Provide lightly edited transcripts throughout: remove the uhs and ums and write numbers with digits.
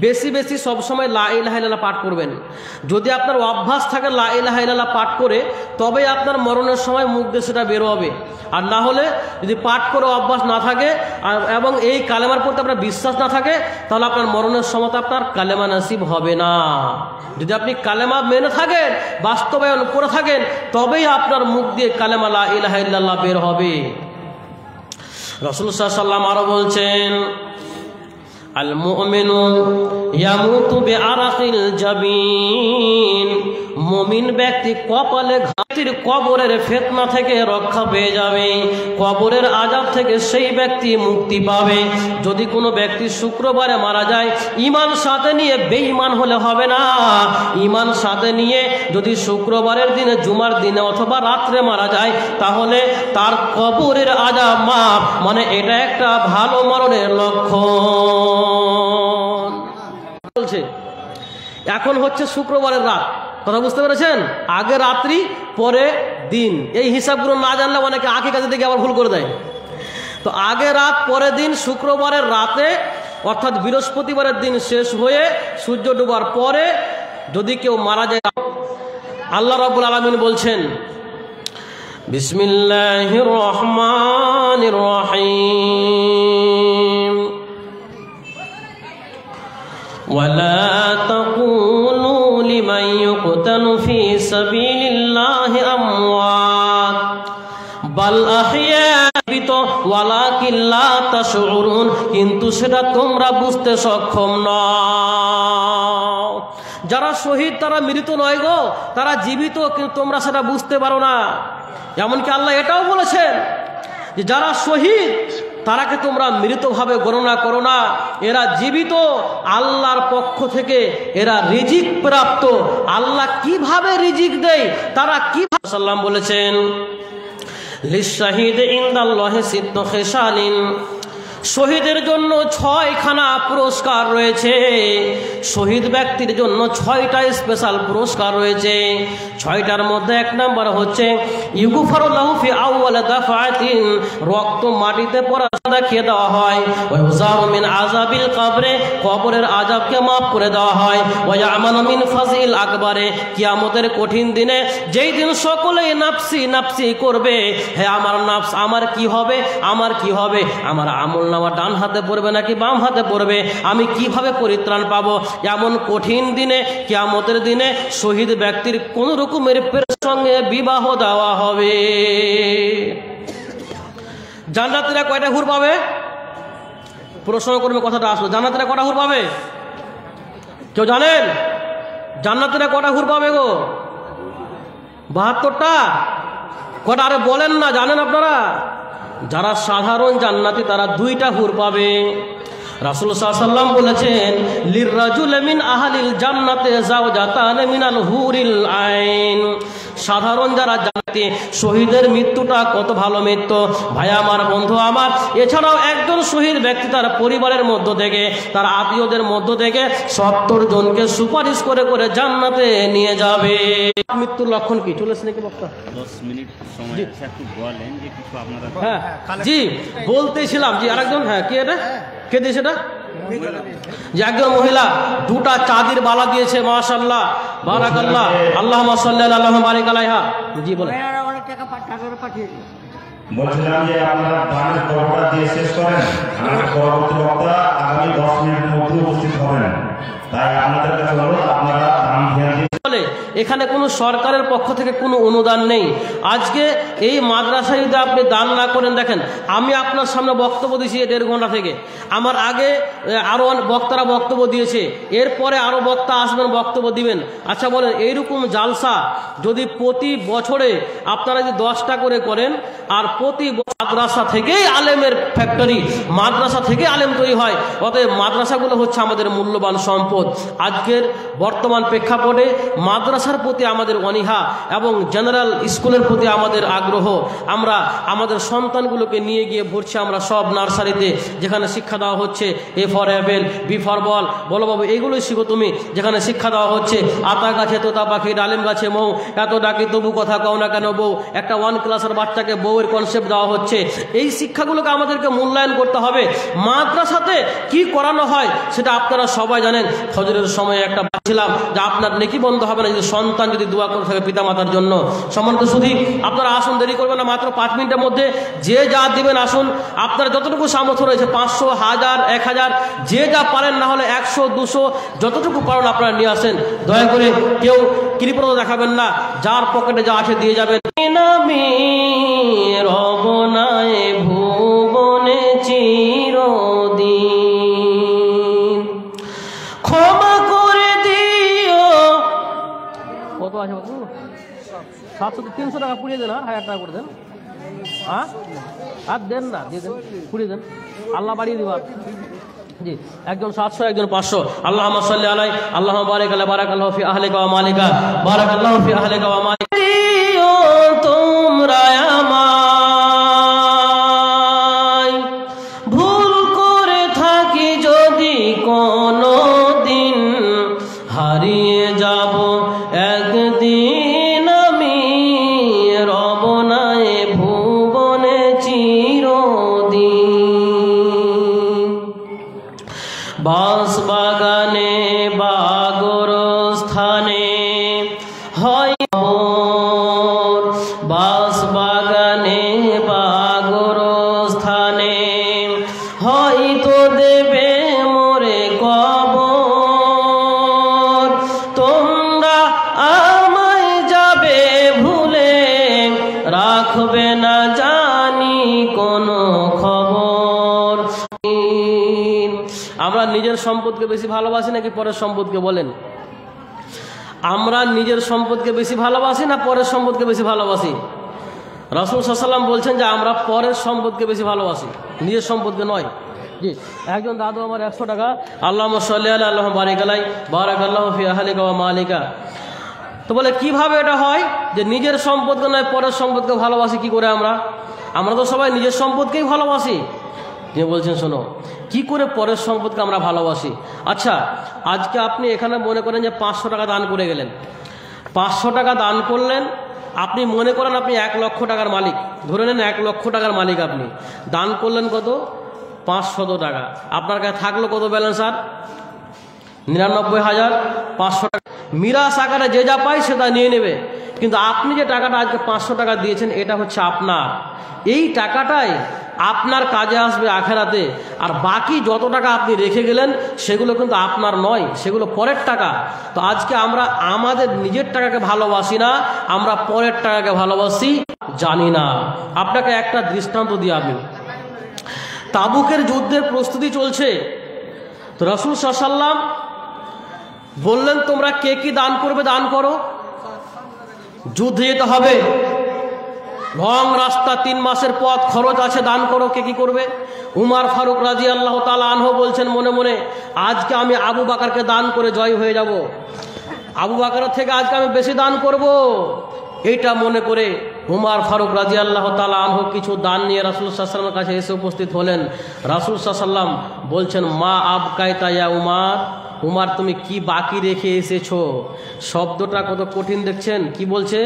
বেশি বেশি সবসময় লা ইলাহা ইল্লাল্লাহ পাঠ করবেন। যদি আপনার অভ্যাস থাকে লা ইলাহা ইল্লাল্লাহ পাঠ করে, তবে আপনার মরণের সময় মুখ দিয়ে সেটা বের হবে। আর না হলে যদি পাঠ করে অভ্যাস না থাকে এবং এই কালেমার প্রতি আপনার বিশ্বাস না থাকে, তাহলে আপনার মরণের সময় আপনার কালেমা নসিব হবে না। যদি আপনি কালেমা মেনে থাকেন, বাস্তবায়ন করে থাকেন, তবেই আপনার মুখ দিয়ে কালেমা লা ইলাহা ইল্লাল্লাহ বের হবে। রাসূল সাল্লাল্লাহু আলাইহি ওয়াসাল্লাম আরো বলছেন, আল মুমিনু ইয়ামুতু বিআরাকিল জাবিন, মুমিন ব্যক্তি কপালে ঘাতির কবরের ফিতনা থেকে রক্ষা পেয়ে যাবে, কবরের আযাব থেকে সেই ব্যক্তি মুক্তি পাবে। যদি কোনো ব্যক্তি শুক্রবারে মারা যায়, ঈমান সাথে নিয়ে বেঈমান হলে হবে না। ঈমান সাথে নিয়ে যদি শুক্রবারের দিনে, জুমার দিনে অথবা রাত্রে মারা যায়, তাহলে তার কবরের আযাব মাফ, মানে এটা একটা ভালো মরণের লক্ষণ। বলছে এখন হচ্ছে শুক্রবারের রাত, কথা বুঝতে পেরেছেন? আগে রাত্রি পরে দিন, এই হিসাবগুলো না জানলে অনেকে আঁকি কাজে দিকে আবার ভুল করে দেয়। তো আগে রাত পরে দিন, শুক্রবারের রাতে অর্থাৎ বৃহস্পতিবারের দিন শেষ হয়ে সূর্য ডোবার পরে যদি কেউ মারা যায়, আল্লাহ রাব্বুল আলামিন বলছেন, বিসমিল্লাহির রহমানির রহিম, ওয়ালা তাকুলু লিমান ইউকতালু ফি সাবিলিল্লাহি আমওয়াত বাল আহইয়া ওয়ালাকিন লা তাশউরুন, কিন্তু সেটা তোমরা বুঝতে সক্ষম নও। যারা শহীদ তারা মৃত নয় গো, তারা জীবিত, কিন্তু তোমরা সেটা বুঝতে পারো না। এমনকি আল্লাহ এটাও বলেছেন যে যারা শহীদ তারাকে তোমরা মৃতভাবে গণনা করো না, এরা জীবিত, আল্লাহর পক্ষ থেকে এরা রিজিক প্রাপ্ত। আল্লাহ কিভাবে রিজিক দেয়, তারা কিভাবে, সাল্লাম বলেছেন, লিশাহিদ ইনদাল্লাহি সিত্তু খিসালিন, শহীদের জন্য 6খানা পুরস্কার রয়েছে। শহীদ ব্যক্তির জন্য 6টা স্পেশাল পুরস্কার রয়েছে। 6টার মধ্যে 1 নাম্বার হচ্ছে ইউগফারু লাহু ফি আউয়াল দাফাতিন, রক্ত মাটিতে পড়া দেখিয়ে দেওয়া হয়। ওয়া ইউজারু মিন আযাবিল কবরে, কবরের আযাবকে মাফ করে দেওয়া হয়। ওয়া ইয়ামানু মিন ফাজিল আকবারে, কিয়ামতের কঠিন দিনে, যেই দিন সকলেই নাফসি নাফসি করবে, হে আমার নাফস, আমার কি হবে, আমার কি হবে, আমার আমল নামা ডান হাতে পড়বে নাকি বাম হাতে পড়বে, আমি কিভাবে পরিত্রাণ পাবো, এমন কঠিন দিনে, কিয়ামতের দিনে শহীদ ব্যক্তির কোন রকমের সঙ্গে বিবাহ দেওয়া হবে। জান্নাতীরা কয়টা হুর পাবে? প্রশ্ন করবে, কথাটা আসলো, জান্নাতীরা কয়টা হুর পাবে? কেউ জানেন জান্নাতীরা কয়টা হুর পাবে গো? 72টা। কটা? আরে বলেন না, জানেন আপনারা? যারা সাধারণ জান্নাতি তারা 2টা হুর পাবে। রাসূল সাল্লাল্লাহু আলাইহি ওয়াসাল্লাম বলেছেন, লিররাজুল মিন আহলিল জান্নাতি যাওজাতান মিনাল হুরিল আইন, সাধারণ যারা জান্নাতি, শহীদের মৃত্যুটা কত ভালো মৃত্যু ভাই আমার, বন্ধু আমার। এছাড়াও একজন শহীদ ব্যক্তি তার পরিবারের মধ্য থেকে, তার আত্মীয়দের মধ্য থেকে 70 জনকে সুপারিশ করে করে জান্নাতে নিয়ে যাবে। মৃত্যুর লক্ষণ কি? চলেছে নাকি বক্তা? 10 মিনিট সময় আছে, একটু বলেন যে কিছু আপনারা। হ্যাঁ জি, বলতেছিলাম জি। আরেকজন, হ্যাঁ কি এটা, কে দিয়েছে এটা? যে একজন মহিলা 2টা চাঁদির বালা দিয়েছে, মাশাআল্লাহ, বারাকাল্লাহ, আল্লাহুম্মা সাল্লি আল্লাহুম্মা বারিক আলাইহা। জি বলেন। বলছিলাম যে আপনারা দানের পর্বটা দিয়ে শেষ করেন, আমাদের পরবর্তী বক্তা আগামী 10 মিনিটের মধ্যে উপস্থিত হবেন, তাই আপনাদের কাছে অনুরোধ আপনারা দান দিয়ে। এখানে কোনো সরকারের পক্ষ থেকে কোনো অনুদান নেই। আজকে এই মাদ্রাসায় যদি আপনি দান না করেন, দেখেন আমি আপনার সামনে বক্তব্য দিয়েছি 1.5 ঘন্টা থেকে, আমার আগে আরও বক্তারা বক্তব্য দিয়েছে, এরপরে আরও বক্তা আসবেন, বক্তব্য দিবেন। আচ্ছা বলেন, এইরকম জালসা যদি প্রতি বছরে আপনারা যদি 10টা করে করেন, আর প্রতি মাদ্রাসা থেকেই আলেমের ফ্যাক্টরি, মাদ্রাসা থেকে আলেম তৈরি হয়, অতএব মাদ্রাসাগুলো হচ্ছে আমাদের মূল্যবান সম্পদ। আজকের বর্তমান প্রেক্ষাপটে মাদ্রাসা মাদ্রাসার প্রতি আমাদের অনীহা এবং জেনারেল স্কুলের প্রতি আমাদের আগ্রহ। আমরা আমাদের সন্তানগুলোকে নিয়ে গিয়ে ভরছি আমরা সব নার্সারিতে, যেখানে শিক্ষা দেওয়া হচ্ছে A for apple, B for ball, বলো বাবু এইগুলোই শিখো তুমি, যেখানে শিক্ষা দেওয়া হচ্ছে আতা গাছে তোতা পাখি, ডালিম গাছে মৌ, এত ডাকি তবু কথা কও না কেন বউ, একটা 1 ক্লাসের বাচ্চাকে বউয়ের কনসেপ্ট দেওয়া হচ্ছে। এই শিক্ষাগুলোকে আমাদেরকে মূল্যায়ন করতে হবে। মাদ্রাসাতে কি করানো হয় সেটা আপনারা সবাই জানেন। ফজরের সময় একটা ছিলাম যে আপনার নেকি বন্ধ হবে না যদি সন্তান যদি দোয়া করে থাকে পিতা মাতার জন্য। সম্মানিত শুধু আপনারা আসুন, দেরি করবেন না, মাত্র 5 মিনিটের মধ্যে যে যা দিবেন আসুন। আপনার যতটুকু সামর্থ্য রয়েছে 500, 1000, 1000 যে যা পারেন, না হলে 100, 200 যতটুকু পারেন আপনারা নিয়ে আসেন। দয়া করে কেউ কৃপণতা দেখাবেন না, যার পকেটে যা আছে দিয়ে যাবেন। রবনায় ভুবনে চিরদিন ক্ষমা করে দিও। কত আছে বাবু? 700, 300 টাকা পুড়িয়ে দেন, আর 1000 টাকা করে দেন। হ্যাঁ আর দেন না, দিয়ে দেন, পুড়িয়ে দেন, আল্লাহ বাড়িয়ে দিবার। জি, একজন 700, একজন 500। আল্লাহুম্মা সাল্লি আলাই, আল্লাহুম্মা বারিক আলা, বারাকাল্লাহু ফি আহলিকা ওয়া মালিকা, বারাকাল্লাহু ফি আহলিকা ওয়া মালিকা। তোমরা আমায় ভুল করে থাকি যদি কোনো দিন, হারিয়ে যাব একদিন আমি রবনায় ভুবনে চিরদিন। বাঁশ বাগানে বাগর স্থানে হয়, বাঁশ বাগানে বাগর স্থানে হয়তো দেবে মোরে কবর। তোমরা আমায় যাবে ভুলে, রাখবে না জানি কোনো খবর। আমরা নিজের সম্পদকে বেশি ভালোবাসি নাকি পরের সম্পদকে? বলেন, আমরা নিজের সম্পদকে বেশি ভালোবাসি না পরের সম্পদকে বেশি ভালোবাসি? রাসূল সাল্লাল্লাহু আলাইহি ওয়াসাল্লাম বলছেন যে আমরা পরের সম্পদকে বেশি ভালোবাসি, নিজের সম্পদকে নয়। জি, একজন দাদু আমার 100 টাকা, আল্লাহুম্মা সাল্লি আলা, আল্লাহুম্মা বারিক আলাই, বারাকাল্লাহু ফি আহলিকা ওয়া মালিকা। তো বলে কিভাবে এটা হয় যে নিজের সম্পদকে নয় পরের সম্পদকে ভালোবাসি? কি করে আমরা তো সবাই নিজের সম্পদকেই ভালোবাসি। তিনি বলছেন শোনো, কি করে পরের সম্পদকে আমরা ভালোবাসি। আচ্ছা, আজকে আপনি এখানে মনে করেন যে 500 টাকা দান করে গেলেন, 500 টাকা দান করলেন, আপনি মনে করেন আপনি 1 লক্ষ টাকার মালিক, ধরে নেন 1 লক্ষ টাকার মালিক, আপনি দান করলেন কত? 500 টাকা। আপনার কাছে থাকলো কত ব্যালেন্স? আর 99,500 টাকা। মিরাস আকারে যে যা পাই সেটা নিয়ে নেবে, কিন্তু আপনি যে টাকাটা আজকে 500 টাকা দিয়েছেন এটা হচ্ছে আপনার। এই টাকাটাই আপনার কাজে আসবে আখেরাতে। আর বাকি যত টাকা আপনি রেখে গেলেন সেগুলো কিন্তু আপনার নয়, সেগুলো পরের টাকা। তো আজকে আমরা আমাদের নিজের টাকাকে ভালোবাসি না, আমরা পরের টাকাকে ভালোবাসি, জানি না। আপনাকে একটা দৃষ্টান্ত দিই আমি। তাবুকের যুদ্ধের প্রস্তুতি চলছে, তো রাসূল সাল্লাল্লাহু আলাইহি ওয়াসাল্লাম বললেন তোমরা কে কি দান করবে দান করো, যুদ্ধে যেতে হবে, লং রাস্তা, 3 মাসের পথ, খরচ আছে, দান করো। কে কি করবে? উমর ফারুক রাদিয়াল্লাহু তাআলা আনহু বলছেন মনে মনে, আজকে আমি আবু বকরকে দান করে জয় হয়ে যাব, আবু বকরের থেকে আজকে আমি বেশি দান করব। এইটা মনে করে উমর ফারুক রাদিয়াল্লাহু তাআলা আনহু কিছু দান নিয়ে রাসূল সাল্লাল্লাহু আলাইহি ওয়াসাল্লামের কাছে এসে উপস্থিত হলেন। রাসূল সাল্লাল্লাহু আলাইহি ওয়াসাল্লাম বলছেন, মা আবকাইতা ইয়া উমর, উমর তুমি কি বাকি রেখে এসেছো? শব্দটা কত কঠিন দেখছেন, কি বলছে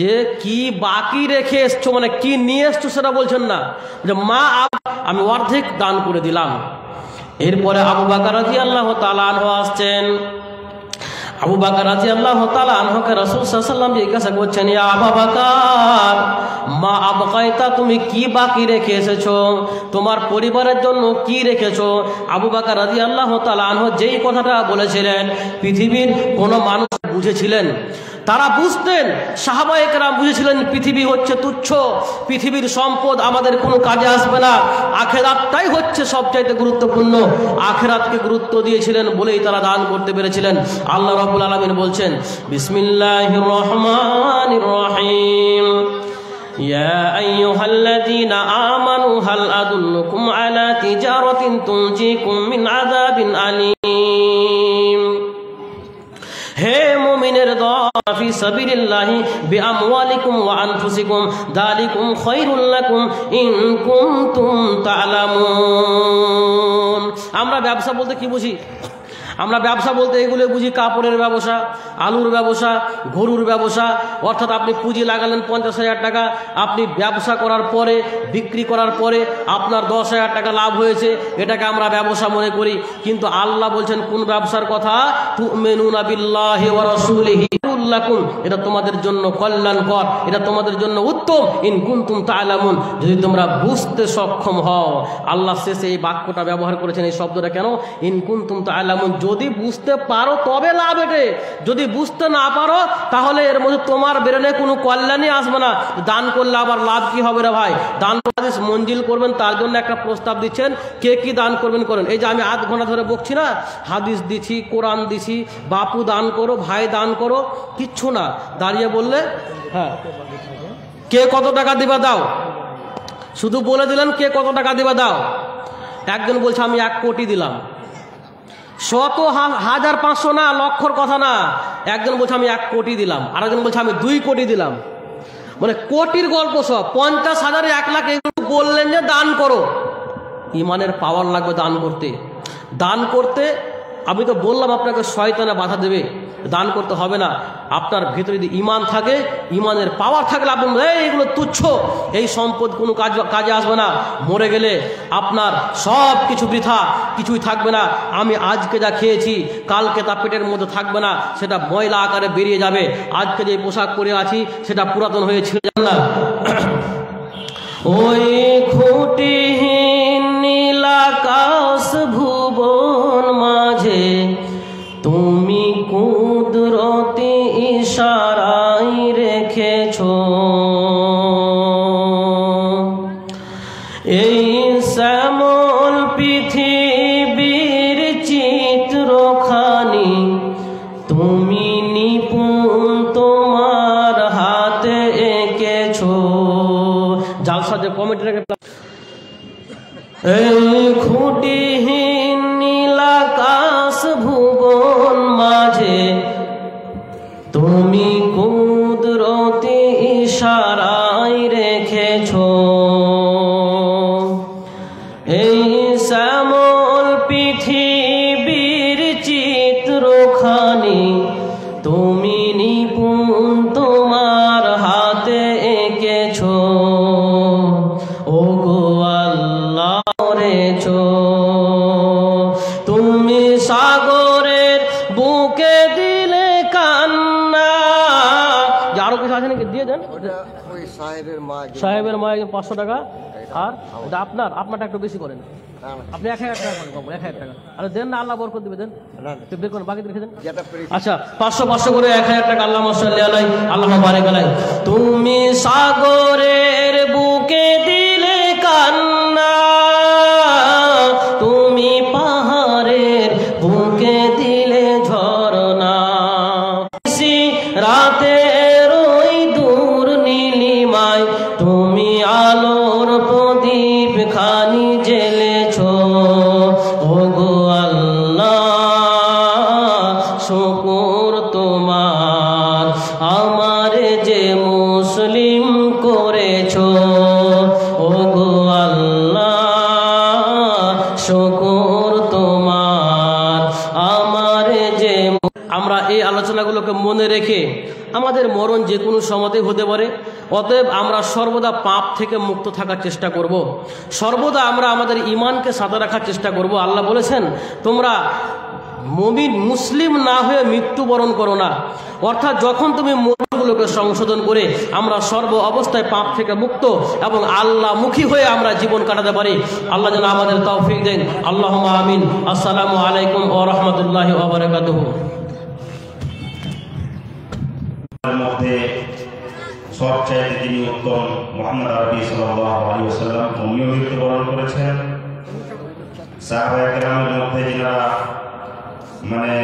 যে কি বাকি রেখে এসছো, মানে কি নিয়ে এসছো সেটা বলছেন না, যে মা আমি অর্ধেক দান করে দিলাম। এরপরে আবু বকর রাদিয়াল্লাহু তাআলা আনহু আসছেন। আবু বকর রাদিয়াল্লাহু তাআলা আনহুকে রাসূল সাল্লাল্লাহু আলাইহি ওয়াসাল্লাম জিজ্ঞাসা করছেন, ইয়া আবু বকর মা আবকাইতা, তুমি কি বাকি রেখে এসেছো, তোমার পরিবারের জন্য কি রেখেছো? আবু বকর রাদিয়াল্লাহু তাআলা আনহু যেই কথাটা বলেছিলেন পৃথিবীর কোনো মানুষ বুঝেছিলেন, তারা বুঝতেন, সাহাবায়ে কেরাম বুঝেছিলেন পৃথিবী হচ্ছে তুচ্ছ, পৃথিবীর সম্পদ আমাদের কোনো কাজে আসবে না, আখেরাতটাই হচ্ছে সবচাইতে গুরুত্বপূর্ণ। আখেরাতকে গুরুত্ব দিয়েছিলেন বলেই তারা দান করতে পেরেছিলেন। আল্লাহ রাব্বুল আলামিন বলছেন, বিসমিল্লাহির রহমানির রহিম, ইয়া আইয়ুহাল্লাযীনা আমানু হাল আদুল্লুকুম আলা তিজারাতিন তুনজিকুম মিন আযাবিন আলীম। হে মুমিনের দল, ফি সাবিলিল্লাহি বিআমওয়ালিকুম ওয়া আনফুসিকুম যালিকুম খায়রুল লাকুম ইন কুনতুম তা'লামুন। আমরা ব্যবসা বলতে কি বুঝি? আমরা ব্যবসা বলতে এগুলো বুঝি, কাপড়ের ব্যবসা, আলুর ব্যবসা, গরুর ব্যবসা। অর্থাৎ আপনি পুঁজি লাগালেন 50,000 টাকা, আপনি ব্যবসা করার পরে, বিক্রি করার পরে আপনার 10,000 টাকা লাভ হয়েছে, এটাকে আমরা ব্যবসা মনে করি। কিন্তু আল্লাহ বলছেন কোন ব্যবসার কথা? তু'মিনুনা বিল্লাহি ওয়া রাসূলিহি লাকুম, এটা তোমাদের জন্য কল্যাণকর, এটা তোমাদের জন্য উত্তম। ইন কুনতুম তা'লামুন, যদি তোমরা বুঝতে সক্ষম হও। আল্লাহ শেষে এই বাক্যটা ব্যবহার করেছেন, এই শব্দটা কেন? ইন কুনতুম তা'লামুন, যদি বুঝতে পারো তবে লাভ। এটে যদি বুঝতে না পারো তাহলে এর মধ্যে তোমার ব্রেনে কোনো কল্যাণই আসবে না। দান করলে আবার লাভ কি হবে রে ভাই? দান হাদিস মঞ্জিল করবেন, তার জন্য একটা প্রস্তাব দিচ্ছেন, কে কি দান করবেন করেন। এই যে আমি আধ ঘন্টা ধরে বকছি না, হাদিস দিছি, কোরআন দিছি, বাপু দান করো, ভাই দান করো, কিচ্ছু না। দাঁড়িয়ে বললে হ্যাঁ কে কত টাকা দিবা দাও, শুধু বলে দিলেন কে কত টাকা দিবা দাও। একজন বলছে আমি 1 কোটি দিলাম, 100 হাজার 500 না, লক্ষর কথা না। একজন বলছে আমি 1 কোটি দিলাম, আরেকজন বলছে আমি 2 কোটি দিলাম। মানে কোটির গল্প সব, 50,000 1 লাখ এগুলো বললেন যে দান করো। ইমানের পাওয়ার লাগবে দান করতে। দান করতে আমি তো বললাম আপনাকে শয়তানে বাধা দেবে, দান করতে হবে না। আপনার ভিতরে যদি ইমান থাকে, ইমানের পাওয়ার থাকলে আপনি এইগুলো তুচ্ছ, এই সম্পদ কোনো কাজে আসবে না, মরে গেলে আপনার সব কিছু বৃথা, কিছুই থাকবে না। আমি আজকে যা খেয়েছি কালকে তা পেটের মধ্যে থাকবে না, সেটা ময়লা আকারে বেরিয়ে যাবে। আজকে যে পোশাক পরে আছি সেটা পুরাতন হয়ে ছিঁড়ে যাবে না। ওই খুঁটিহীন নীল আকাশ ভুবন মাঝে তুমি কুদরতি ইশারায় রেখেছো, এই শ্যামল পৃথিবীর চিত্রখানি তুমি নিপুণ তোমার হাতে এঁকেছো। জালসা যে কমিটিটাকে এই খুঁটিহীন নীল আকাশ ভুবন মাঝে তুমি কুদরতি ইশারায় রেখেছো, এই শ্যামল পৃথিবীর চিত্রখানি তুমি নিপুণ তোমার হাতে এঁকেছো। ওগো আল্লাহ রেছো, তুমি সাগরের বুকে দিলে কান্না। আরো কিছু আছে নাকি দিয়ে দেন। সাহেবের মা 500 টাকা। আর আপনারটা একটু বেশি করেন, আপনি 1000 টাকা করেন, 1000 টাকা। আরে দেন না, আল্লাহ বরকত দিবে, দেন বের করেন, বাকি রেখে দেন। আচ্ছা 500 করে 1000 টাকা। আল্লাহ সাল্লি আলাইহি আল্লাহ বারিক আলাইহি। তুমি সাগরের বুকে দিলে কান্না, তুমি পাহাড়ের বুকে দিলে ঝরনা, রাতের ওই দূর নীলিমায় তুমি আলোর প্রদীপ খানি জ্বেলেছো। ওগো আল্লাহ শুকর তোমার, আমারে যে মুসলিম করেছো। ওগো আল্লাহ শুকর তোমার, আমারে যে। আমরা এই আলোচনাগুলোকে মনে রেখে আমাদের মরণ যে কোনো সময়তে হতে পারে, অতএব আমরা সর্বদা পাপ থেকে মুক্ত থাকার চেষ্টা করব। সর্বদা আমরা আমাদের ইমানকে সাথে রাখার চেষ্টা করব। আল্লাহ বলেছেন তোমরা মুমিন মুসলিম না হয়ে মৃত্যুবরণ করো না। অর্থাৎ যখন তুমি মনগুলোকে সংশোধন করে আমরা সর্ব অবস্থায় পাপ থেকে মুক্ত এবং আল্লাহমুখী হয়ে আমরা জীবন কাটাতে পারি। আল্লাহ যেন আমাদের তৌফিক দেন। আল্লাহুম্মা আমিন। আসসালামু আলাইকুম ওয়া রাহমাতুল্লাহি ওয়া বারাকাতুহু। মধ্যে সবচাইতে যিনি উত্তম মুহাম্মদ আরবি সাল্লাল্লাহু আলাইহি ওয়াসাল্লাম উনিও মৃত্যুবরণ করেছেন। সাহাবায়ে কেরামের মধ্যে যিনারা মানে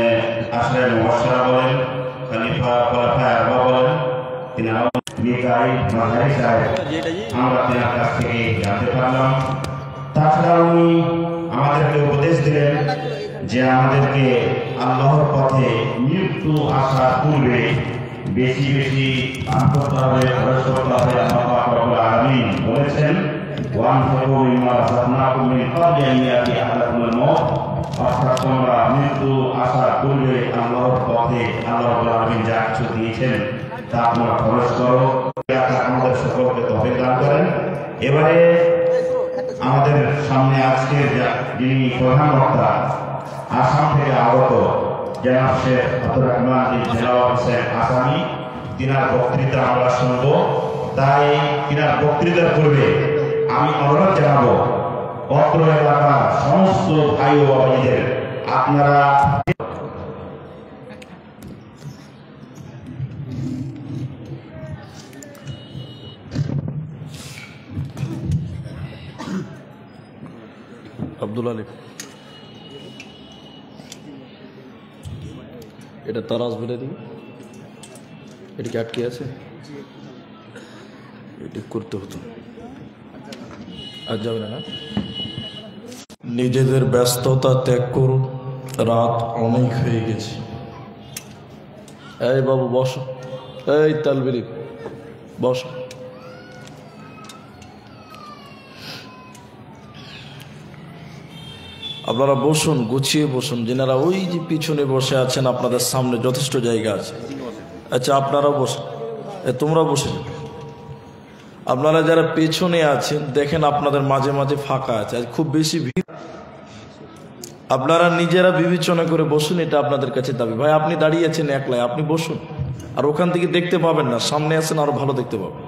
আশরায়ে মুবাশশারা বলেন, খলিফায়ে আরবা বলেন, তিনারা মিকাইল মাযহারি সাহেব, আমরা তিনার কাছ থেকে জানতে পারলাম। তাছাড়া উনি আমাদেরকে উপদেশ দিলেন যে আমাদেরকে আল্লাহর পথে মৃত্যু আসার পূর্বে বেশি বেশি পান করতে হবে, খরচ করতে হবে। আল্লাহ পাক রব্বুল আলামিন বলেছেন, ওয়ানফিকু মিম্মা রাযাকনাকুম মিন ক্বাবলি আন ইয়াতিয়া আহাদাকুমুল মউত, অর্থাৎ তোমরা মৃত্যু আশা করলে আল্লাহর পথে আল্লাহ রাব্বুল আলামিন যা কিছু দিয়েছেন তা তোমরা খরচ করো। আমাদের সকলকে তৌফিক দান করেন। এবারে আমাদের সামনে আজকে যিনি প্রধান বক্তা, আসাম থেকে আগত জনাব শেখ আব্দুর রহমান জেলাওয়ার হোসেন আসামি, তিনার বক্তৃতা আমরা শুনব। তাই তিনার বক্তৃতার পূর্বে আমি অনুরোধ জানাবো অত্র এলাকার সমস্ত ভাই ও বোনেদের, আপনারা আব্দুল আলী, এটা তারাজ বেড়ে দিই, এটা কি আটকে আছে? এটা করতে হতো, আর যাবে না। নিজেদের ব্যস্ততা ত্যাগ করুন, রাত অনেক হয়ে গেছে। এই বাবু বসো, এই তালবেরি বসো। আপনারা বসুন, গুছিয়ে বসুন। যেনারা ওই যে পিছনে বসে আছেন, আপনাদের সামনে যথেষ্ট জায়গা আছে। আচ্ছা, আপনারাও বসুন, তোমরা বসে। আপনারা যারা পেছনে আছেন দেখেন আপনাদের মাঝে মাঝে ফাঁকা আছে, আজ খুব বেশি ভিড়। আপনারা নিজেরা বিবেচনা করে বসুন, এটা আপনাদের কাছে দাবি। ভাই আপনি দাঁড়িয়ে আছেন একলাই, আপনি বসুন। আর ওখান থেকে দেখতে পাবেন না, সামনে আসেন আরো ভালো দেখতে পাবেন।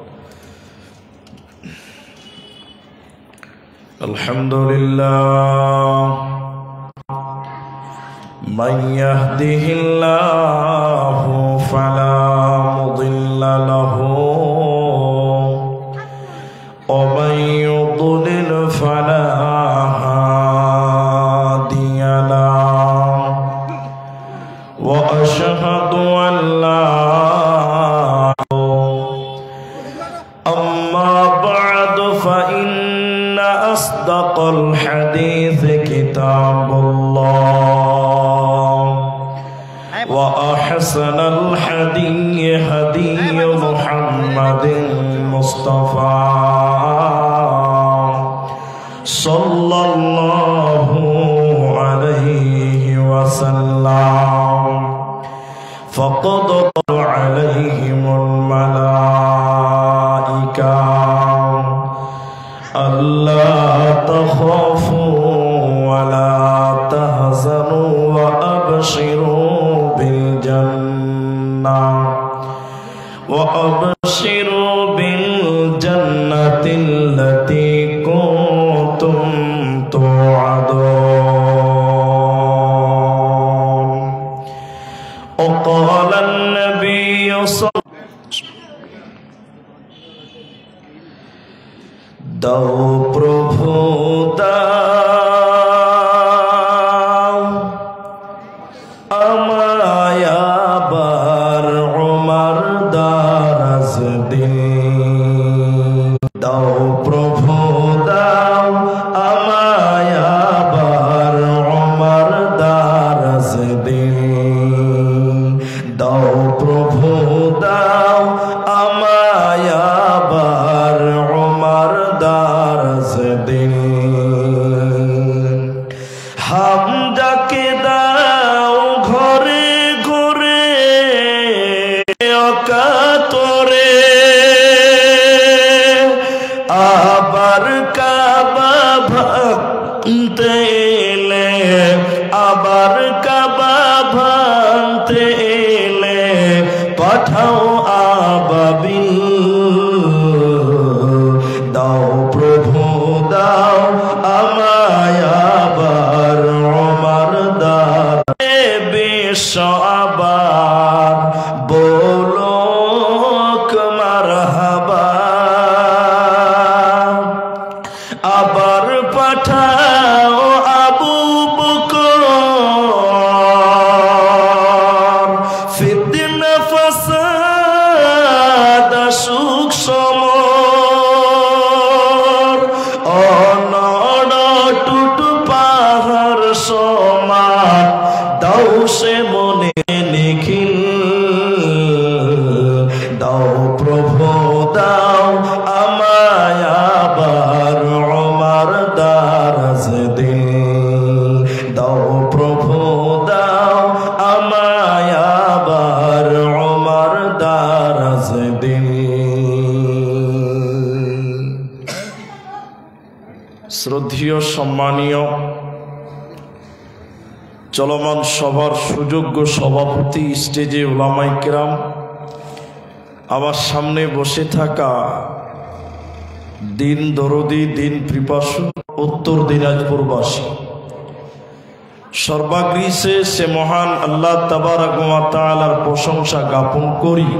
আলহামদুলিল্লাহ, মান ইয়াহদিহিল্লাহু ফালা মুদিল্লা লাহু ওয়া মান ইউদ্লিল ফালা হাদিয়া লাহু ওয়া আশহাদু আন লা আম্মা বা'দু ফাইন্না আসদাকাল হাদিস কিতাবুল্লাহ ওয়া আহসানাল হাদী হাদী মুহাম্মাদিন মুস্তাফা সাল্লাল্লাহু আলাইহি ওয়াসাল্লাম। ফাকাদ আলাইহিমুল মালাইকা আল্লা তাখাফু ওয়া লা তাহজানু ওয়া আবশিরু বিল জান্নাহ ওয়া আবশিরু বিল জান্নাতিল্লাতী কুনতুম তুআদুন। وقال النبي দাও প্রভু দাও আমায় আবার উমর দারাজ দিন। দাও প্রভু দাও আমায় আবার উমর দারাজ দিন। দাও প্রভু দাও আমায় আবার উমর দারাজ দিন। হামজাকে দাও ঘরে ঘরে অকাতরে আবার কাবা ভাঙতে এলে আবার কাবা ভাঙতে এলে পাঠাও আবাবিল। দাও প্রভু দাও আমায় আবার উমর দারাজ বিশ্ব আবার বলো মারহাবা। আবার পাঠাও আবু বকর ফিতনা ফাসাদ সম্মানীয় চলমান সভার সুযোগ্য সভাপতি, স্টেজে উলামায়ে কেরাম, আমার সামনে বসে থাকা দিন দরদি, দিন পিপাসু উত্তর দিনাজপুরবাসী, সর্বাগ্রে সে মহান আল্লাহ তাবারক ওয়া তাআলার প্রশংসা জ্ঞাপন করি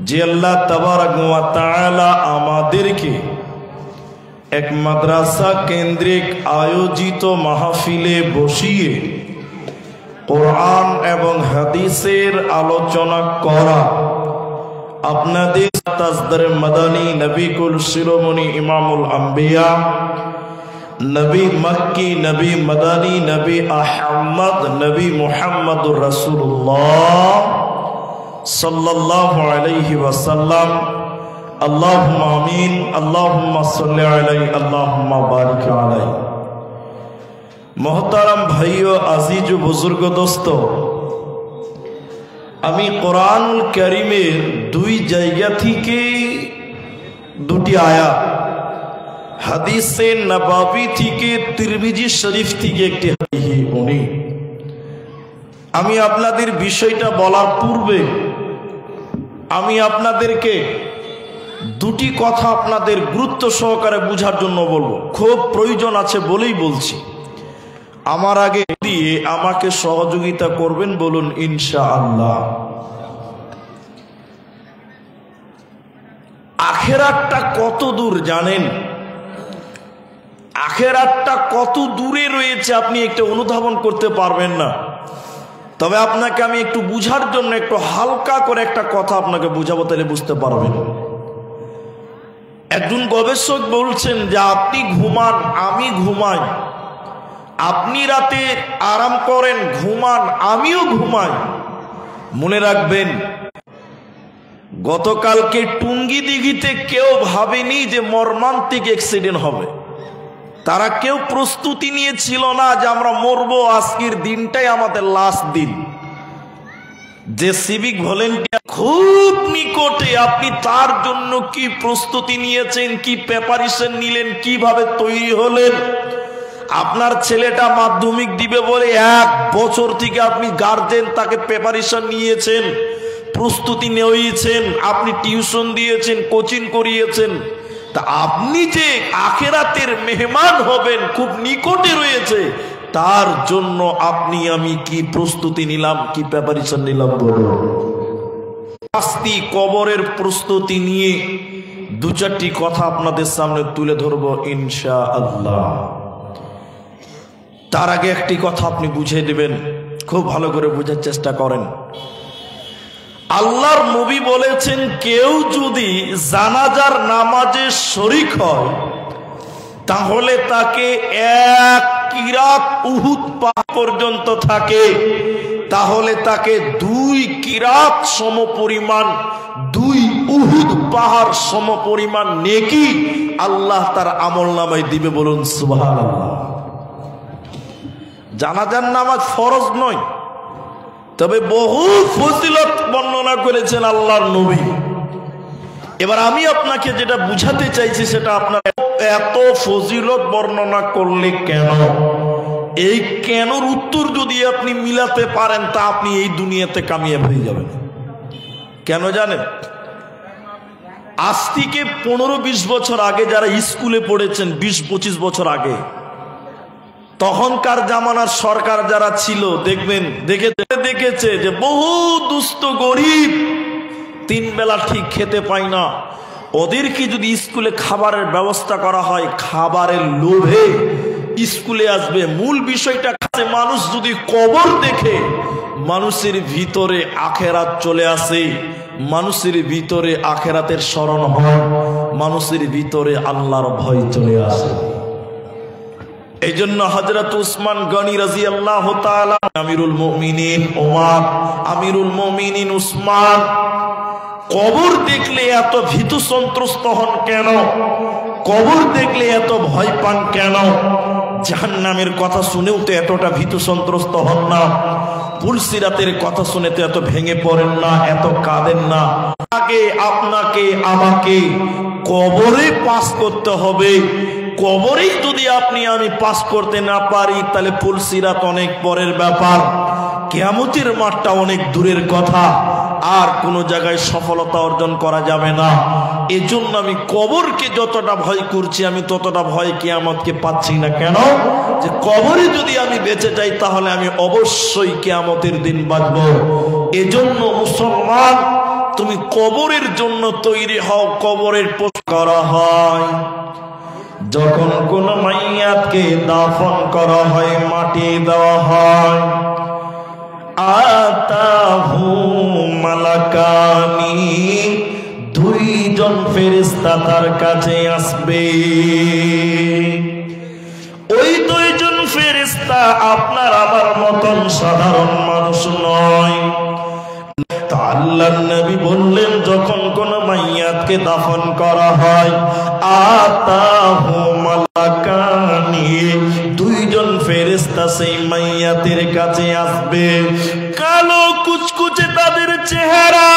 যে আল্লাহ তাবারক ওয়া তাআলা আমাদেরকে এক মাদ্রাসা কেন্দ্রিক আয়োজিত মাহফিলে বসিয়ে কোরআন এবং হাদিসের আলোচনা করা, আপনাদের তাজদারে মাদানী নবী কুল শিরোমণি ইমামুল আম্বিয়া, নবী মক্কি, নবী মাদানী, নবী আহমদ, নবী মুহাম্মদুর রাসূলুল্লাহ সাল্লাল্লাহু আলাইহি ওয়াসাল্লাম। আল্লাহুম্মা আমিন, আল্লাহুম্মা সাল্লি আলাইহি, আল্লাহুম্মা বারিক আলাইহি। মোহতারাম ভাইও, আজিজ ও বুজুর্গ দোস্ত, আমি কোরআনুল কারীমের দুই জায়গা থেকে দুটি আয়াত, হাদিসে নববী থেকে, তিরমিজি শরীফ থেকে একটি হাদিস বলি। আমি আপনাদের বিষয়টা বলার পূর্বে আমি আপনাদেরকে দুটি কথা আপনাদের গুরুত্ব সহকারে বুঝার জন্য বলবো, খুব প্রয়োজন আছে বলেই বলছি। আমার আগে দিয়ে আমাকে সহযোগিতা করবেন, বলুন ইনশাআল্লাহ। আখিরাতটা কত দূর জানেন? আখিরাতটা কত দূরে রয়েছে আপনি একটা অনুধাবন করতে পারবেন না। তবে আপনাকে আমি একটু বুঝার জন্য একটু হালকা করে একটা কথা আপনাকে বুঝাবো, তাহলে বুঝতে পারবেন। একজন গবেষক বলছেন যে আপনি ঘুমান, আমি ঘুমাই, আপনি রাতে আরাম করেন, ঘুমান, আমিও ঘুমাই। মনে রাখবেন, গতকালকে টুঙ্গি দিঘিতে কেউ ভাবেনি যে মর্মান্তিক অ্যাক্সিডেন্ট হবে। তারা কেউ প্রস্তুতি নিয়েছিল না যে আমরা মরবো, আজকের দিনটাই আমাদের লাস্ট দিন। যে সিভিক ভলেন্টিয়ার খুব নিকটে, আপনি তার জন্য কি প্রস্তুতি নিয়েছেন, কি প্রিপারেশন নিলেন, কিভাবে তৈরি হলেন? আপনার ছেলেটা মাধ্যমিক দিবে বলে 1 বছর থেকে আপনি গার্জেন তাকে প্রিপারেশন নিয়েছেন, প্রস্তুতি নিয়েছেন, আপনি টিউশন দিয়েছেন, কোচিং করিয়েছেন। তা আপনি যে আখিরাতের মেহমান হবেন খুব নিকটে রয়েছে, তার জন্য আপনি আমি কি প্রস্তুতি নিলাম, কি প্রিপারেশন নিলাম? বলুন। শাস্তি কবরের প্রস্তুতি নিয়ে 2-4টি কথা আপনাদের সামনে তুলে ধরবো ইনশাআল্লাহ। তার আগে একটি কথা আপনি বুঝিয়ে দেবেন, খুব ভালো করে বোঝার চেষ্টা করেন। আল্লাহর নবী বলেছেন, কেউ যদি জানাজার নামাজে শরীক হয় তাহলে তাকে 1 কিরাত উহুদ পাহাড় পর্যন্ত থাকে, তাহলে তাকে 2 কিরাত সমপরিমাণ, 2 উহুদ পাহাড় সমপরিমাণ নেকি আল্লাহ তার আমলনামায় দিবে। বলুন সুবহানাল্লাহ। জানাজার নামাজ ফরজ নয়, তবে বহু ফজিলত বর্ণনা করেছেন আল্লাহর নবী। এবার আমি আপনাকে যেটা বুঝাতে চাইছি সেটা আপনার, এত ফজিলত বর্ণনা করলে কেন? এই কেনর উত্তর যদি আপনি মিলাতে পারেন তা আপনি এই দুনিয়াতে কামিয়াব হয়ে যাবেন। কেন জানেন? আজ থেকে 15-20 বছর আগে যারা স্কুলে পড়েছেন, 20-25 বছর আগে, তখনকার জামানার সরকার যারা ছিল দেখবেন, দেখেছে যে বহু দুস্থ গরিব 3 বেলা ঠিক খেতে পায় না। ওদেরকে যদি স্কুলে খাবারের ব্যবস্থা করা হয়, খাবারের লোভে স্কুলে আসবে। মূল বিষয়টা, মানুষ যদি কবর দেখে মানুষের ভিতরে আখেরাত চলে আসে, মানুষের ভিতরে আখেরাতের স্মরণ হয়, মানুষের ভিতরে আল্লাহর ভয় চলে আসে। এই জন্য হযরত উসমান গনি রাদিয়াল্লাহু তাআলা, আমিরুল মুমিনিন ওমর, আমিরুল মুমিনিন উসমান কবর দেখলে এত ভীতু সন্ত্রস্ত হন কেন? কবর দেখলে এত ভয় পান কেন? জাহান্নামের কথা শুনেও তো এতটা ভীতু সন্ত্রস্ত হন না, পুলসিরাতের কথা শুনে তো এত ভেঙে পড়েন না, এত কাঁদেন না। আগে আপনাকে আমাকে কবরে পাস করতে হবে, কবরেই যদি আমি পাস করতে না পারি, তাহলে ফুলসিরাত অনেক পরের ব্যাপার, কিয়ামতের মাঠটা অনেক দূরের কথা, আর কোনো জায়গায় সফলতা অর্জন করা যাবে না। এজন্য আমি কবরকে যতটা ভয় করছি, আমি ততটা ভয় কিয়ামতকে পাচ্ছি না। কেন? যে কবরে যদি আমি বেঁচে যাই, তাহলে আমি অবশ্যই কিয়ামতের দিন বাঁচব। এজন্য মুসলমান, তুমি কবরের জন্য তৈরি হও। কবরের পোস্ট করা হয় যখন কোন মাইয়াতকে দাফন করা হয়, মাটি দেওয়া হয়, আতাহু মালাকানি, দুইজন ফেরেশতা তার কাছে আসবে। ওই দুইজন ফেরেশতা আপনার আমার মতন সাধারণ মানুষ নয়। আল্লাহর নবী বললেন, যখন কোন মাইয়াতকে দাফন করা হয়, আতাহু মালাকানি, দুইজন ফেরেশতা সেই মাইয়াতের কাছে আসবে। কালো কুচকুচে তাদের চেহারা,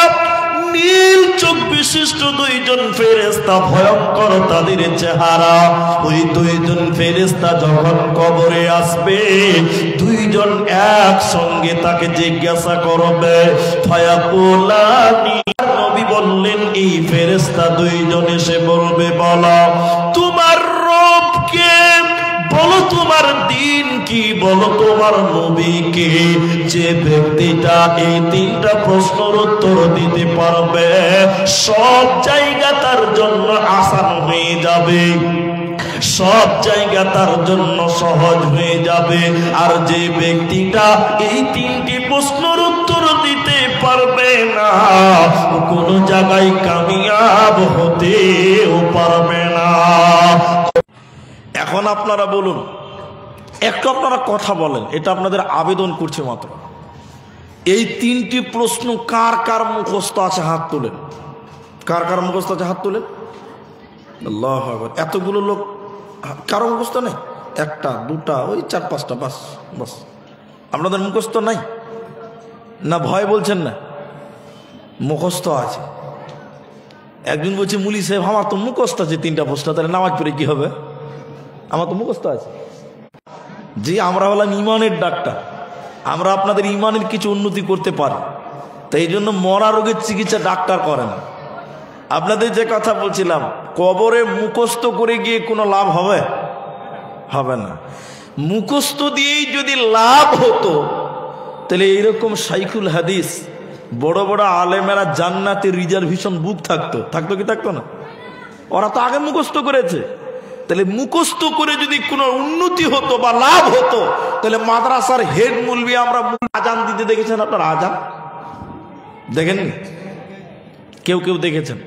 নীল চোখ বিশিষ্ট দুইজন ফেরেশতা, ভয়ঙ্কর তাদের চেহারা। ওই দুইজন ফেরেশতা যখন কবরে আসবে, দুইজন একসঙ্গে তাকে জিজ্ঞাসা করবে, ফায়াকুলানি, নবী বললেন, এই ফেরেশতা দুইজন এসে বলবে, বলো তোমার রব কে, বলো তোমার দিন কি, বলো তোমার নবী কে। যে ব্যক্তিটা এই তিনটা প্রশ্নের উত্তর দিতে পারবে, সব জায়গা তার জন্য আসান হয়ে যাবে, সব জায়গা তার জন্য সহজ হয়ে যাবে। আর যে ব্যক্তিটা এই তিনটি প্রশ্নের উত্তর দিতে পারবে না, কোন জায়গায় কামিয়াব হতেও পারবে না। এখন আপনারা বলুন, একটু আপনারা কথা বলেন, এটা আপনাদের আবেদন করছে মাত্র। এই তিনটি প্রশ্ন কার কার মুখস্থ আছে হাত তোলেন, কার কার মুখস্থ আছে হাত তোলেন। আল্লাহু আকবার। এতগুলো লোক কারো মুখস্থ নেই? একটা দুটা, ওই 4-5টা, বাস বাস। আপনাদের মুখস্থ নাই না? ভয় বলছেন না? মুখস্থ আছে। একজন বলছে, মুলি সাহেব আমার তো মুখস্থ আছে তিনটা প্রশ্ন, তাহলে নামাজ পড়ে কি হবে? আমার তো মুখস্থ আছে। জি, আমরা হলাম ইমানের ডাক্তার, আমরা আপনাদের ইমানের কিছু উন্নতি করতে পারি, তাই এই জন্য মরা রোগের চিকিৎসা ডাক্তার করে না। আপনাদের যে কথা বলছিলাম, কবরে মুখস্থ করে গিয়ে কোনো লাভ হবে? হবে না। মুখস্থ দিয়েই যদি লাভ হতো, তাহলে এইরকম শাইখুল হাদিস, বড় বড় আলেমেরা জান্নাতের রিজার্ভেশন বুক থাকতো, থাকতো কি থাকতো না? ওরা তো আগে মুখস্থ করেছে। তাহলে মুখস্থ করে যদি কোনো উন্নতি হতো বা লাভ হতো, তাহলে মাদ্রাসার হেড মুলবি আমরা আজান দিতে দেখেছেন? আপনার আজান দেখেননি? কেউ কেউ দেখেছেন?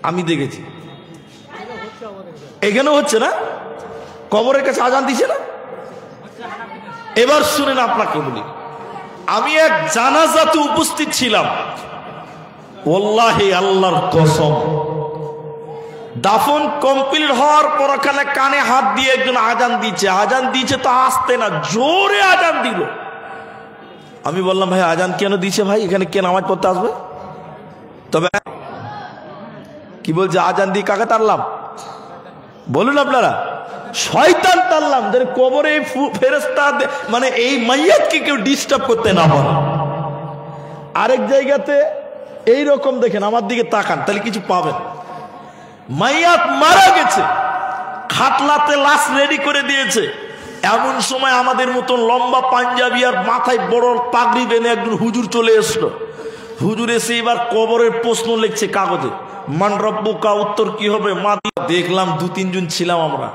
আমি দেখেছি। এখানেও হচ্ছে না? কবরের কাছে আজান দিছে না? এবার শুনেন, আপনাকে বলি, আমি এক জানাজাতে উপস্থিত ছিলাম, ওয়াল্লাহি আল্লাহর কসম, দাফন কমপ্লিট হওয়ার পর ওখানে কানে হাত দিয়ে একজন আজান দিচ্ছে। আজান দিচ্ছে তো আসতে না, জোরে আজান দিল। আমি বললাম, ভাই আজান কেন দিচ্ছে ভাই, এখানে কে নামাজ পড়তে আসবে? তবে কি বলছে, আজান দিয়ে কাকে তাড়লাম বলুন আপনারা? শয়তান তাড়লাম, যেন কবরে ফেরেশতা মানে এই মাইয়াতকে কেউ ডিস্টার্ব করতে না পারে। আরেক জায়গাতে এই রকম দেখেন, আমার দিকে তাকান, তাহলে কিছু পাবেন। মাইয়াত মারা গেছে, খাটলাতে লাশ রেডি করে দিয়েছে। এমন সময় আমাদের মতন লম্বা পাঞ্জাবি আর মাথায় বড় পাগড়ি বেঁধে একজন হুজুর চলে এসলো। হুজুর এসে এবার কবরের প্রশ্ন লিখছে কাগজে, মান রব্বুকা, উত্তর কি হবে? মা। দেখলাম 2-3 জন ছিলাম আমরা।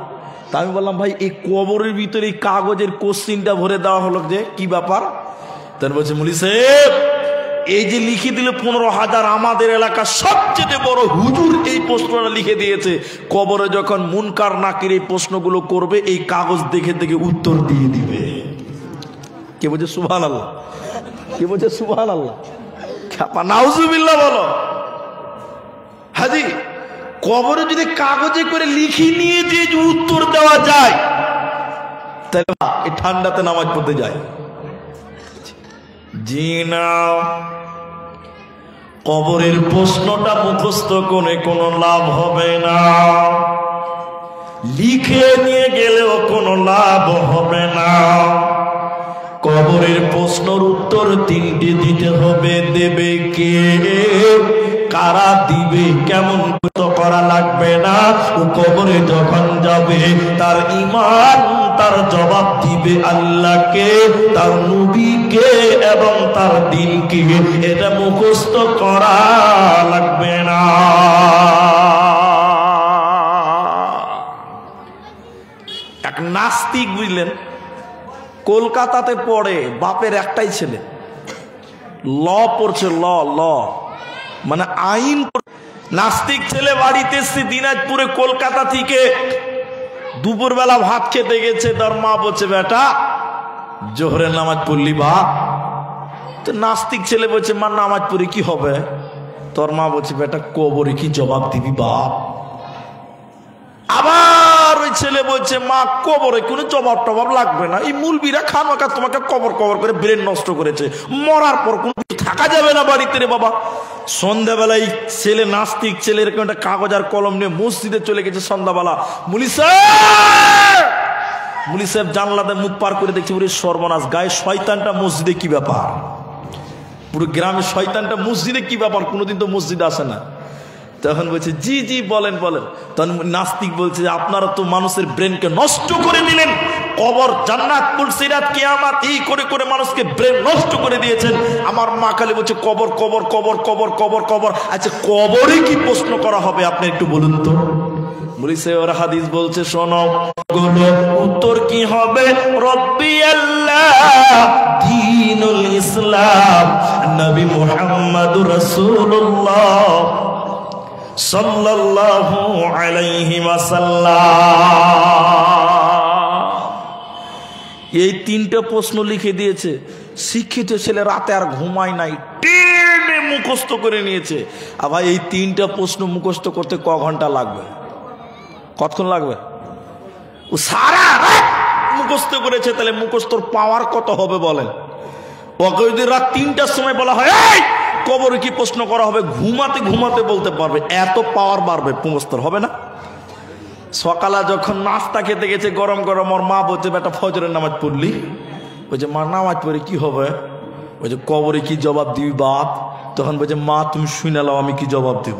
তা আমি বললাম, ভাই এই কবরের ভিতরে এই কাগজের কোশ্চিনটা ভরে দেওয়া হলো যে কি ব্যাপার? তার বলছে, মুলি সাহেব এই যে লিখে দিল 15,000, আমাদের এলাকার সবচেয়ে বড় হুজুর এই প্রশ্নটা লিখে দিয়েছে। কবরে যখন মুনকার নাকির এই প্রশ্নগুলো করবে, এই কাগজ দেখে দেখে উত্তর দিয়ে দিবে। কে বলছে সুবহানাল্লাহ? কে বলছে সুবহানাল্লাহ? নাউজুবিল্লাহ বলো। হাজি, কবরে যদি কাগজে করে লিখে নিয়ে যে উত্তর দেওয়া যায়, তাহলে এই ঠান্ডাতে নামাজ পড়তে যায়। জি না, কবরের প্রশ্নটা মুখস্থ করে কোনো লাভ হবে না। লিখে নিয়ে গেলেও কোনো লাভ হবে না। কবরের প্রশ্নের উত্তর তিনটি দিতে হবে। দেবে কে, কারা দিবে, কেমন করা লাগবে না। ও কবরে যখন যাবে তার ঈমান তার জবাব দিবে আল্লাহকে, তার নবীকে এবং তার দ্বীনকে। এটা মুখস্থ করা লাগবে না। এক নাস্তিক বুঝলেন, কলকাতাতে পড়ে, বাপের একটাই ছেলে, ল পড়ছে, ল মানে আইন। নাস্তিক ছেলে বাড়িতে এসছে দিনাজপুরে কলকাতা থেকে, দুপুরবেলা ভাত খেতে গেছে। তার মা বলছে, বেটা জোহরের নামাজ পড়লি বাপ? তো নাস্তিক ছেলে বলছে, মা নামাজ পড়ে কি হবে? তোর মা বলছে, বেটা কবরে কি জবাব দিবি বাপ? আবার ওই ছেলে বলছে, মা কবরে কোনো জবাব টবাব লাগবে না, এই মুলবিরা খামাখা তোমাকে কবর কবর করে ব্রেন নষ্ট করেছে, মরার পর কোনো থাকা যাবে না বাড়িতে রে বাবা। সন্ধ্যাবেলায় ছেলে, নাস্তিক ছেলে, এরকম একটা কাগজ আর কলম নিয়ে মসজিদে চলে গেছে। সন্ধ্যাবেলা মুলি সাহেব জানলাতে মুখ পার করে দেখছে, পুরো সর্বনাশ, গায়ে শয়তানটা মসজিদে কি ব্যাপার? পুরো গ্রামে শয়তানটা মসজিদে কি ব্যাপার? কোনোদিন তো মসজিদে আসে না। তখন বলছে, জি জি বলেন বলেন। তখন নাস্তিক বলছে, আপনারা তো মানুষের ব্রেনকে নষ্ট করে দিলেন, কবর, জান্নাত, পুলসিরাত, কিয়ামত, এই করে করে মানুষকে ব্রেন নষ্ট করে দিয়েছেন। আমার মা খালি বলছে কবর কবর কবর কবর কবর কবর। আচ্ছা কবরে কি প্রশ্ন করা হবে আপনি একটু বলুন তো। বলিছে ওর হাদিস বলছে, শোনো, উত্তর কি হবে? রব্বি আল্লাহ, দীনুল ইসলাম, নবী মুহাম্মদুর রাসূলুল্লাহ সাল্লাল্লাহু আলাইহি ওয়াসাল্লাম। এই তিনটা প্রশ্ন লিখে দিয়েছে। শিক্ষিত ছেলে রাতে আর ঘুমায় নাই, টেনে মুখস্থ করে নিয়েছে। আবার এই তিনটা প্রশ্ন মুখস্থ করতে ক ঘন্টা লাগবে? কতক্ষণ লাগবে? ও সারা রাত মুখস্থ করেছে, তাহলে মুখস্থর পাওয়ার কত হবে বলেন? ওকে যদি রাত 3টার সময় বলা হয়, এই কবরে কি প্রশ্ন করা হবে, ঘুমাতে ঘুমাতে বলতে পারবে, এত পাওয়ার বাড়বে, মুখস্থর হবে না। সকালে যখন নাস্তা খেতে গেছে গরম গরম, ওর মা বলছে, বেটা ফজরের নামাজ পড়লি? বলছে, মা নামাজ পড়ে কি হবে? বলছে, কবরে কি জবাব দিবি বাপ? তখন বলছে, মা তুমি শুনে নাও আমি কি জবাব দেব।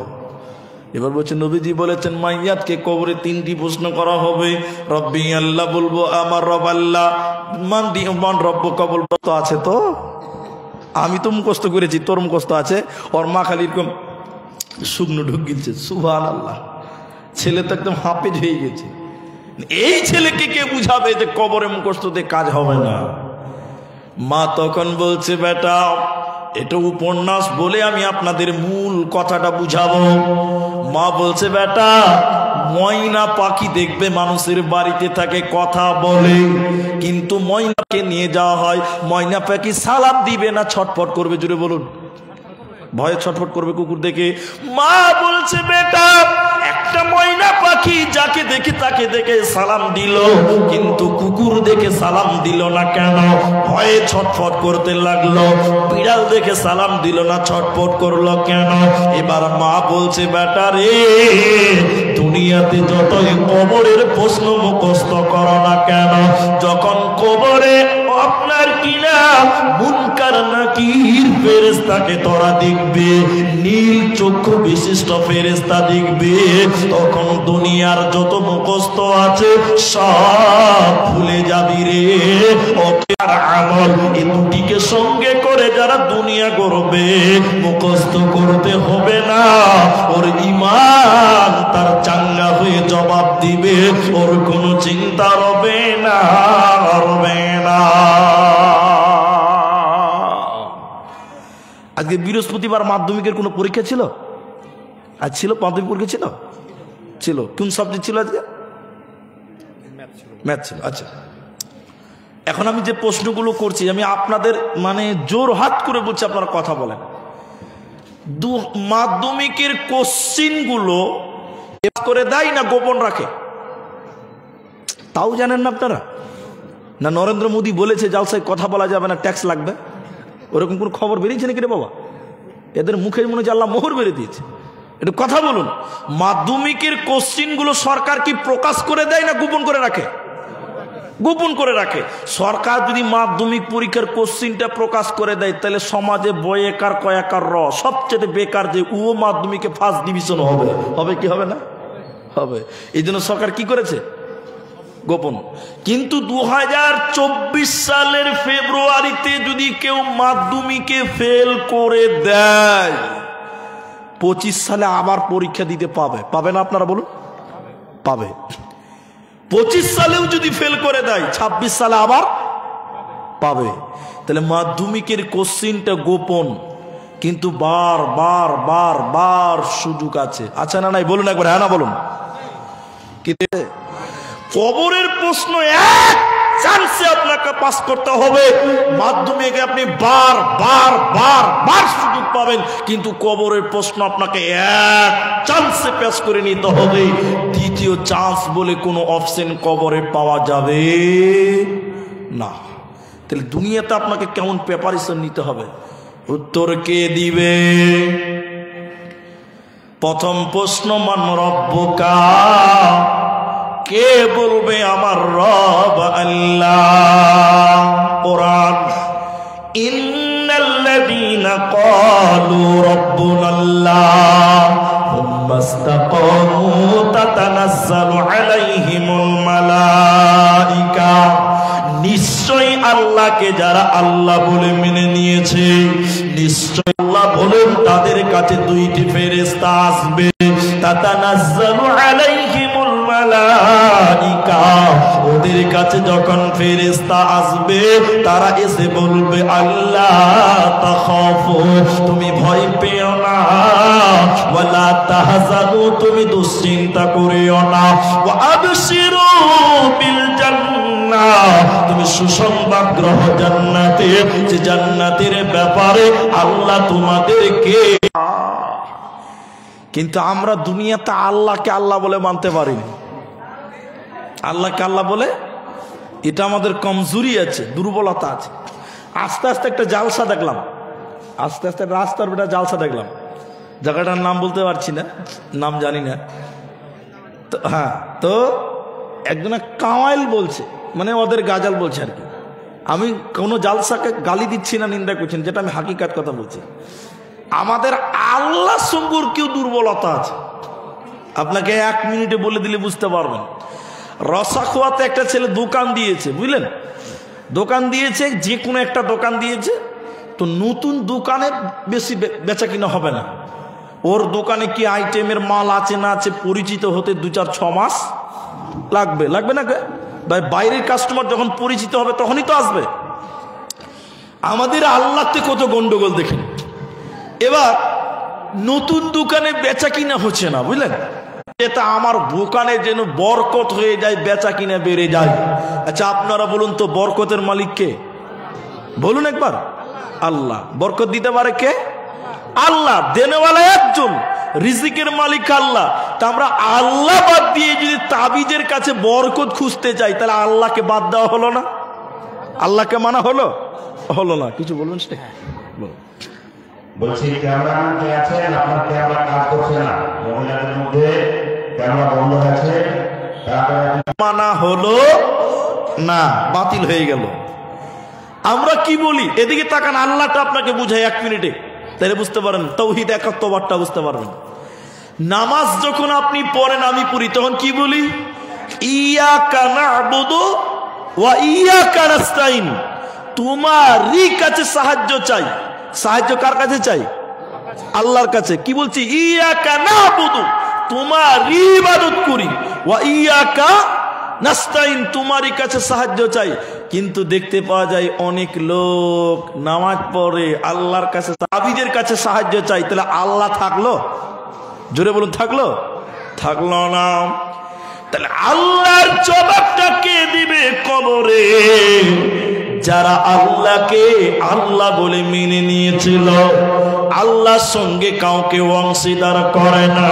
এবার বলছে, নবীজি বলেছেন মাইয়াতকে কবরে 3টি প্রশ্ন করা হবে। রব্বি আল্লাহ বলবো, আমার রব আল্লাহ। মান রব্ব কবল তো আছে তো, আমি তো মুখস্থ করেছি, তোর মুখস্থ আছে। ওর মা খালি এরকম শুকনো ঢুক গিলছে, সুবহানাল্লাহ। ছেলে তো একদম হাফেজ হয়ে গেছে। এই ছেলেকে কে বুঝাবে যে কবরে মুখস্থ দিয়ে কাজ হবে না? মা তখন বলছে, বেটা এটা উপন্যাস বলে আমি আপনাদের মূল কথাটা বুঝাবো। মা বলছে, বেটা ময়না পাখি দেখবে মানুষের বাড়িতে থাকে, কথা বলে, কিন্তু ময়নাকে নিয়ে যাওয়া হয়, ময়না পাখি সালাম দিবে না, ছটফট করবে। জুড়ে বলুন, ভয়ে ছটফট করবে কুকুর দেখে। মা বলছে, বেটা একটা ময়না পাখি যাকে দেখে তাকে দেখে সালাম দিল, কিন্তু কুকুর দেখে সালাম দিল না কেন? ভয়ে ছটফট করতে লাগলো। বিড়াল দেখে সালাম দিল না, ছটফট করলো কেন? এবার মা বলছে, বেটা রে, দুনিয়াতে যতই কবরের প্রশ্ন মুখস্থ করো না কেন, যখন কবরে আপনার কিনা মুনকার নাকির ফেরেশতাকে তোরা দেখবে, নীল চক্ষু বিশিষ্ট ফেরেশতা দেখবে, তখন দুনিয়ার যত মুখস্থ আছে সব ভুলে যাবি রে। ওকে আর আমল, এই দুটিকে সঙ্গে করে যারা দুনিয়া করবে, মুখস্থ করতে হবে না, ওর ঈমান তার চাঙ্গা হয়ে জবাব দিবে, ওর কোনো চিন্তা হবে না, হবে না। আজকে বৃহস্পতিবার মাধ্যমিকের কোনো পরীক্ষা ছিল? আজ ছিল মাধ্যমিক পরীক্ষা ছিল? ছিল। কোন সাবজেক্ট ছিল আজকে? ম্যাথ ছিল। আচ্ছা, এখন আমি যে প্রশ্নগুলো করছি আমি আপনাদের মানে জোর হাত করে বলছি, আপনারা কথা বলেন। মাধ্যমিকের কোশ্চিনগুলো করে দেয় না গোপন রাখে? তাও জানেন না আপনারা? না নরেন্দ্র মোদী বলেছে জালসায় কথা বলা যাবে না, ট্যাক্স লাগবে? ওরকম কোন খবর বেরিয়েছে নাকি রে বাবা? এদের মুখে মনে হচ্ছে আল্লাহ মোহর বেড়ে দিয়েছে। একটু কথা বলুন, মাধ্যমিকের কোশ্চিনগুলো সরকার কি প্রকাশ করে দেয় না গোপন করে রাখে? গোপন করে রাখে। সরকার যদি মাধ্যমিক পরীক্ষার কোশ্চিনটা প্রকাশ করে দেয়, তাহলে সমাজে বয়েকার কয়াকার সবচেয়ে বেকার যে ও মাধ্যমিকে ফার্স্ট ডিভিশন হবে, হবে কি হবে না? হবে। এই জন্য সরকার কি করেছে? গোপন। কিন্তু 2024 সালের ফেব্রুয়ারিতে যদি কেউ মাধ্যমিকে ফেল করে দেয়, 25 সালে আবার পরীক্ষা দিতে পাবে, পাবে না? আপনারা বলুন, পাবে। 25 সালেও যদি ফেল করে দেয়, 26 সালে আবার পাবে। তাহলে মাধ্যমিকের কোশ্চিনটা গোপন, কিন্তু বার বার বার বার সুযোগ আছে। আচ্ছা না নাই? বলুন একবার, হ্যাঁ না বলুন। কবরের প্রশ্ন এক চান্সে আপনাকে পাস করতে হবে, মাধ্যমিকে আপনি বার বার বার বার সুযোগ পাবেন, কিন্তু কবরের প্রশ্ন আপনাকে এক চান্সে পাস করে নিতে হবে। দ্বিতীয় চান্স বলে কোনো অপশন কবরে পাওয়া যাবে না। তাহলে দুনিয়াতে আপনাকে কেমন প্রিপারেশন নিতে হবে? উত্তর কে দিবে? প্রথম প্রশ্ন, মান রব্বুকা, কে বলবে আমার রব আল্লাহ? কোরআন, ইন্নাল্লাযীনা ক্বালু রাব্বুনাল্লাহ সুম্মা ইসতাকামু তাতানাজ্জালু আলাইহিমুল মালাইকা, নিশ্চয় আল্লাহকে যারা আল্লাহ বলে মেনে নিয়েছে, নিশ্চয় আল্লাহ বলেন তাদের কাছে দুইটি ফেরেশতা আসবে। তাতানাজ্জালু আলাইহিমুল মালাইকা, ওদের কাছে যখন ফেরেশতা আসবে, তারা এসে বলবে আল্লাহ তাখাফু, তুমি ভয় পেও না, ওয়ালা তাহজানু, তুমি দুশ্চিন্তা করিও না, ওয়া আবশিরু বিল জান্নাহ, তুমি সুসংবাদ গ্রহ জান্নাতের, যে জান্নাতের ব্যাপারে আল্লাহ তোমাদেরকে। কিন্তু আমরা দুনিয়াতে আল্লাহকে আল্লাহ বলে মানতে পারিনি। আল্লাহকে আল্লাহ বলে, এটা আমাদের কমজোরি আছে, দুর্বলতা আছে। আস্তে আস্তে একটা জালসা দেখলাম, আস্তে আস্তে রাস্তার বেটা জালসা দেখলাম, জায়গাটার নাম বলতে পারছি না, নাম জানি না। হ্যাঁ, তো একজনে কাওয়াইল বলছে, মানে ওদের গাজাল বলছে আর কি। আমি কোনো জালসাকে গালি দিচ্ছি না, নিন্দা করছি, যেটা আমি হাকিকাত কথা বলছি। আমাদের আল্লাহ সম্পর্কেও দুর্বলতা আছে। আপনাকে 1 মিনিটে বলে দিলে বুঝতে পারবেন। রসাখোয়াতে একটা ছেলে দোকান দিয়েছে, বুঝলেন? দোকান দিয়েছে, যে কোনো একটা দোকান দিয়েছে, তো নতুন দোকানে বেশি বেচা কিনা হবে না। ওর দোকানে কি আইটেমের মাল আছে না আছে পরিচিত হতে 2-4-6 মাস লাগবে, লাগবে না? ভাই, বাইরের কাস্টমার যখন পরিচিত হবে তখনই তো আসবে। আমাদের আল্লাহতে কত গন্ডগোল দেখেন। এবার নতুন দোকানে বেচা কিনা হচ্ছে না, বুঝলেন? এটা আমার দোকানে যেন বরকত হয়ে যায়, বেচা কিনা বেড়ে যায়। আচ্ছা, আপনারা বলুন তো, বরকতের মালিক কে? বলুন একবার। আল্লাহ। বরকত দিতে পারে কে? আল্লাহ। দেনেওয়ালা একজন, রিজিকের মালিক আল্লাহ। তা আমরা আল্লাহ বাদ দিয়ে যদি তাবিজের কাছে বরকত খুঁজতে যাই, তাহলে আল্লাহকে বাদ দেওয়া হলো না? আল্লাহকে মানা হলো? হলো না। কিছু বলুন। বলছি, ক্যামেরাম্যান কে আছেন? আপনার ক্যামেরা কাজ করছে না, মহিলাদের মধ্যে ক্যামেরা বন্ধ আছে, মানা হলো না, বাতিল হয়ে গেল। আমরা কি বলি? এদিকে তাকান, আল্লাহটা আপনাকে বুঝাই 1 মিনিটে, তাহলে বুঝতে পারেন তাওহীদ একাত্মবাদটা বুঝতে পারবেন। নামাজ যখন আপনি পড়েন, আমি পড়ি, তখন কি বলি? ইয়াকা না'বুদু ওয়া ইয়াকা নাস্তাইন, তোমারই কাছে সাহায্য চাই। সাহায্য কার কাছে চাই? আল্লাহর কাছে। কি বলছি? ইয়াকা না'বুদু, তোমারই ইবাদত করি, ওয়া ইয়াকা নাস্তাইন, তোমারই কাছে সাহায্য চাই। কিন্তু দেখতে পাওয়া যায় অনেক লোক নামাজ পড়ে আল্লাহর কাছে, তাবিজের কাছে সাহায্য চাই। তাহলে আল্লাহ থাকলো? জোরে বলুন, থাকলো? থাকলো না। তাহলে আল্লাহর জবাবটা কে দিবে কবরে? যারা আল্লাহকে আল্লাহ বলে মেনে নিয়েছিল, আল্লাহর সঙ্গে কাউকে অংশীদার করে না,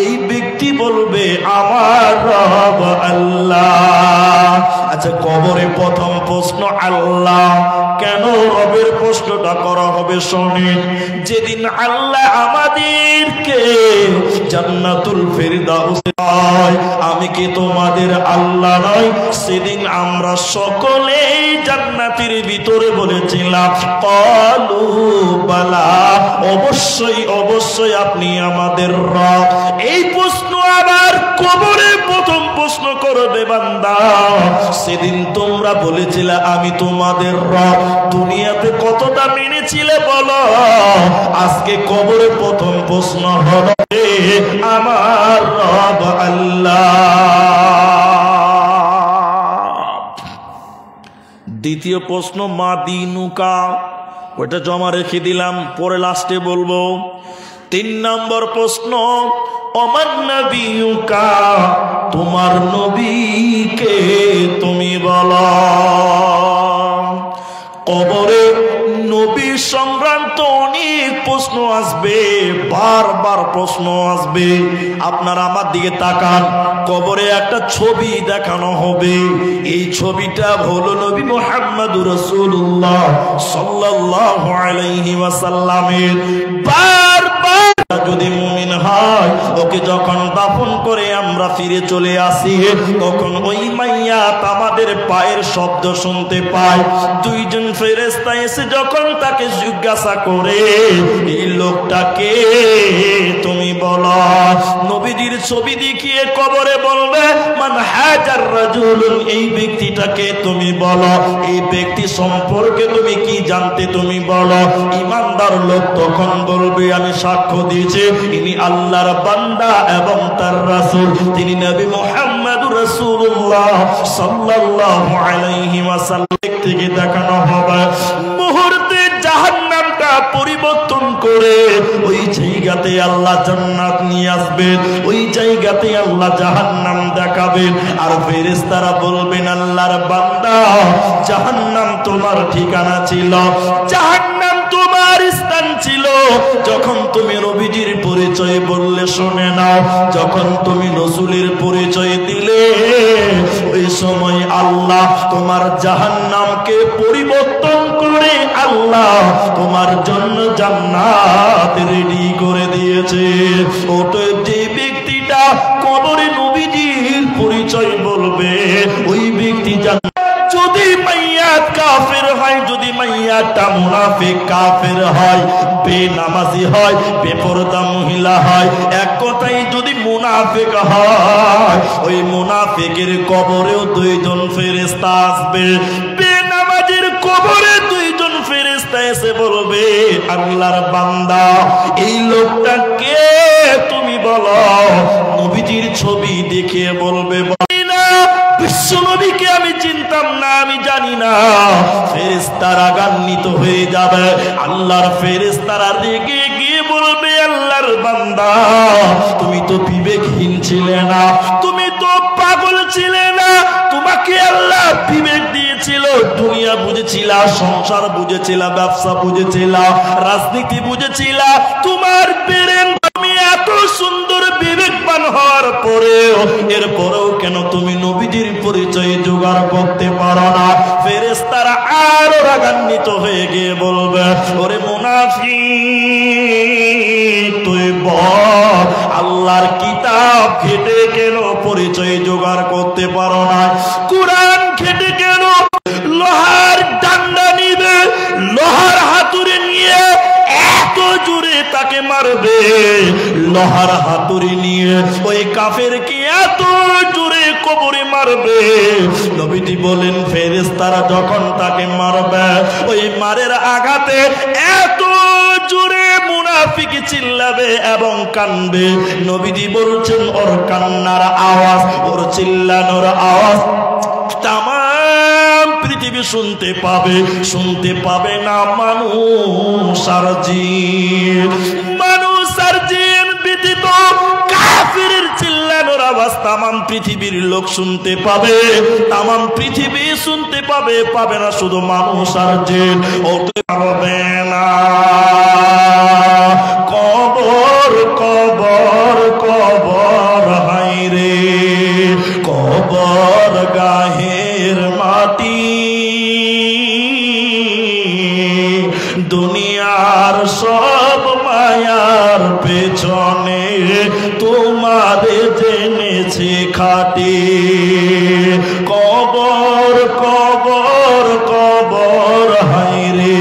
এই ব্যক্তি বলবে আমার রব আল্লাহ। আচ্ছা, কবরে প্রথম প্রশ্ন আল্লাহ, কেন রবের প্রশ্নটা করা হবে শোনেন। যেদিন আল্লাহ আমাদেরকে জান্নাতুল ফেরদাউস, আমি কি তোমাদের আল্লাহ নয়? সেদিন আমরা সকলেই জান্নাতের ভিতরে বলেছিলাম ক্বালু বালা, অবশ্যই অবশ্যই আপনি আমাদের রব। এই প্রশ্ন আবার কবরে প্রথম প্রশ্ন করবে বান্দা। সেদিন তোমরা বলেছিলে আমি তোমাদের রব, দুনিয়াতে কতটা মেনেছিলে বলো? আজকে কবরে প্রথম প্রশ্ন হলো আমার রব আল্লাহ। দ্বিতীয় প্রশ্ন মা দিনুকা, ওইটা জমা রেখে দিলাম, পরে লাস্টে বলবো। 3 নম্বর প্রশ্ন অমান নবিয়ুকা, তোমার নবীকে তুমি বলো। কবরে নবী সংক্রান্ত অনেক প্রশ্ন আসবে, বারবার প্রশ্ন আসবে। আপনারা আমার দিকে তাকান, কবরে একটা ছবি দেখানো হবে। এই ছবিটা হলো নবী মুহাম্মদুর রাসূলুল্লাহ সাল্লাল্লাহু আলাইহি ওয়াসাল্লামের। বারবার যদি মুমিন হয়, ওকে যখন দাফন করে আমরা ফিরে চলে আসি, তখন ওই মাইয়াত আমাদের পায়ের শব্দ শুনতে পায়। 2 জন ফেরেশতা এসে যখন তাকে জিজ্ঞাসা করে এই লোকটাকে তুমি বলো, নবীজির ছবি দেখিয়ে কবরে বলবে মান হাজার রাজুলুন, এই ব্যক্তিটাকে তুমি বলো, এই ব্যক্তি সম্পর্কে তুমি কি জানতে তুমি বলো। ঈমানদার লোক তখন বলবে আমি সাক্ষ্য দিয়েছি ইনি আল্লাহর বান্দা এবং তার রাসূল, তিনি নবী মুহাম্মদুর রাসূলুল্লাহ সাল্লাল্লাহু আলাইহি ওয়াসাল্লাম। থেকে দেখানো হবে মুহূর্তে জাহান্নামটা পরিবর্তন করে ওই জায়গাতে আল্লাহ জান্নাত নিয়ে আসবেন, ওই জায়গাতে আল্লাহ জাহান্নাম দেখাবেন। আর ফেরেশতারা বলবেন আল্লাহর বান্দা, জাহান্নাম তোমার ঠিকানা ছিল, জাহান্নাম তোমার স্থান ছিল যখন তুমি নবীজির পরিচয় বললে। শুনে নাও, যখন তুমি রাসূলের পরিচয় দিলে, ওই সময় আল্লাহ তোমার জাহান্নামকে পরিবর্তন করে আল্লাহ তোমার জন্য জান্নাত রেডি করে দিয়েছে। অতএব যে ব্যক্তিটা কবরে নবীজির পরিচয় বলবে, ওই ব্যক্তি যদি মাইয়াত কাফের হয়, যদি মাইয়াতটা মুনাফিক কাফের হয়, বেনামাজি হয়, বেপরদা মহিলা হয়, এক কথাই যদি মুনাফিক হয়, ওই মুনাফিকের কবরেও 2 জন ফেরেশতা আসবে। বেনামাজির কবরে 2 জন ফেরেশতা এসে বলবে আল্লাহর বান্দা, এই লোকটা কে তুমি বলো। নবীজির ছবি দেখে বলবে বিশ্ব নবীকে আমি চিনতাম না, আমি জানি না। ফেরেশতারা রাগান্বিত হয়ে যাবে, আল্লাহর ফেরেশতারা রেগে গিয়ে বলবে আল্লাহর বান্দা, তুমি তো বিবেকহীন ছিলে না, তুমি তো পাগল ছিলে না, তোমাকে আল্লাহ বিবেক দিয়েছিল, দুনিয়া বুঝেছিলা, সংসার বুঝেছিলা, ব্যবসা বুঝেছিলা, রাজনীতি বুঝেছিলা, তোমার ব্রেন, তুমি এত সুন্দর বিবেকবান হওয়ার পরেও এরপরেও কেন তুমি নবীজির পরিচয় জোগাড় করতে পারো না। ফেরেশতারা আরো রাগান্বিত হয়ে গিয়ে বলবে ওরে মুনাফিক, তুই বল আল্লাহর কিতাব ঘেটে কেন পরিচয় জোগাড় করতে পারো না? কোরআন ঘেটে কেন লোহার ডান্ডা নিবে, লোহার হাতুড়ি নিয়ে এত জোরে তাকে মারবে, লোহার হাতুড়ি নিয়ে ওই কাফেরকে এত জোরে কবরে মারবে। নবীজি বলেন ফেরেশতারা যখন তাকে মারবে, ওই মারের আঘাতে এত জোরে মুনাফিক চিল্লাবে এবং কানবে। নবীজি বলছেন ওর কান্নার আওয়াজ, ওর চিল্লানোর আওয়াজ তামাম পৃথিবী শুনতে পাবে, শুনতে পাবে না মানুষ আর জিন। মানুষ আর জিন ব্যতীত কাফিরের চিল্লানোর আওয়াজ তামাম পৃথিবীর লোক শুনতে পাবে, তামাম পৃথিবী শুনতে পাবে, পাবে না শুধু মানুষ আর জিন। ওতে পাবে না। দুনিয়ার সব মায়ার পেছনে তোমারে জেনেছি খাটি। কবর কবর কবর হায়রে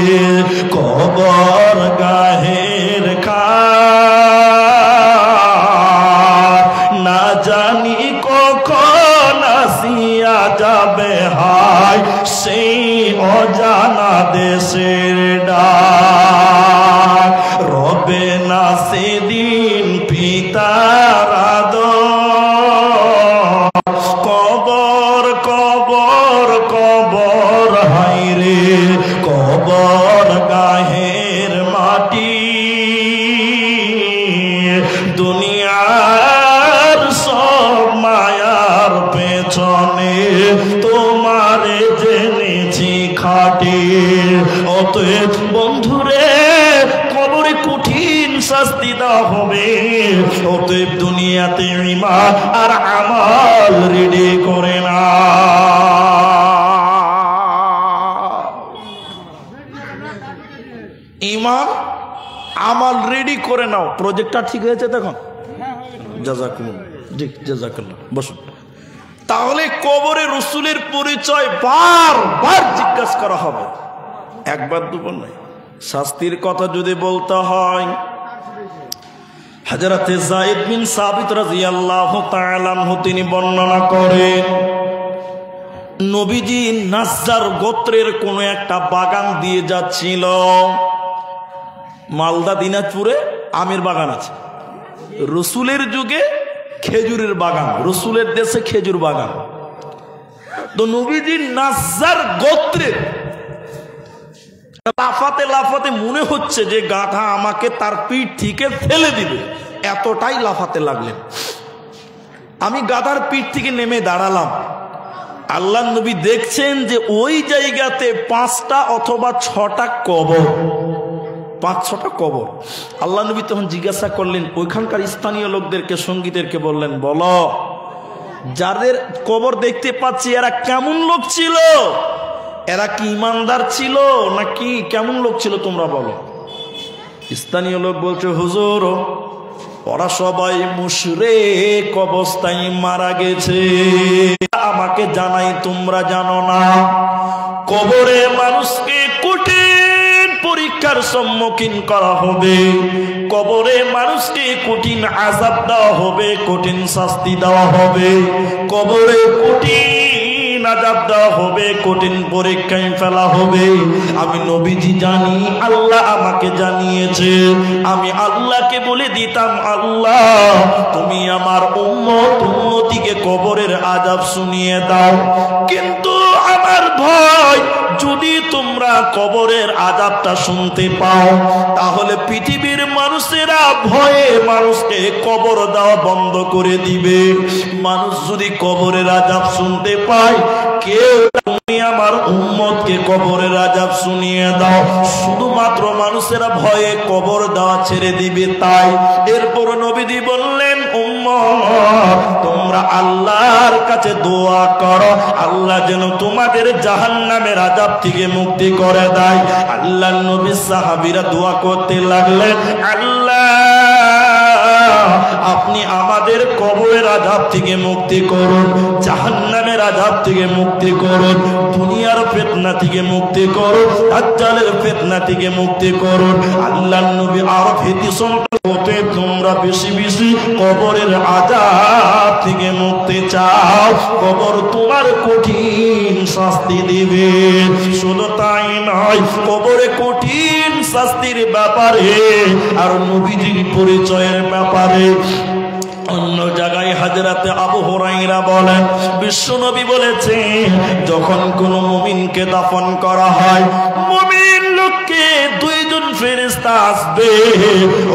কবর গাহের খার, না জানি কখন আসিয়া যাবে হায় সেই অজানা দেশের ডাক। রবে না সেদিন পিতার আদর, কবর কবর কবর হায়রে কবর গাহের মাটি। দুনিয়ার সব মায়ার পেছনে তোমারে জেনেছি খাটি। অতএব বন্ধুরে কবরে কঠিন শাস্তি দেওয়া হবে, অতএব দুনিয়াতে ঈমান আর আমাল রেডি করে না। ঈমান আমাল রেডি করে নাও। প্রজেক্টটা ঠিক হয়েছে তখন? জাযাকুমুল্লাহ। জি জাযাকাল্লাহ। বসুন। তাহলে কবরে রাসূলের পরিচয় বারবার জিজ্ঞাসা করা হবে, একবার দুবার নয়। শাস্তির কথা যদি বলতে হয়, হযরতে যায়েদ বিন সাবিত রাদিয়াল্লাহু তাআলা আনহু তিনি বর্ণনা করেন, নবীজি নাজ্জার গোত্রের কোন একটা বাগান দিয়ে যাচ্ছিল। মালদা দিনাজপুরে আমের বাগান আছে, রসুলের যুগে খেজুরের বাগান, রসুলের দেশে খেজুর বাগান। তো নবীজি নাজ্জার গোত্রের লাফাতে লাফাতে মনে হচ্ছে যে গাধা আমাকে তার পিঠ থেকে ফেলে দিবে, এতটাই লাফাতে লাগলেন। আমি গাধার পিঠ থেকে নেমে দাঁড়ালাম। আল্লাহ নবী দেখছেন যে ওই জায়গাতে 5টা অথবা 6টা কবর, 5-6টা কবর। আল্লাহ নবী তখন জিজ্ঞাসা করলেন ওইখানকার স্থানীয় লোকদেরকে, সঙ্গীদেরকে বললেন, বলো যাদের কবর দেখতে পাচ্ছি এরা কেমন লোক ছিল? এরা কি ইমানদার ছিল নাকি কেমন লোক ছিল তোমরা বলো। স্থানীয় লোক বলছে, হুজুর ওরা সবাই মুশরিক অবস্থায় মারা গেছে। আমাকে জানাই তোমরা জানো না, কবরে মানুষকে কঠিন পরীক্ষার সম্মুখীন করা হবে, কবরে মানুষকে কঠিন আযাব দেওয়া হবে, কঠিন শাস্তি দেওয়া হবে, কবরে কঠিন আযাব দেওয়া হবে, কঠিন পরীক্ষায় ফেলা হবে। আমি নবীজি জানি, আল্লাহ আমাকে জানিয়েছে। আমি আল্লাহকে বলে দিতাম, আল্লাহ তুমি আমার উম্মতিকে কবরের আযাব শুনিয়ে দাও। কিন্তু আমার ভয়, যদি তোমরা কবরের আযাবটা শুনতে পাও তাহলে পৃথিবীর মানুষেরা ভয়ে মানুষকে কবর দেওয়া বন্ধ করে দিবে। মানুষ যদি কবরের আযাব শুনতে পায়, কেউ তুমি আমার উম্মতকে কবরের আযাব শুনিয়ে দাও, শুধুমাত্র মানুষেরা ভয়ে কবর দেওয়া ছেড়ে দিবে। তাই এরপর নবীজি বললেন, উম্মত তোমরা আল্লাহর কাছে দোয়া করো, আল্লাহ যেন তোমাদের জাহান্নামের আযাব থেকে মুক্তি করে দেয়। আল্লাহর নবী সাহাবীরা দোয়া করতে লাগলেন, আল্লাহ আপনি আমাদের কবরের আযাব থেকে মুক্তি করুন, জাহান্নামের আযাব থেকে মুক্তি করুন, দুনিয়ার ফিতনা থেকে মুক্তি করুন, দাজ্জালের ফিতনা থেকে মুক্তি করুন। আল্লাহর নবী আর ভীতিসম্পন্ন হতে তোমরা বেশি বেশি কবরের আযাব থেকে মুক্তি চাও, কবর তোমার কঠিন শাস্তি দিবে। শুধু তাই নয়, কবরে কঠিন শাস্তির ব্যাপারে আর নবীজির পরিচয়ের ব্যাপারে অন্য জায়গায় হযরতে আবু হুরায়রা বলেন, বিশ্বনবী বলেছেন, যখন কোন মুমিনকে দাফন করা হয়, মুমিন লোককে দুইজন ফেরেশতা আসবে।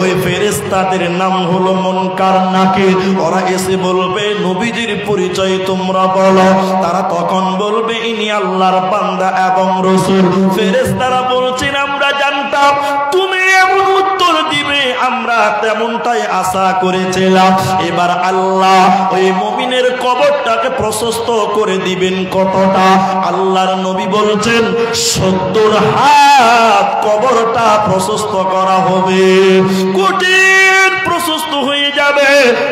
ওই ফেরেশতাদের নাম হলো মুনকার নাকির। ওরা এসে বলবে, নবীজির পরিচয় তোমরা বলো। তারা তখন বলবে, ইনি আল্লাহর বান্দা এবং রাসূল। ফেরেশতারা বলছেন, আমরা জানতাম তুমি এমন উত্তর দিবে, আমরা আমরা তেমনটাই আশা করেছিলাম। এবার আল্লাহ ওই মুমিনের কবরটাকে প্রশস্ত করে দিবেন কতটা? আল্লাহর নবী বলছেন 70 হাত কবরটা প্রশস্ত করা হবে, কঠিন প্রশস্ত হয়ে যাবে,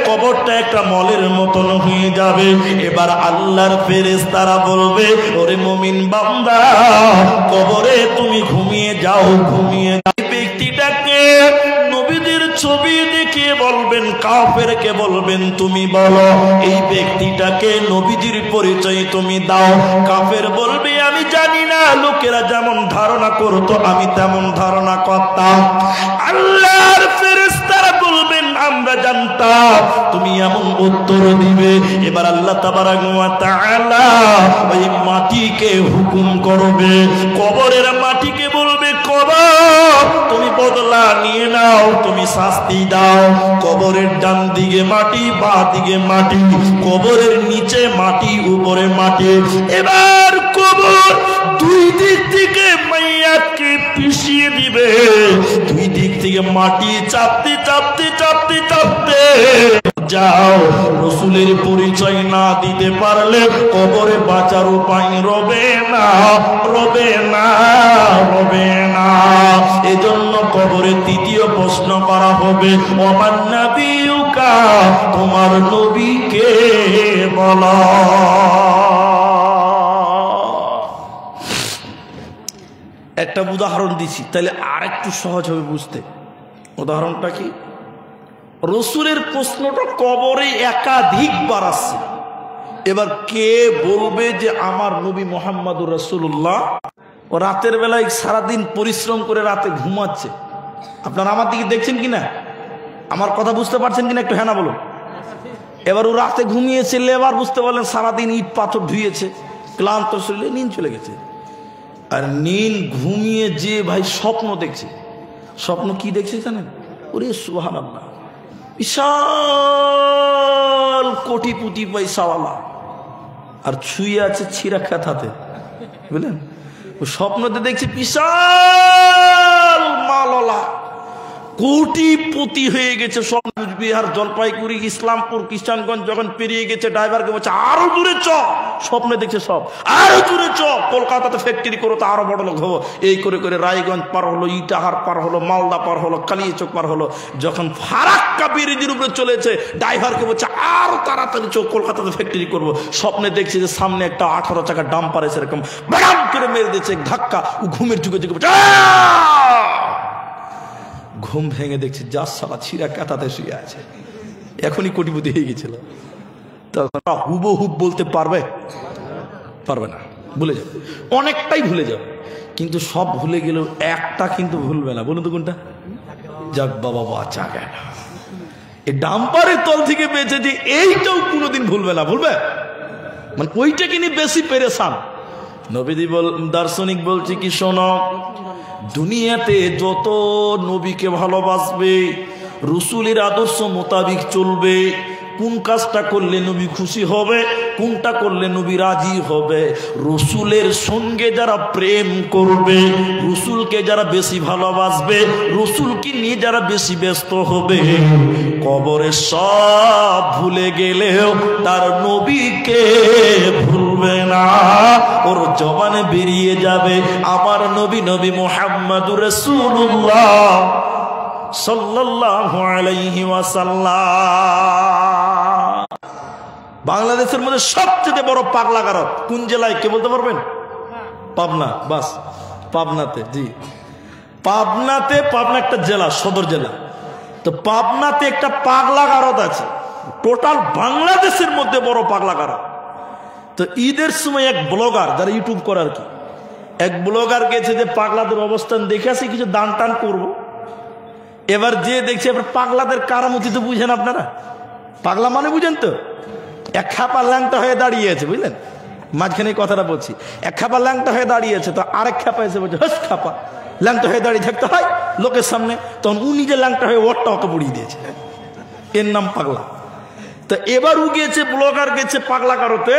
কবরটা একটা মলের মতন হয়ে যাবে। এবার আল্লাহর ফেরেশতারা বলবে, ওরে মুমিন বান্দা, কবরে তুমি ঘুমিয়ে যাও, ঘুমিয়ে যাও। ব্যক্তিটাকে নবীদের ছবি দেখে বলবেন, কাফেরকে বলবেন তুমি বলো, এই ব্যক্তিটাকে নবীজির পরিচয় তুমি দাও। কাফের বলবে আমি জানি না, লোকেরা যেমন ধারণা করতো আমি তেমন ধারণা করতাম। আল্লাহর ফেরেশতারা বলবেন আমরা জানতাম, তুমি এমন উত্তর দিবে। এবার আল্লাহ তাবারাক ওয়া তাআলা ওই মাটিকে হুকুম করবে, কবরের মাটিকে বলবে, কবর তুমি বদলা নিয়ে নাও, তুমি শাস্তি দাও। কবরের ডান দিকে মাটি, বাঁ দিকে মাটি, কবরের নিচে মাটি, উপরে মাটি। এবার কবর দুই দিক থেকে মাইয়াতকে পিষিয়ে দিবে, দুই দিক থেকে মাটি চাপতে চাপতে চাপতে চাপতে যাও। রসুলের পরিচয় না দিতে পারলে কবরে বাঁচার উপায় রবে না, রবে না, রবে না। এজন্য কবরে তৃতীয় প্রশ্ন করা হবে, ওমান নাবিয়ুকা, তোমার নবীকে বলো। একটা উদাহরণ দিছি, তাহলে আর একটু সহজ হবে বুঝতে। উদাহরণটা কি? রসুলের প্রশ্নটা কবরে একাধিকবার আসছে। এবার কে বলবে যে আমার নবী মুহাম্মদুর রাসূলুল্লাহ? ও রাতের বেলায় সারাদিন পরিশ্রম করে রাতে ঘুমাচ্ছে। আপনারা আমার দিকে দেখছেন কিনা? আমার কথা বুঝতে পারছেন কিনা? একটু হ্যাঁ না বলুন। এবার ও রাতে ঘুমিয়েছে, এবার বুঝতে পারলেন সারাদিন ইট পাথর ধুয়েছে, ক্লান্ত শরীরে নিন চলে গেছে। আর নিন ঘুমিয়ে যে ভাই স্বপ্ন দেখছে। স্বপ্ন কি দেখছে জানেন? ওরে সুবহানাল্লাহ, বিশাল কোটিপতি পয়সাওয়ালা আর ছুঁয়ে আছে ছিঁড়া খেতাতে, বুঝলেন? ও স্বপ্নতে দেখছে বিশাল মালওয়ালা, কোটিপতি হয়ে গেছে। সব বিহার, জলপাইগুড়ি, ইসলামপুর, কিষানগঞ্জ যখন পেরিয়ে গেছে, ড্রাইভারকে বলছে আরো দূরে চ। স্বপ্নে দেখছে সব আরো দূরে চ, কলকাতাতে ফ্যাক্টরি করো তো আরো বড় লোক হবো। এই করে করে রায়গঞ্জ পার হলো, ইটাহার পার হলো, মালদা পার হলো, কালিয়াচক পার হলো। যখন ফারাক্কা ব্রিজের উপরে চলেছে, ড্রাইভারকে বলছে আরো তাড়াতাড়ি চোখ, কলকাতাতে ফ্যাক্টরি করবো। স্বপ্নে দেখছে যে সামনে একটা 18 চাকা ডাম্পার এসে এরকম বাড়াম করে মেরে দিয়েছে ধাক্কা। ও ঘুমের যুগে যুগে ঘুম ভেঙে দেখছে যা সালা ছিঁড়া কাতাতে শুয়ে আছে, এখনই কোটিপতি হয়ে গেছিল। তখন হুবহুব বলতে পারবে? পারবে না, ভুলে যাবে, অনেকটাই ভুলে যাবে। কিন্তু সব ভুলে গেলেও একটা কিন্তু ভুলবে না। বলুন তো কোনটা? যাক বাবা বাঁচা গেল, এই ডাম্পারের তল থেকে বেঁচে যে এইটাও কোনোদিন ভুলবে না। ভুলবে মানে ওইটাকে নিয়ে বেশি পেরেশান। নবীজি দার্শনিক বলছে কি, শোনো, দুনিয়াতে যত নবীকে ভালোবাসবে, রসুলের আদর্শ মোতাবিক চলবে, কোন কাজটা করলে নবী খুশি হবে, কোনটা করলে নবী রাজি হবে, রসুলের সঙ্গে যারা প্রেম করবে, রসুলকে যারা বেশি ভালোবাসবে, রসুলকে নিয়ে যারা বেশি ব্যস্ত হবে, কবরে সব ভুলে গেলেও তার নবীকে ভুলবে না। ওর জবানে বেরিয়ে যাবে আমার নবী, নবী মুহাম্মদুর রাসূলুল্লাহ সাল্লাল্লাহু আলাইহি ওয়াসাল্লাম। বাংলাদেশের মধ্যে সবচেয়ে বড় পাগলা গারদ কোন জেলায় কে বলতে পারবেন? পাবনা। বাস, পাবনাতে। জি, পাবনাতে। পাবনা একটা জেলা, সদর জেলা। তো পাবনাতে একটা পাগলা গারদ আছে, টোটাল বাংলাদেশের মধ্যে বড় পাগলা গারদ। তো ঈদের সময় এক ব্লগার, যারা ইউটিউব করে আর কি, এক ব্লগার গেছে যে পাগলাদের অবস্থান দেখে আসি, কিছু দান টান করবো। এবার যে দেখছে, এবার পাগলাদের কারামতি তো বুঝেন আপনারা। পাগলা মানে বুঝেন তো? এক খাপা ল্যাংটা হয়ে দাঁড়িয়ে আছে, বুঝলেন? মাঝখানে কথাটা বলছি, এক খাপা ল্যাংটা হয়ে দাঁড়িয়ে আছে, তো আরেক খাপা এসে বলছে হস খাপা, ল্যাংটা হয়ে দাঁড়িয়ে থাকতে হয় লোকের সামনে। তখন উ নিজে ল্যাংটা হয়ে ওরটা ওকে বুড়িয়ে দিয়েছে, এর নাম পাগলা। তো এবার উ গেছে, ব্লগার গেছে পাগলা কারোতে,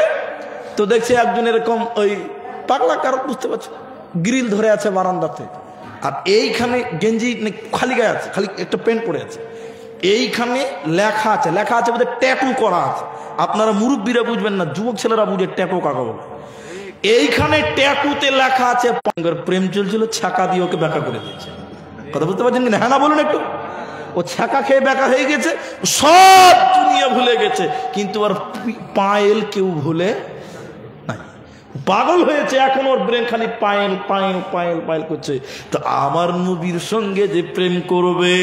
তো দেখছে একজন এরকম ওই পাগলা কারো, বুঝতে পারছো, গ্রিল ধরে আছে বারান্দাতে, আর এইখানে গেঞ্জি খালি গায়ে আছে, খালি একটা প্যান্ট পরে আছে, এইখানে লেখা আছে, লেখা আছে বলতে ট্যাটু করা আছে। আপনারা মুরব্বীরা বুঝবেন না, যুবক ছেলেরা বুঝে ট্যাটু কাকে বলে। এইখানে ট্যাটুতে লেখা আছে প্রেম চলছিল, ছাকা দিয়ে ওকে ব্যাখ্যা করে দিয়েছে। কথা বুঝতে পারছেন কিনা? হ্যাঁ না বলুন একটু। ও ছাকা খেয়ে ব্যাখ্যা হয়ে গেছে, সব দুনিয়া ভুলে গেছে, কিন্তু আর পায়েল কেউ ভুলে নাই। পাগল হয়েছে এখন, ওর ব্রেন খালি পায়েল পায়েল পায়েল পায়েল করছে। তো আমার নবীর সঙ্গে যে প্রেম করবে,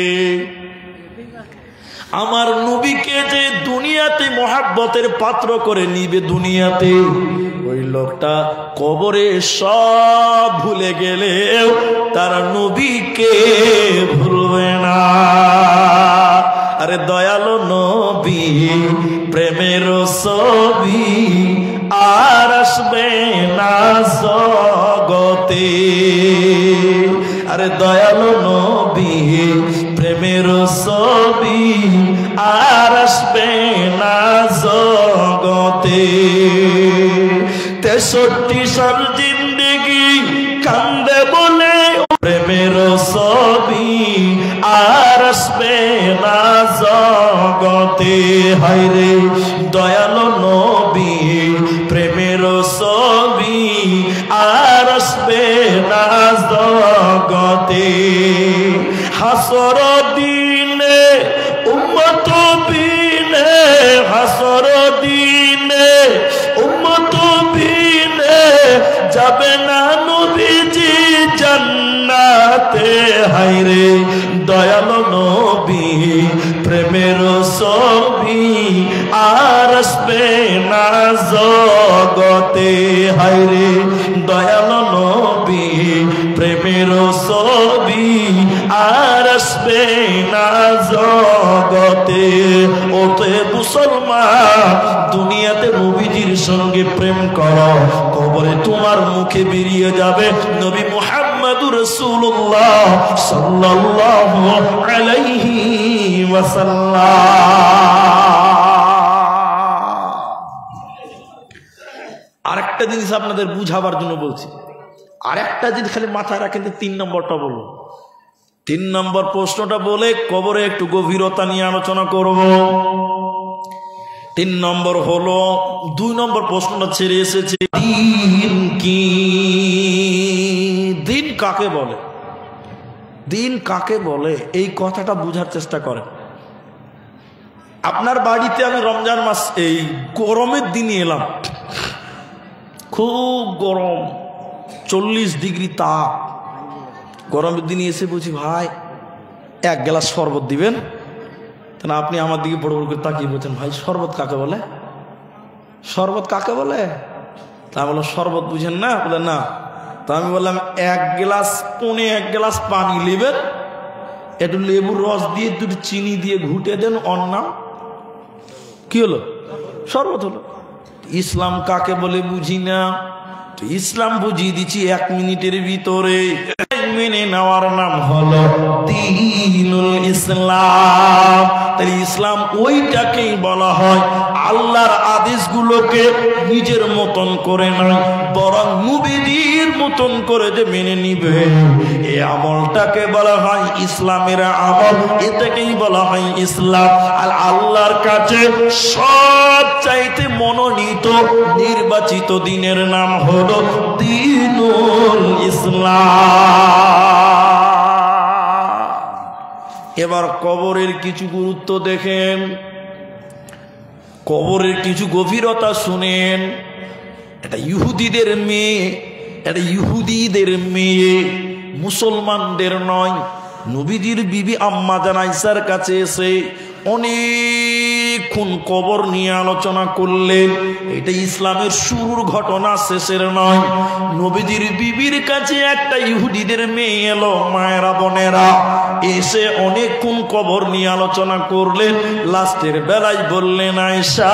আমার নবীকে যে দুনিয়াতে মহাব্বতের পাত্র করে নিবে দুনিয়াতে, ওই লোকটা কবরে সব ভুলে গেলেও তার নবীকে ভুলবে না। আরে দয়ালু নবী প্রেমের ছবি আর আসবে না জগতে। আরে দয়ালু নবী প্রেমের ছবি আর আসবে না জগতে। 63 সাল জিন্দেগি কান্দে বলে প্রেমের ছবি আর আসবে না জগতে। হায়রে দয়ালু নবী প্রেমের ছবি আর আসবে না জগতে। হাসর দিনে উম্মত বিনে, হাসর দিনে উম্মত বিনে যাবে না নবীজি জান্নাতে। হায়রে দয়ালু নবী প্রেমের ছবি আর আসবে না জগতে। হায়রে দয়ালু নবী প্রেমের ছবি আর আসবে না জগতে। ওতে মুসলমান দুনিয়াতে নবীজির সঙ্গে প্রেম করো, কবরে তোমার মুখে বেরিয়ে যাবে নবী মুহাম্মদুর রাসূলুল্লাহ সাল্লাল্লাহু আলাইহি ওয়াসাল্লাম। আরেকটা জিনিস আপনাদের বুঝাবার জন্য বলছি, আরেকটা জিনিস খালি মাথায় রাখেন। 3 নম্বরটা বলবো, 3 নম্বর প্রশ্নটা বলে কবরে একটু গভীরতা নিয়ে আলোচনা করব। 3 নম্বর হলো, 2 নম্বর প্রশ্নটা ছেড়ে এসেছে, দিন কি? দিন কাকে বলে? দিন কাকে বলে এই কথাটা বুঝার চেষ্টা করেন। আপনার বাড়িতে আমি রমজান মাস এই গরমের দিনে এলাম, খুব গরম, 40 ডিগ্রি তাপ, গরমের দিনে এসে বলছি ভাই 1 গ্লাস শরবত দিবেন। তাহলে আপনি আমার দিকে বড় বড় করে তাকিয়ে বলছেন, ভাই শরবত কাকে বলে? শরবত কাকে বলে? তা বললাম শরবত বুঝেন না? বলে না। তা আমি বললাম 1 গ্লাস পৌনে 1 গ্লাস পানি নেবেন, একটু লেবুর রস দিয়ে 2 চিনি দিয়ে ঘুটে দেন, ওর নাম কি হলো? শরবত হলো। ইসলাম কাকে বলে বুঝি না, ইসলাম বুঝিয়ে দিচ্ছি 1 মিনিটের ভিতরে। মেনে নেওয়ার নাম হলো দ্বীনুল ইসলাম। তাই ইসলাম ওইটাকেই বলা হয় আল্লাহর আদেশগুলোকে নিজের মতন করে নয়, বরং নবীর মতন করে যে মেনে নিবে, এই আমলটাকে বলা হয় ইসলামের আমল, এটাকেই বলা হয় ইসলাম। আর আল্লাহর কাছে সব চাইতে মনোনীত নির্বাচিত দিনের নাম হলো দ্বীনুল ইসলাম। এবার কবরের কিছু গুরুত্ব দেখেন, কবরের কিছু গভীরতা শুনেন। এটা ইহুদিদের মেয়ে, এটা ইহুদিদের মেয়ে, মুসলমানদের নয়। নবীজির বিবি আম্মা জান আয়েশার কাছে এসে অনেকক্ষণ কবর নিয়ে আলোচনা করলেন। এটা ইসলামের শুরুর ঘটনা, শেষের নয়। নবীজির বিবির কাছে একটা ইহুদিদের মেয়ে এলো, মায়েরা বোনেরা, এসে অনেকক্ষণ কবর নিয়ে আলোচনা করলেন। লাস্টের বেলায় বললেন, আয়েশা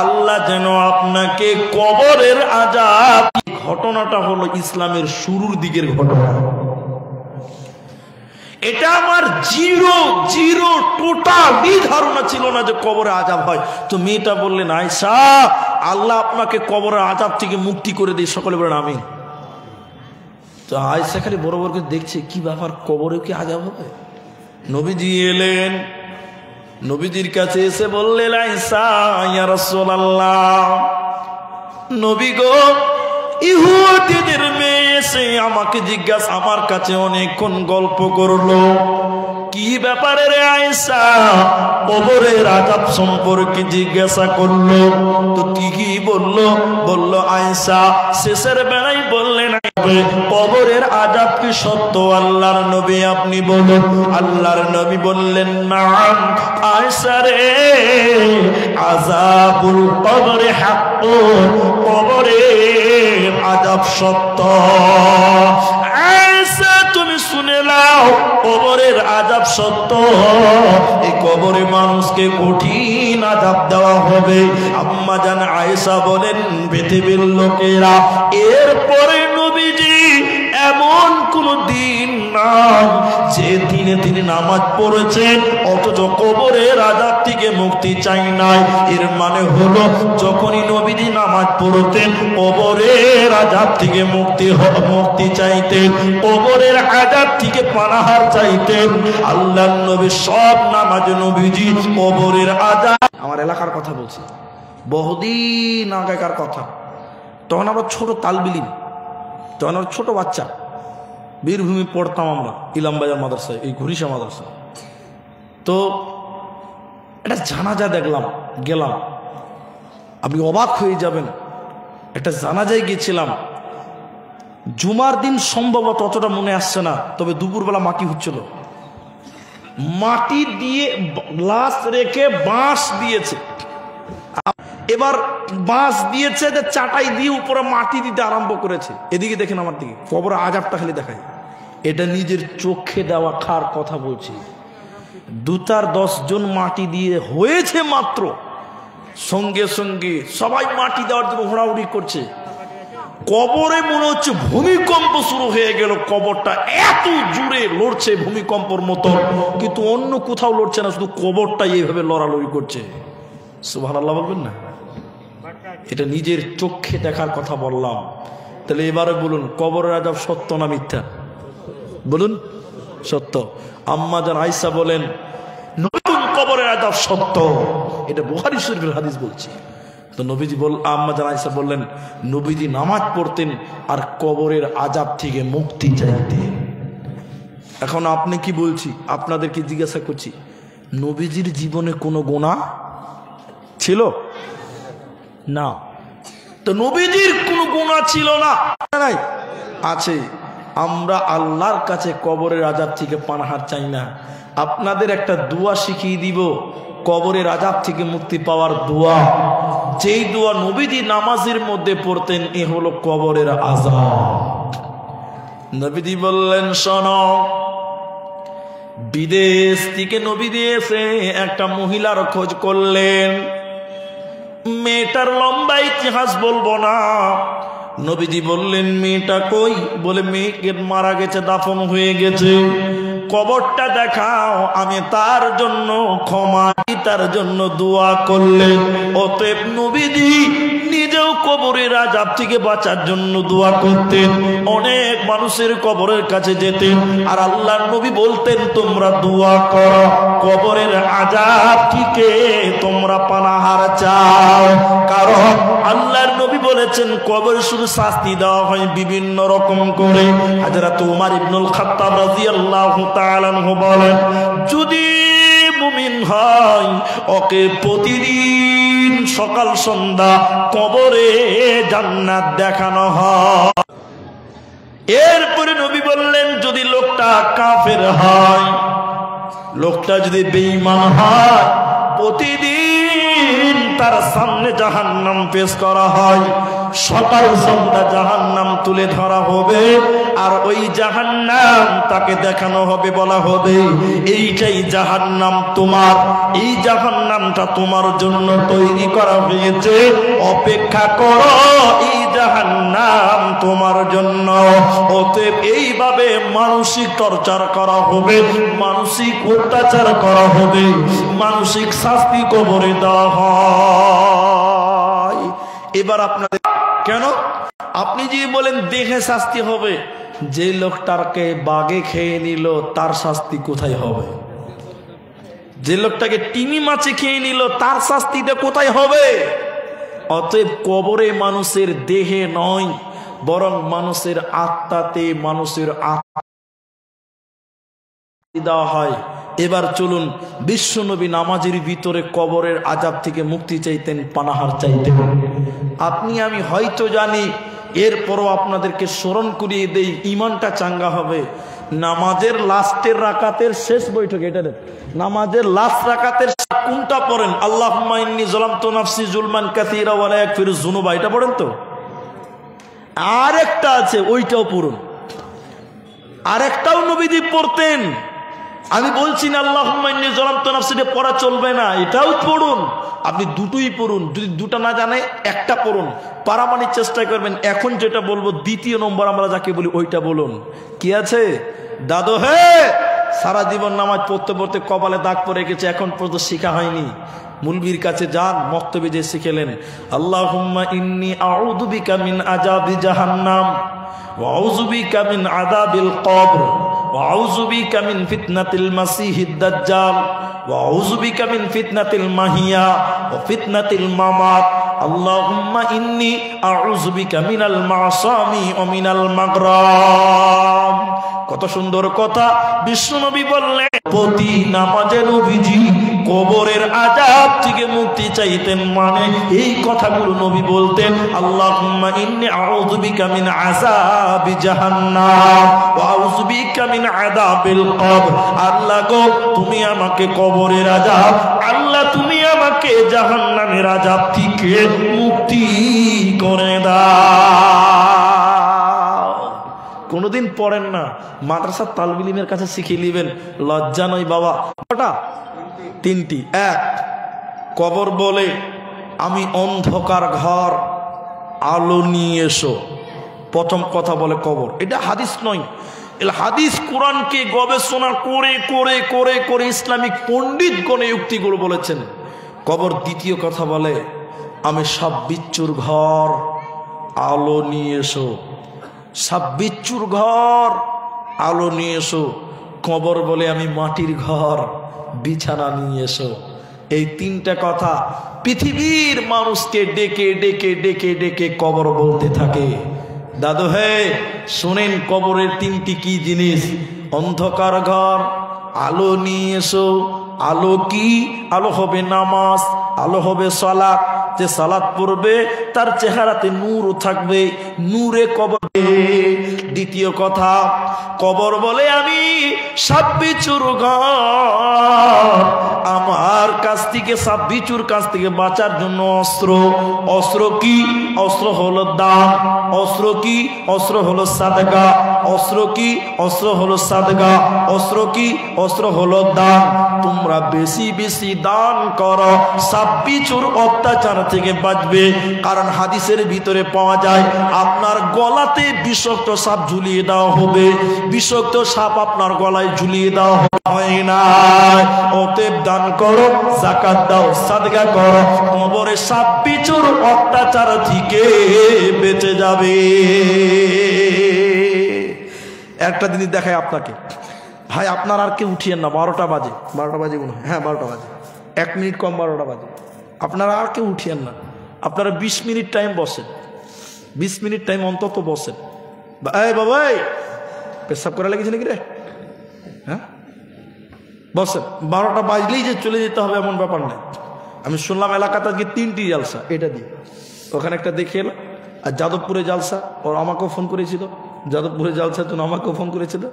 আল্লাহ যেন আপনাকে কবরের আযাব। ঘটনাটা হলো ইসলামের শুরুর দিকের ঘটনা। এটা আমার জিরো টোটালি ধারণা ছিল না যে কবরে আযাব হয়। তো মেয়েটা বললেন, আয়েশা আল্লাহ আপনাকে কবরের আযাব থেকে মুক্তি করে দিয়ে। সকলে বলেন আমিন। তো আয়েশা খালি বড় বড় করে দেখছে কি ব্যাপার, কবরে কি আযাব হবে? নবীজি এলেন, নবীজির কাছে এসে বললেন, আয়েশা ইয়া রাসূলুল্লাহ, নবী গো, ইহুদীদের মেয়ে এসে আমাকে জিজ্ঞাসা, আমার কাছে অনেকক্ষণ গল্প করলো। কি ব্যাপারে রে আয়েশা? কবরের আযাব সম্পর্কে জিজ্ঞাসা করলো। তো কি বললো? বললো আয়েশা শেষের বেলায় বললেন, কবরের আযাব কি সত্য আল্লাহর নবী? আপনি বলুন। আল্লাহর নবী বললেন, নাম আয়েশা রে, আযাবুল কবরে হাক্কুন, কবরের আযাব সত্য। আয়েশা তুমি শুনে নাও, কবরের আযাব সত্য। এই কবরে মানুষকে কঠিন আযাব দেওয়া হবে। আম্মা জান আয়েশা বলেন, পৃথিবীর লোকেরা এরপরে নবীজি এমন কোন দিন নাই যে দিনে তিনি নামাজ পড়েছেন অথচ কবরের আযাব থেকে মুক্তি চাই নাই। এর মানে হলো যখনই নবীজি নামাজ পড়তেন কবরের আযাব থেকে মুক্তি চাইতেন, কবরের আযাব থেকে পানাহার চাইতেন। আল্লাহর নবী সব নামাজ নবীজি কবরের আযাব। আমার এলাকার কথা বলছি, বহুদিন আগেকার কথা। তখন আমরা ছোট তালবিলিম, তখন আমরা ছোট বাচ্চা, বীরভূমি পড়তাম আমরা, ইলামবাজার মাদ্রাসায়, এই ঘুরিশা মাদ্রাসা। তো একটা জানাজা দেখলাম, গেলাম, আপনি অবাক হয়ে যাবেন। একটা জানাজায় গেছিলাম, জুমার দিন, সম্ভবত অতটা মনে আসছে না, তবে দুপুরবেলা মাটি হচ্ছিল, মাটি দিয়ে লাশ রেখে বাঁশ দিয়েছে। এবার বাঁশ দিয়েছে, চাটাই দিয়ে উপরে মাটি দিতে আরম্ভ করেছে। এদিকে দেখেন আমার দিকে, কবরের আযাবটা খালি দেখায়। এটা নিজের চোখে দেওয়া খার কথা বলছি। 2-10 জন মাটি দিয়ে হয়েছে মাত্র, সঙ্গে সঙ্গে সবাই মাটি দেওয়ার জন্য হোড়াহুড়ি করছে। কবরে মনে হচ্ছে ভূমিকম্প শুরু হয়ে গেল। কবরটা এত জোরে লড়ছে ভূমিকম্পর মতো, কিন্তু অন্য কোথাও লড়ছে না, শুধু কবরটাই এইভাবে লড়ালড়ি করছে। সুবহানাল্লাহ বলবেন না? এটা নিজের চোখে দেখার কথা বললাম। তাহলে এবারে বলুন, কবরের আযাব সত্য না মিথ্যা? বলুন সত্য। আম্মা জান আয়েশা বলেন, নতুন কবরের আযাব সত্য। এটা বুখারী শরীফের হাদিস বলছি। তো নবীজি আম্মা জান আয়েশা বললেন, নবীজি নামাজ পড়তেন আর কবরের আযাব থেকে মুক্তি চাইতেন। এখন আপনি কি বলছি, আপনাদেরকে জিজ্ঞাসা করছি, নবীজির জীবনে কোনো গুনাহ ছিল না? তো নবীজির কোনো গুনাহ ছিল না? নাই, আছে। আমরা আল্লাহর কাছে কবরের আযাব থেকে পানাহার চাই না। আপনাদের একটা দোয়া শিখিয়ে দিব, কবরের আযাব থেকে মুক্তি পাওয়ার দোয়া। যেই দোয়া নবীজি নামাজের মধ্যে পড়তেন, এ হলো কবরের আযাব। নবীজি বললেন, শোনো, বিদেশ থেকে নবীজি এসে একটা মহিলার খোঁজ করলেন। মেয়েটার লম্বা ইতিহাস বলবো না। নবীজি বললেন, মেয়েটা কই? বলে মেয়েকে মারা গেছে, দাফন হয়ে গেছে। কবরটা দেখাও, আমি তার জন্য ক্ষমা, তার জন্য দোয়া করলেন। অতএব নবীজি নিজেও কবরের আযাব থেকে বাঁচার জন্য দোয়া করতেন। অনেক মানুষের কবরের কাছে যেতেন আর আল্লাহর নবী বলতেন, তোমরা দোয়া করো, কবরের আযাব থেকে তোমরা পানাহার চাও। কারণ আল্লাহর নবী বলেছেন, কবরে শুধু শাস্তি দেওয়া হয় বিভিন্ন রকম করে। হযরত উমর ইবনুল খাত্তাব রাদিয়াল্লাহু তাআলা আনহু বলেন, যদি মুমিন হয় ওকে প্রতিদিন সকাল সন্ধ্যা কবরে জান্নাত দেখানো হয়। এরপরে নবী বললেন, যদি লোকটা কাফের হয়, লোকটা যদি বেঈমান হয়, প্রতিদিন তার সামনে জাহান্নাম পেশ করা হয়। সকাল সন্ধ্যা জাহান্নাম তুলে ধরা হবে আর ওই জাহান্নাম তাকে দেখানো হবে, বলা হবে, এইটাই জাহান্নাম তোমার, এই জাহান্নামটা তোমার জন্য তৈরি করা হয়েছে, অপেক্ষা করো, এই জাহান্নাম তোমার জন্য। অতএব এইভাবে মানসিক টর্চার করা হবে, মানসিক অত্যাচার করা হবে, মানসিক শাস্তি কবরে দেওয়া হয়। এবার আপনাদের কেন আপনি যে বলেন দেহে শাস্তি হবে, যে লোকটাকে বাঘে খেয়ে নিল তার শাস্তি কোথায় হবে? যে লোকটাকে তিমি মাছে খেয়ে নিল তার শাস্তিটা কোথায় হবে? অতএব কবরে মানুষের দেহে নয়, বরং মানুষের আত্মাতে মানুষের আত্মা দেওয়া হয়। এবার চলুন, বিশ্বনবী নামাজের ভিতরে কবরের আযাব থেকে মুক্তি চাইতেন, পানাহার চাইতেন। আপনি আমি হয়তো জানি, এরপরও আপনাদেরকে স্মরণ করিয়ে দেই, ইমানটা চাঙ্গা হবে। নামাজের লাস্টের রাকাতের শেষ বৈঠক, এটা নামাজের লাস্ট রাকাতের কোনটা পড়েন? আল্লাহুম্মা ইন্নী যালামতু নাফসি যুলমান কাসীরা ওয়া লা ইয়াগফিরুয যুনুবা, এটা পড়েন তো। আরেকটা আছে, ওইটাও পড়ুন। আরেকটাও নবীজি পড়তেন। আমি বলছি না আল্লাহুম্মা ইন্নী যালামতু নাফসি পড়া চলবে না, এটাও পড়ুন। আপনি দুটোই পড়ুন, যদি দুটো না জানে একটা পড়ুন, পারামানিক চেষ্টা করবেন। এখন যেটা বলবো, দ্বিতীয় নম্বর আমরা যাকে বলি, ওইটা বলুন। কি আছে? দাদু হে, সারা জীবন নামাজ পড়তে পড়তে কপালে দাগ পড়ে গেছে, এখন পর্যন্ত শিখা হয়নি। মুলবির কাছে যান, মক্তবে যে শিখেলেন, আল্লাহুম্মা ইন্নী আউযু বিকা মিন আযাবি জাহান্নাম ওয়া আউযু বিকা মিন আযাবিল কবর ওয়া আউযু বিকা মিন ফিতনাতিল মাসিহিদ দাজ্জাল ওয়া আউযু বিকা মিন ফিতনাতিল মাহিয়া ওয়া ফিতনাতিল মামাত। আল্লাহুম্মা ইন্নী আউযু বিকা মিনাল মাসামি ওয়া মিনাল মাগরাম। কত সুন্দর কথা বিশ্বনবী বললেন। প্রতি নামাজে নবীজি কবরের আযাব থেকে মুক্তি চাইতেন, মানে এই কথাগুলো নবী বলতেন। আল্লাহুম্মা ইন্নী আউযু বিকা মিন আযাবি জাহান্নাম ওয়া আউযু বিকা মিন আযাবিল কবর। আল্লাহ গো, তুমি আমাকে কবরের আযাব, আল্লাহ তুমি আমাকে জাহান্নামের আযাব থেকে মুক্তি করে দাও। কোনোদিন পড়েন না, মাদ্রাসার তালিব ইলমের কাছে শিখিয়ে নেবেন, লজ্জা নয় বাবা। কটা? তিনটি। এক, কবর বলে আমি অন্ধকার ঘর, আলো নিয়ে এসো। প্রথম কথা বলে কবর, এটা হাদিস নয়, এটা হাদিস কোরআনকে গবেষণা করে করে করে করে ইসলামিক পণ্ডিতগণে যুক্তিগুলো বলেছেন। কবর দ্বিতীয় কথা বলে আমি সব বিচ্ছুর ঘর, আলো নিয়ে এসো। সব বিচ্ছুর ঘর, আলো নিয়ে এসো। কবর বলে আমি মাটির ঘর, বিছানা নিয়ে এসো। এই তিনটা কথা পৃথিবীর মানুষকে ডেকে ডেকে ডেকে ডেকে কবর বলতে থাকে। দাদু হে, শোনেন কবরের তিনটি কি জিনিস? অন্ধকার ঘর, আলো নিয়ে এসো। আলো কি? আলো হবে নামাজ, আলো হবে সালাত। যে সালাত পড়বে তার চেহারাতে নূর থাকবে, নূরে কবর। দ্বিতীয় কথা, কবর বলে আমি সব বিচুর ঘর, আমার কাছ থেকে সব বিচুর কাছ থেকে বাঁচার জন্য অস্ত্র। অস্ত্র কি? অস্ত্র হলো দান। অস্ত্র কি? অস্ত্র হলো সাদকা। অস্ত্র কি? অস্ত্র হলো সাদকা। অস্ত্র কি? অস্ত্র হলো দান। তোমরা বেশি বেশি দান করো, সব বিচুর অত্যাচার থেকে বাঁচবে। কারণ হাদিসের ভিতরে পাওয়া যায় আপনার গলাতে বিষাক্ত সাপ ঝুলিয়ে দেওয়া হবে, বিষাক্ত সাপ আপনার গলায় ঝুলিয়ে দেওয়া হয় না। অতএব দান করো, যাকাত দাও, সাদকা করো, কবরে সাপ বিচুর অত্যাচার থেকে বেঁচে যাবে। একটা জিনিস দেখায় আপনাকে, ভাই আপনার আর কেউ উঠিয়েন না, 12টা বাজে। 12টা বাজে মনে হয়, হ্যাঁ 12টা বাজে, 1 মিনিট কম 12টা বাজে। আপনারা আর কেউ উঠিয়েন না, আপনারা 20 মিনিট টাইম বসেন, 20 মিনিট টাইম অন্তত বসেন। এই বাবা, পেশাব করা লেগেছে নাকি রে? হ্যাঁ বসেন। 12টা বাজলেই যে চলে যেতে হবে এমন ব্যাপার নেই। আমি শুনলাম এলাকাতে আজকে 3টি জালসা, এটা দিয়ে ওখানে একটা দেখে এলাম। আর যাদবপুরে জালসা, ওর আমাকেও ফোন করেছিল, যাদবপুরে জালসার জন্য আমাকেও ফোন করেছিল।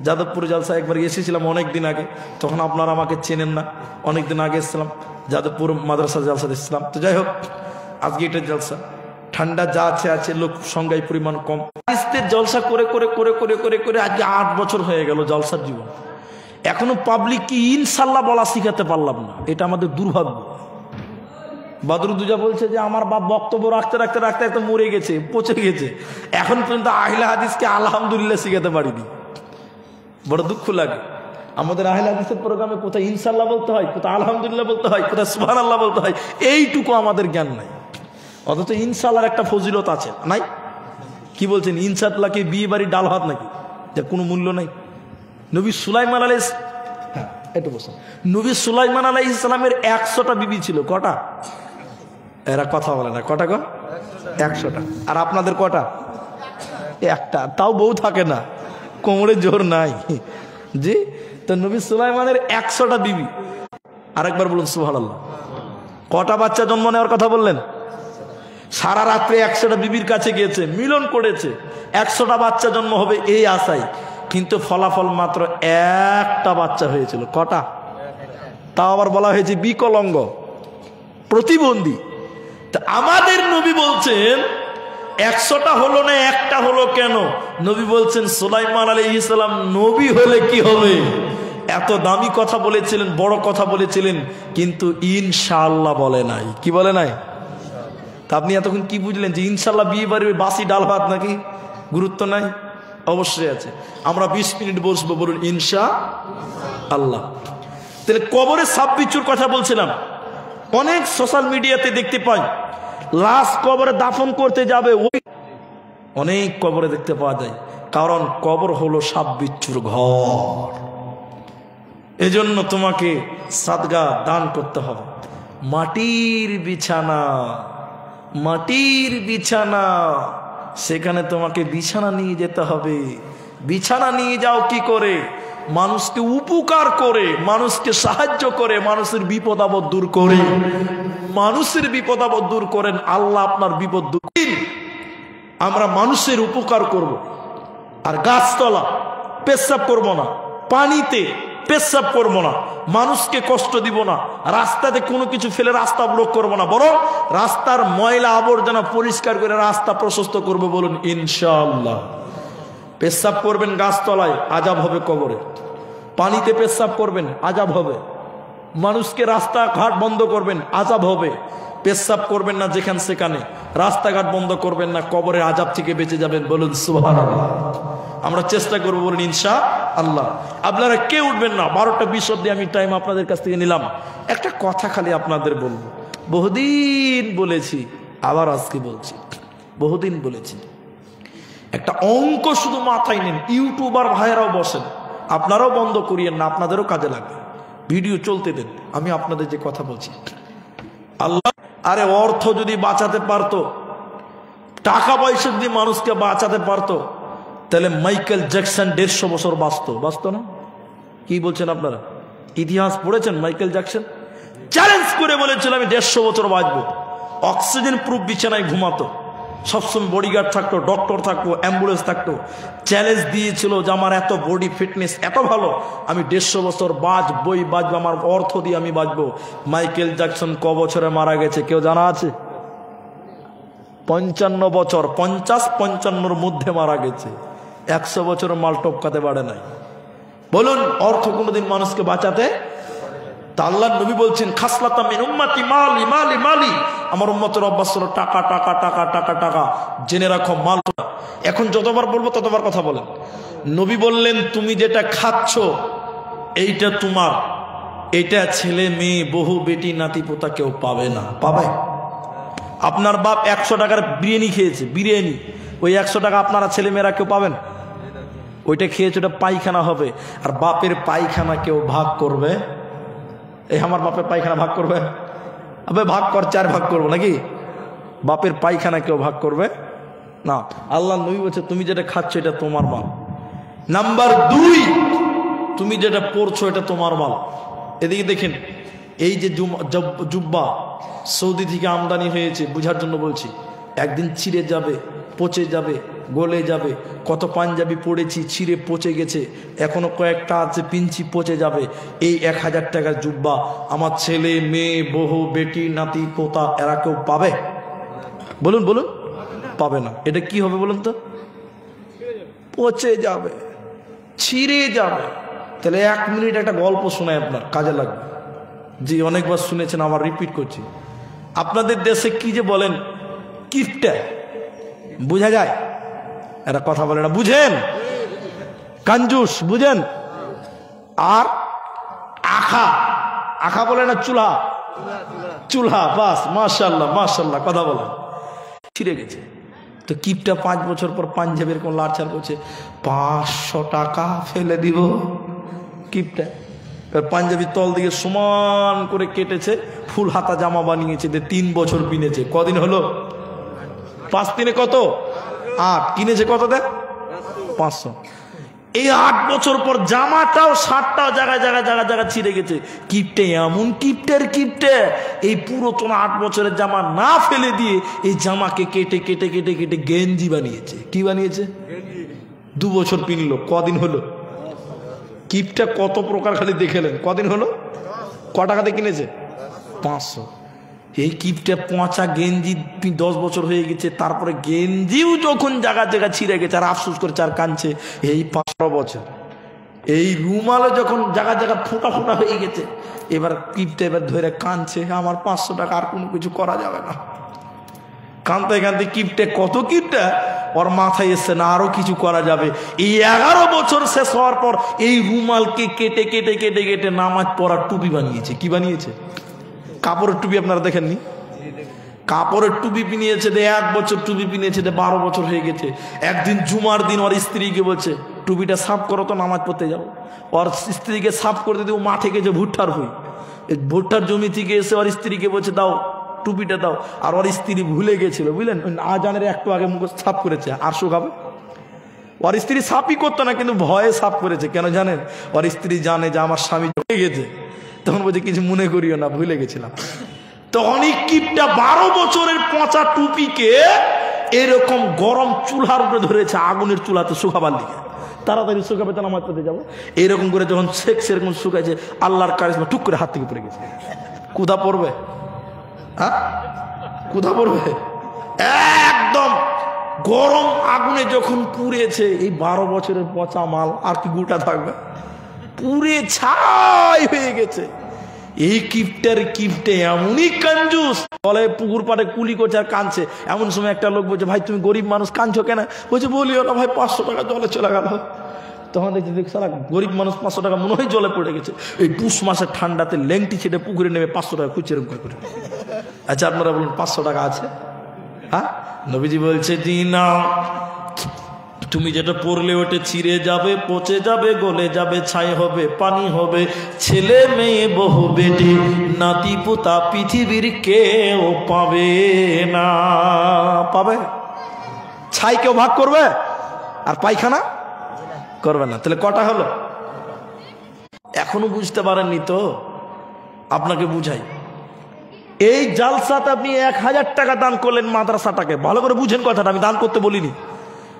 যাদবপুরে জালসা একবার এসেছিলাম অনেক দিন আগে, তখন আপনারা আমাকে চেনেন না, অনেক দিন আগে এসেছিলাম, যাদবপুর মাদ্রাসা জালসা এসেছিলাম। তো যাই হোক, আজকে এটা জালসা, ঠান্ডা যা আছে আছে, লোক সংখ্যায় পরিমাণ কম। জলসা করে করে করে করে করে করে আজকে 8 বছর হয়ে গেল জলসার জীবন। এখনো পাবলিক কি ইনশাল্লাহ বলা শিখাতে পারলাম না, এটা আমাদের দুর্ভাগ্য। বদরুদ্দুজা বলছে যে আমার বাপ বক্তব্য রাখতে রাখতে রাখতে রাখতে মরে গেছে, পচে গেছে, এখন পর্যন্ত আহলে হাদিসকে আলহামদুলিল্লাহ শিখাতে পারিনি। বড় দুঃখ লাগে। আমাদের আহলে হাদিসের প্রোগ্রামে কোথায় ইনশাল্লাহ বলতে হয়, কোথায় আলহামদুলিল্লাহ বলতে হয়, কোথায় সুবহানাল্লাহ বলতে হয়, এইটুকু আমাদের জ্ঞান নাই। অথচ ইনশাল্লাহর একটা ফজিলত আছে, নাই? কি বলছেন ইনশাআল্লাহকে বিয়ে বাড়ি ডাল ভাত নাকি, যা কোনো মূল্য নাই? নবী সুলাইমান আলাইহিস একটু বসুন। নবী সুলাইমান আলাইহিস সালামের 100টা বিবি ছিল। কটা? এরা কথা বলে না। কটা গো? 100টা। আর আপনাদের কটা? একটা। তাও বউ থাকে না, কোমরে জোর নাই। জি, তো নবী সুলাইমানের 100টা বিবি। আরেকবার বলুন সুবহানাল্লাহ। কটা বাচ্চা জন্ম নেওয়ার কথা বললেন? সারা রাত্রে 100টা বিবির কাছে গিয়েছে, মিলন করেছে, 100টা বাচ্চা জন্ম হবে এই আশায়, কিন্তু ফলাফল মাত্র একটা বাচ্চা হয়েছিল। কটা? তাও আবার বলা হয়েছে বিকলাঙ্গ, প্রতিবন্ধী। তা আমাদের নবী বলছেন 100টা হলো না, একটা হলো কেন? নবী বলছেন সুলাইমান আলাইহিস সালাম নবী হলে কি হবে? এত দামি কথা বলেছিলেন, বড় কথা বলেছিলেন, কিন্তু ইনশাআল্লাহ বলে নাই। কি বলে নাই? তা আপনি এতক্ষণ কি বুঝলেন যে ইনশাআল্লাহ বিয়ে বাড়ির বাসি ডাল ভাত নাকি? গুরুত্ব নাই? অবশ্যই আছে। আমরা 20 মিনিট বসবো, বলুন ইনশাআল্লাহ। তাহলে কবরে সাপ বিচ্ছুর কথা বলছিলাম। অনেক সোশ্যাল মিডিয়াতে দেখতে পাই লাশ কবরে দাফন করতে যাবে, ওই অনেক কবরে দেখতে পাওয়া যায়, কারণ কবর হলো সাপ বিচ্ছুর ঘর। এজন্য তোমাকে সাদগা দান করতে হবে। মাটির বিছানা, মাটির বিছানা, সেখানে তোমাকে বিছানা নিয়ে যেতে হবে। বিছানা নিয়ে যাও কি করে? মানুষকে উপকার করে, মানুষকে সাহায্য করে, মানুষের বিপদ আপদ দূর করে। মানুষের বিপদ আপদ দূর করেন, আল্লাহ আপনার বিপদ দূর করেন। আমরা মানুষের উপকার করব। আর গাছতলা পেশাব করব না, পানিতে পেশাব করব না, মানুষকে কষ্ট দিব না, রাস্তাতে কোনো কিছু ফেলে রাস্তা ব্লক করব না, বরং রাস্তার ময়লা আবর্জনা পরিষ্কার করে রাস্তা প্রশস্ত করব। বলুন ইনশাআল্লাহ। পেশাব করবেন গাছতলায়, আযাব হবে কবরে। পানিতে পেশাব করবেন, আযাব হবে। মানুষকে রাস্তাঘাট বন্ধ করবেন, আযাব হবে। পেশাব করবেন না যেখানে সেখানে, রাস্তাঘাট বন্ধ করবেন না, কবরের আযাব থেকে বেঁচে যাবেন। বলুন সুবহানাল্লাহ। আমরা চেষ্টা করবো, বলুন ইনশাআল্লাহ। আপনারা কেউ উঠবেন না। 12টা 20 অবধি আমি টাইম আপনাদের কাছ থেকে নিলাম। একটা কথা খালি আপনাদের বলবো, বহুদিন বলেছি, আবার আজকে বলছি, বহুদিন বলেছি, একটা অঙ্ক শুধু মাথায় নেন। ইউটিউবার ভাইয়েরাও বসেন, আপনারাও বন্ধ করিয়েন না, আপনাদেরও কাজে লাগবে। ভিডিও চলতে দেন, আমি আপনাদের যে কথা বলছি। আল্লাহ, আরে অর্থ যদি বাঁচাতে পারতো, টাকা পয়সা যদি মানুষকে বাঁচাতে পারতো, তাহলে মাইকেল জ্যাকসন 150 বছর বাঁচত না? কি বলছেন আপনারা? ইতিহাস পড়েছেন? মাইকেল জ্যাকসন চ্যালেঞ্জ করে বলেছিল আমি 150 বছর বাঁচবো। অক্সিজেন প্রুফ বিছানায় ঘুমাতো, সবসময় বডিগার্ড থাকতো, ডক্টর থাকতো, অ্যাম্বুলেন্স থাকতো। চ্যালেঞ্জ দিয়েছিল যে আমার এত বডি ফিটনেস এত ভালো, আমি 150 বছর বাঁচবই বাঁচবো, আমার অর্থ দিয়ে আমি বাঁচবো। মাইকেল জ্যাকসন ক বছরে মারা গেছে কেউ জানা আছে? 55 বছর, 50-55 মধ্যে মারা গেছে। 100 বছর মাল টপকাতে পারে নাই। বলুন অর্থ কোনোদিন মানুষকে বাঁচাতে? তা আল্লাহর নবী বলছেন খাসলাতা মিন উম্মতি মালি মালি মালি, আমার উম্মতের অভ্যাস হলো টাকা টাকা টাকা টাকা টাকা। জেনে রাখো মাল। এখন যতবার বলবো ততবার কথা বলেন। নবী বললেন তুমি যেটা খাচ্ছ এইটা তোমার, এটা ছেলে মেয়ে বহু বেটি নাতি পোতা কেউ পাবে না। পাবে? আপনার বাপ 100 টাকার বিরিয়ানি খেয়েছে, বিরিয়ানি, ওই 100 টাকা আপনারা ছেলে মেয়েরা কেউ পাবেন? ওইটা খেয়েছে, ওটা পায়খানা হবে। আর বাপের পায়খানা কেউ ভাগ করবে? এই আমার বাপের পায়খানা ভাগ করবে? আবে ভাগ কর, 4 ভাগ করবো নাকি? বাপের পায়খানা কেউ ভাগ করবে না। আল্লাহ নবী বলছে তুমি যেটা খাচ্ছ এটা তোমার মাল। নাম্বার 2, তুমি যেটা পড়ছো এটা তোমার মাল। এদিকে দেখেন, এই যে জুব্বা সৌদি থেকে আমদানি হয়েছে, বুঝার জন্য বলছি, একদিন ছিঁড়ে যাবে, পচে যাবে, গলে যাবে। কত পাঞ্জাবি পড়েছি, ছিঁড়ে পচে গেছে, এখনো কয়েকটা আছে পিঞ্চি পচে যাবে। এই 1000 টাকার জুব্বা আমার ছেলে মেয়ে বহু বেটি নাতি পোতা এরা কেউ পাবে? বলুন বলুন, পাবে না। এটা কি হবে বলুন তো? পচে যাবে, ছিঁড়ে যাবে। তাহলে 1 মিনিট একটা গল্প শোনায়, আপনার কাজে লাগবে। জি, অনেকবার শুনেছেন, আবার রিপিট করছি। আপনাদের দেশে কি যে বলেন কিপটা, বুঝা যায়? এরা কথা বলে না, বুঝেন? কাঞ্জুস বুঝেন? আর আখা, আখা বলে না চুলা, চুলা, বাস মাশাআল্লাহ মাশাআল্লাহ কথা বলেন। ছিঁড়ে গেছে, তো কিপটা 5 বছর পর পাঞ্জাবের কোন লাড়ছাড় করছে, 500 টাকা ফেলে দিব। কিপটা পাঞ্জাবি তল দিকে সমান করে কেটেছে, ফুল হাতা জামা বানিয়েছে, 3 বছর কিনেছে। কদিন হলো? 5 দিনে কত? 8। কিনেছে কত দেয়? 500। এই 8 বছর পর জামাটাও শার্টটাও জায়গায় জায়গায় জায়গায় জায়গায় ছিঁড়ে গেছে। কিপটে এমন কিপটে এই পুরাতন 8 বছরের জামা না ফেলে দিয়ে এই জামাকে কেটে কেটে কেটে কেটে গেঞ্জি বানিয়েছে। কি বানিয়েছে? 2 বছর পিনলো। কদিন হলো? কিপটা কত প্রকার খালি দেখেলেন। কদিন হলো? ক টাকাতে কিনেছে? 500। এই কিপটা পচা গেঞ্জি 10 বছর হয়ে গেছে, তারপরে গেঞ্জিও যখন জায়গা জায়গা ছিঁড়ে গেছে আর আফসোস করছে আর কাঁদছে। এই 15 বছর এই রুমালে যখন জায়গা জায়গা ফোটা ফোটা হয়ে গেছে, এবার কিপটা এবার ধরে কাঁদছে, আমার 500 টাকা আর কোনো কিছু করা যাবে না। কাঁদতে কাঁদতে কিপটা কত কিপটা ওর মাথায় এসছে না আরো কিছু করা যাবে। এই 11 বছর শেষ হওয়ার পর এই রুমালকে কেটে কেটে কেটে কেটে নামাজ পড়ার টুপি বানিয়েছে। কি বানিয়েছে? কাপড়ের টুপি। আপনারা দেখেননি? কাপড়ের টুপি পিনিয়েছে, 1 বছর টুপি পিনিয়েছে, 12 বছর হয়ে গেছে। একদিন জুমার দিন ওর স্ত্রীকে বলছে, টুপিটা সাফ করো তো, নামাজ পড়তে যাও। ওর স্ত্রীকে সাফ করতে দিয়ে ও মাঠে গেছে ভুট্টার হই। ভুট্টার জমি থেকে এসে ওর স্ত্রীকে বলছে, দাও টুপিটা দাও। আর ওর স্ত্রী ভুলে গেছিল, বুঝলেন, আজানের একটু আগে মুখ সাফ করেছে, আর শুকাবে। ওর স্ত্রী সাফই করতো না, কিন্তু ভয়ে সাফ করেছে। কেন জানেন? ওর স্ত্রী জানে যে আমার স্বামী চলে গেছে, তখন বলছে কিছু মনে করিও না, ভুলে গেছিলাম। তখন এই কিপটা 12 বছরের পচা টুপিকে এরকম গরম চুলার উপরে ধরেছে, আগুনের চুলাতে শুকাবার লিগে। তাড়াতাড়ি শুকাবে তো নামাজ পড়তে যাবো। এরকম করে যখন সেরকম শুকাইছে, আল্লাহর কারিশমা টুক করে হাত থেকে পড়ে গেছে। কুদা পড়বে? হ্যাঁ, কুদা পড়বে? একদম গরম আগুনে যখন পুড়েছে, এই 12 বছরের পচা মাল আর কি গোটা থাকবে? পুড়ে ছাই হয়ে গেছে। এই কিপটে এমনই কঞ্জুস, বলে পুকুর পাড়ে কুলি করছে আর কাঁদছে। এমন সময় একটা লোক বলছে, ভাই তুমি গরিব মানুষ কাঁদছো কেন? বলছে বলিও না ভাই, 500 টাকা জলে চলে গেল। তখন দেখছি সারা গরিব মানুষ 500 টাকা মনে হয় জলে পড়ে গেছে। এই পুষ মাসের ঠান্ডাতে লেংটি ছেড়ে পুকুরে নেমে 500 টাকা খুঁজছে এরকম করে। আচ্ছা আপনারা বলুন 500 টাকা আছে? হ্যাঁ, নবীজি বলছে দিনা, তুমি যেটা পড়লে ওটা ছিঁড়ে যাবে, পচে যাবে, গলে যাবে, ছাই হবে, পানি হবে, ছেলে মেয়ে বহু বেটি নাতি পোতা পৃথিবীর কেউ পাবে না। পাবে? ছাই কেউ ভাগ করবে আর পায়খানা করবে না। তাহলে কটা হলো? এখনো বুঝতে পারেননি তো? আপনাকে বুঝাই। এই জালসাতে আপনি 1000 টাকা দান করলেন মাদ্রাসাটাকে, ভালো করে বুঝেন কথাটা, আমি দান করতে বলিনি।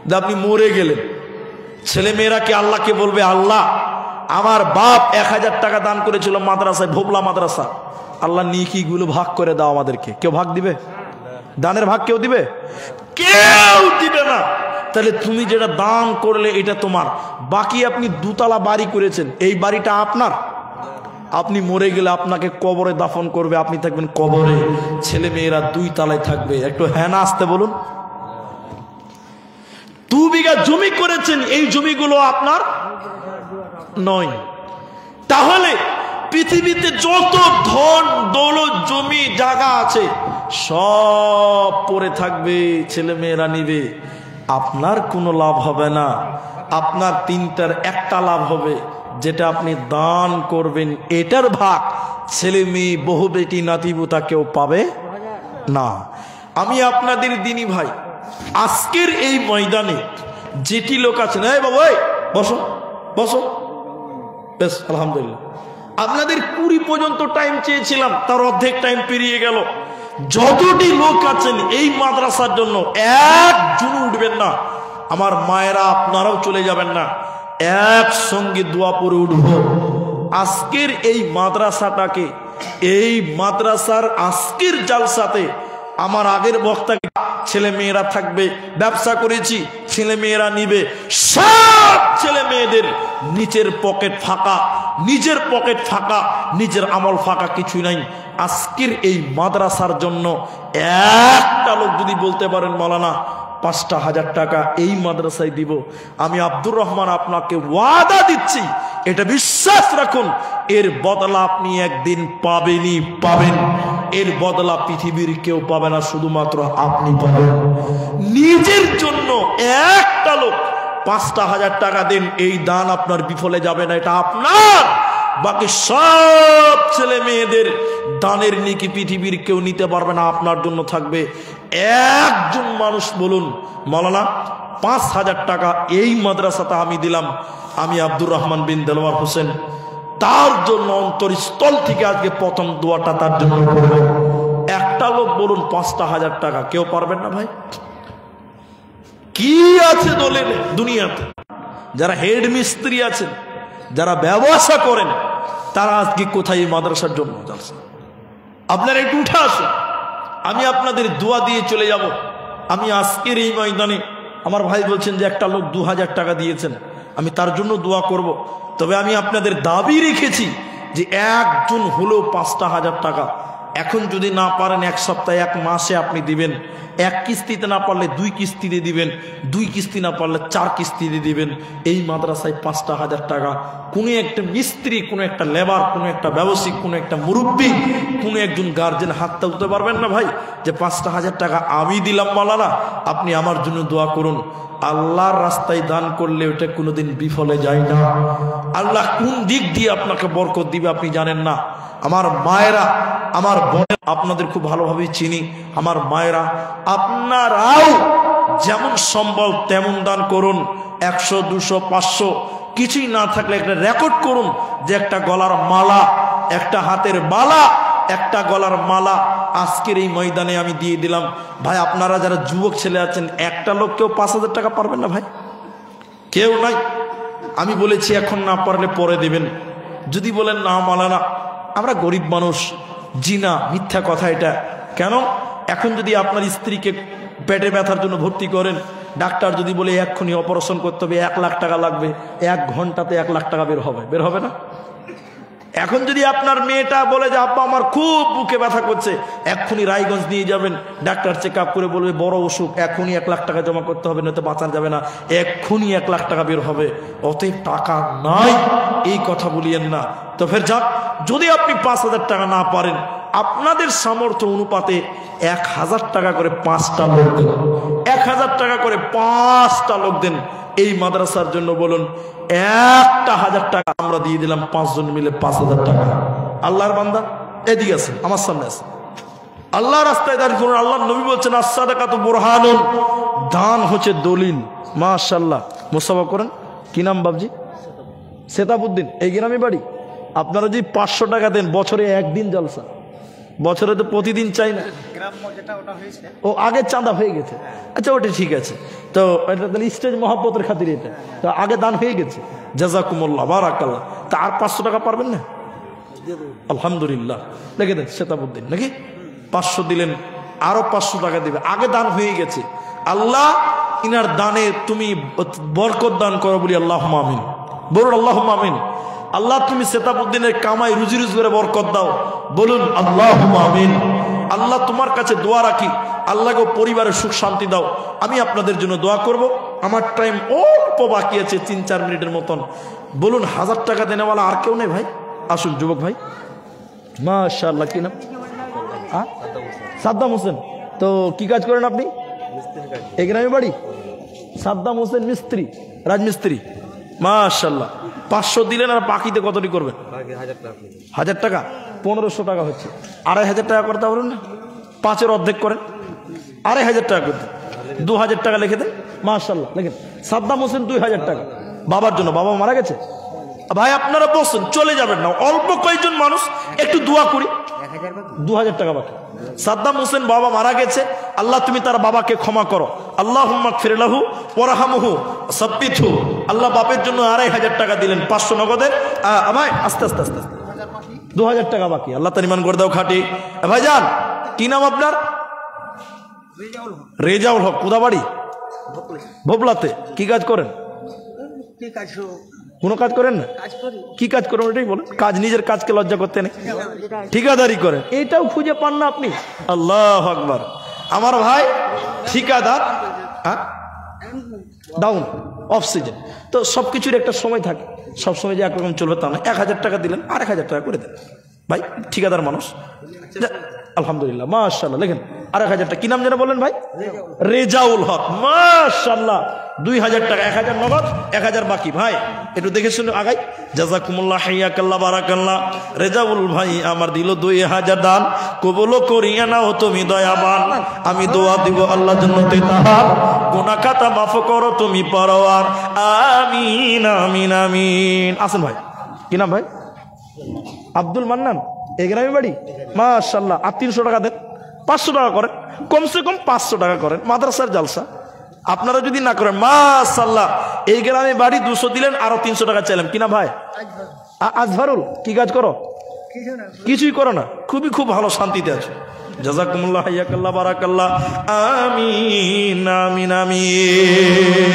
যে আপনি মরে গেলেন, ছেলে মেয়েরা কি আল্লাহকে বলবে, আল্লাহ আমার বাপ 1000 টাকা দান করেছিল মাদ্রাসায়, ভোবলা মাদ্রাসা, আল্লাহ নেকিগুলো ভাগ করে দাও আমাদেরকে। কেউ ভাগ দিবে? দানের ভাগ কেউ দিবে? কেউ দিবে না। তাহলে তুমি যেটা দান করলে এটা তোমার। বাকি আপনি 2 তলা বাড়ি করেছেন, এই বাড়িটা আপনার। আপনি মরে গেলে আপনাকে কবরে দাফন করবে, আপনি থাকবেন কবরে, ছেলে মেয়েরা 2 তলায় থাকবে। একটু হ্যাঁ না আসতে বলুন। 2 বিঘা জমি করেছেন, এই জমিগুলো আপনার নয়। তাহলে পৃথিবীতে যত ধন দৌলত জমি জায়গা আছে সব পড়ে থাকবে, ছেলে মেয়েরা নিবে, আপনার কোনো লাভ হবে না। আপনার 3টার 1টা লাভ হবে, যেটা আপনি দান করবেন এটার ভাগ ছেলে মেয়ে বহু বেটি নাতিপুতা কেউ পাবে না। আমি আপনাদের দিনী ভাই, আজকের এই ময়দানে যেটি লোক আছেন, এই বাবা বসো বসো, বেশ আলহামদুলিল্লাহ, আপনাদের 20 পর্যন্ত টাইম চেয়েছিলাম, তার অর্ধেক টাইম পেরিয়ে গেল। যতটি লোক আছেন এই মাদ্রাসার জন্য একজন উঠবেন না, আমার মায়েরা আপনারাও চলে যাবেন না, একসঙ্গে দোয়া পড়ে উঠব। আজকের এই মাদ্রাসাটাকে, এই মাদ্রাসার আজকের জালসাতে আমার আগের বক্তাকে, ছেলে মেয়েরা থাকবে, ব্যবসা করেছি ছেলে মেয়েরা নিবে, সব ছেলে মেয়েদের নিচের পকেট ফাঁকা, নিজের পকেট ফাঁকা, নিজের আমল ফাঁকা, কিছুই নাই। আজকের এই মাদ্রাসার জন্য একটা লোক যদি বলতে পারেন মাওলানা 5,000 টাকা এই মাদ্রাসায় দিব। আমি আব্দুর রহমান আপনাকে ওয়াদা দিচ্ছি, এটা বিশ্বাস রাখুন, এর বদলা আপনি একদিন পাবেনই পাবেন। এর বদলা পৃথিবীর কেউ পাবে না, শুধুমাত্র আপনি পাবেন। নিজের জন্য একটা লোক 5,000 টাকা দেন, এই দান আপনার বিফলে যাবে না, এটা আপনার। বাকি সব ছেলে মেয়েদের দানের নেকি পৃথিবীর কেউ নিতে পারবে না, আপনার জন্য থাকবে। একজন মানুষ বলুন, মাওলানা 5,000 টাকা এই মাদ্রাসাতে আমি দিলাম, আমি আব্দুর রহমান বিন দেলোয়ার হোসেন তার জন্য অন্তরস্থল থেকে আজকে প্রথম দোয়াটা তার জন্য করব। একটা লোক বলুন 5,000 টাকা, কেউ পারবেন না ভাই? কি আছে দলের দুনিয়াতে? যারা হেড মিস্ত্রি আছেন, যারা ব্যবসা করেন, তারা আজকে কোথায় মাদ্রাসার জন্য যাচ্ছে? আপনারা একটু উঠে আসুন, আমি আপনাদের দোয়া দিয়ে চলে যাব। আমি আজকের এই ময়দানে আমার ভাই বলছেন যে একটা লোক 2,000 টাকা দিয়েছেন, আমি তার জন্য দোয়া করব। তবে আমি আপনাদের দাবি রেখেছি যে একজন হলেও 5,000 টাকা এখন যদি না পারেন 1 সপ্তাহে 1 মাসে আপনি দিবেন। 1 কিস্তিতে না পারলে 2 কিস্তিতে দিবেন, 2 কিস্তি না পারলে 4 কিস্তিতে দিবেন। এই মাদ্রাসায় 5,000 টাকা কোনো একটা মিস্ত্রি, কোনো একটা লেবার, কোনো একটা ব্যবসায়িক, কোনো একটা মুরব্বী, কোনো একজন গার্জেন হাত তুলতে পারবেন না ভাই যে 5,000 টাকা আমি দিলাম, মাওলানা আপনি আমার জন্য দোয়া করুন। আল্লাহর রাস্তায় দান করলে ওটা কোনোদিন বিফলে যায় না। আল্লাহ কোন দিক দিয়ে আপনাকে বরকত দিবে আপনি জানেন না। আমার মায়েরা, আমার বোন, আপনাদের খুব ভালোভাবে চিনি। আমার মায়েরা, আপনারাও যেমন সম্ভব তেমন দান করুন। 100, 200, 500 কিছুই না থাকলে একটা রেকর্ড করুন যে একটা গলার মালা, একটা হাতের বালা, একটা গলার মালা আজকের এই ময়দানে আমি দিয়ে দিলাম। ভাই আপনারা যারা যুবক ছেলে আছেন, একটা লোক কেউ 5,000 টাকা পারবেন না ভাই? কেউ নাই। আমি বলেছি এখন না পারলে পরে দেবেন। যদি বলেন না মাওলানা আমরা গরিব মানুষ, জি না, মিথ্যা কথা এটা। কেন? এখন যদি আপনার স্ত্রীকে পেটে ব্যথার জন্য ভর্তি করেন, ডাক্তার যদি বলে এক্ষুনি অপারেশন করতে হবে, 1 লাখ টাকা লাগবে, 1 ঘন্টাতে 1 লাখ টাকা বের হবে না? এখন যদি আপনার মেয়েটা বলে যে আব্বা আমার খুব বুকে ব্যথা করছে, এক্ষুনি রায়গঞ্জ নিয়ে যাবেন, ডাক্তার চেক আপ করে বলবে বড় অসুখ, এখনই 1 লাখ টাকা জমা করতে হবে, নয়তো বাঁচানো যাবে না, এক্ষুনি 1 লাখ টাকা বের হবে। অতএব টাকা নাই এই কথা বলিয়েন না। তো ফের যাক, যদি আপনি 5,000 টাকা না পারেন, আপনাদের সামর্থ্য অনুপাতে 1,000 টাকা করে 5টা লোক দেন, 1,000 টাকা করে 5টা লোক দেন এই মাদ্রাসার জন্য। বলুন 1,000 টাকা আমরা দিয়ে দিলাম, 5 জন মিলে 5,000 টাকা। আল্লাহর বান্দা এদিকে আছে, আমার সামনে আছে, আল্লাহ রাস্তায় দাঁড়িয়ে করুন। আল্লাহর নবী বলছেন আস-সাদাকাতু বুরহানুন, দান হচ্ছে দলিল। মাশাআল্লাহ, মুসাফা করেন। কি নাম বাবজি? সেতাবউদ্দিন, এই গ্রামে বাড়ি। আপনারা যদি 500 টাকা দেন, বছরে একদিন জলসা, বছরে তো প্রতিদিন চাই না। ও আগে চাঁদা হয়ে গেছে, আচ্ছা ওটা ঠিক আছে। তো এটা তাহলে স্টেজ মহব্বতের খাতিরে, এটা তো আগে দান হয়ে গেছে। জাযাকুমুল্লাহ, বারাকাল্লাহ। তা আর 500 টাকা পারবেন না? আলহামদুলিল্লাহ, লিখে দেন সেতাবউদ্দিন নাকি 500 দিলেন, আরো 500 টাকা দিবে, আগে দান হয়ে গেছে। আল্লাহ ইনার দানে তুমি বরকত দান করো, বলি আল্লাহুম্মা আমিন। বলুন আল্লাহুম্মা আমিন। আল্লাহ তুমি সেতাবউদ্দিনের কামাই রুজি করে বরকত দাও, বলুন আল্লাহুম্মা আমিন। আল্লাহ তোমার কাছে দোয়া রাখি, আল্লাহকে পরিবারের সুখ শান্তি দাও। আমি আপনাদের জন্য দোয়া করব। আমার টাইম অল্প বাকি আছে, 3-4 মিনিটের মতন। বলুন 1000 টাকা দেনেওয়ালা আর কেউ নেই ভাই? আসুন যুবক ভাই। মাশাআল্লাহ, কি নাম? সাদ্দাম হোসেন। তো কি কাজ করেন আপনি? এই গ্রামে বাড়ি? সাদ্দাম হোসেন মিস্ত্রি, রাজমিস্ত্রি। মাশাআল্লাহ। 500 দিলেন, আর বাকিতে কতটি করবেন? 1000 টাকা। 1500 টাকা হচ্ছে। 2,500 টাকা করতে পারবেন না? 5-এর অর্ধেক করেন, 2,500 টাকা করতে 2,000 টাকা লিখে দেন। মাশাআল্লাহ, লিখেন সাদ্দাম হোসেন 2,000 টাকা বাবার জন্য। বাবা মারা গেছে। ভাই আপনারা বসুন, চলে যাবেন না, অল্প কয়েকজন মানুষ একটু দোয়া করি। 2,000 টাকা বাকি। সাদ্দাম হোসেন বাবা মারা গেছে, আল্লাহ তুমি তার বাবাকে ক্ষমা করো। আল্লাহুম্মা গফির লাহু ওয়ারহামহু সাব্বিতহু। আল্লাহ বাপের জন্য 2,500 টাকা দিলেন, 500 নগদে। ভাই আস্তে আস্তে আস্তে 2,000 টাকা বাকি। আল্লাহ তার ইমান করে দাও খাটি। ভাইজান কি নাম আপনার? রেজাউল হক। কোথা বাড়ি? ভোপলাতে। কি কাজ করেন? কোনো কাজ করেন না? কি কাজ করেন ওটাই বলেন। কাজ, নিজের কাজকে লজ্জা করতে নেই, ঠিকাদারি করেন। এটাও খুঁজে পান না আপনি? আল্লাহু আকবার। আমার ভাই ঠিকাদার, ডাউন, অফ সিজন। তো সব কিছুর একটা সময় থাকে, সব সময় যে একরকম চলবে তা না। 1000 টাকা দিলেন, আর 1000 টাকা করে দেন ভাই, ঠিকাদার মানুষ। আলহামদুলিল্লাহ, মাশাআল্লাহ। লেখেন আর 1000 টাকা। কি নাম যেন বললেন ভাই? রেজাউল হক, মাশাআল্লাহ। 2000 টাকা, 1000 নগদ, 1000 বাকি। ভাই একটু দেখে শুনে আগাই। জাযাকুমুল্লাহ, হাইয়াকাল্লাহ, বারাকাল্লাহ। রেজাউল ভাই আমার দিল 2000 দান, কবুল করিয়া নাও তুমি দয়াবান। আমি দোয়া দিব আল্লাহ জান্নাতে তাহার, গুনাহ খাতা মাফ করো তুমি পরওয়ার। আমিন আমিন আমিন। আসেন ভাই। কি নাম ভাই? আব্দুল মান্নান, এই গ্রামে বাড়ি। মাশাআল্লাহ। আর 300 টাকা দেন, 500 টাকা করেন, কমসে কম 500 টাকা করেন। মাদ্রাসার জালসা আপনারা যদি না করেন, মাশাআল্লাহ। এই গ্রামে বাড়ি, 200 দিলেন, আরো 300 টাকা চাইলাম। কিনা ভাই? আজহারুল। কি কাজ করো? কিছুই করো না, খুব ভালো, শান্তিতে আছো। জাযাকুমুল্লাহ, হাইয়াকাল্লাহ, বারাকাল্লাহ। আমিন আমিন আমিন।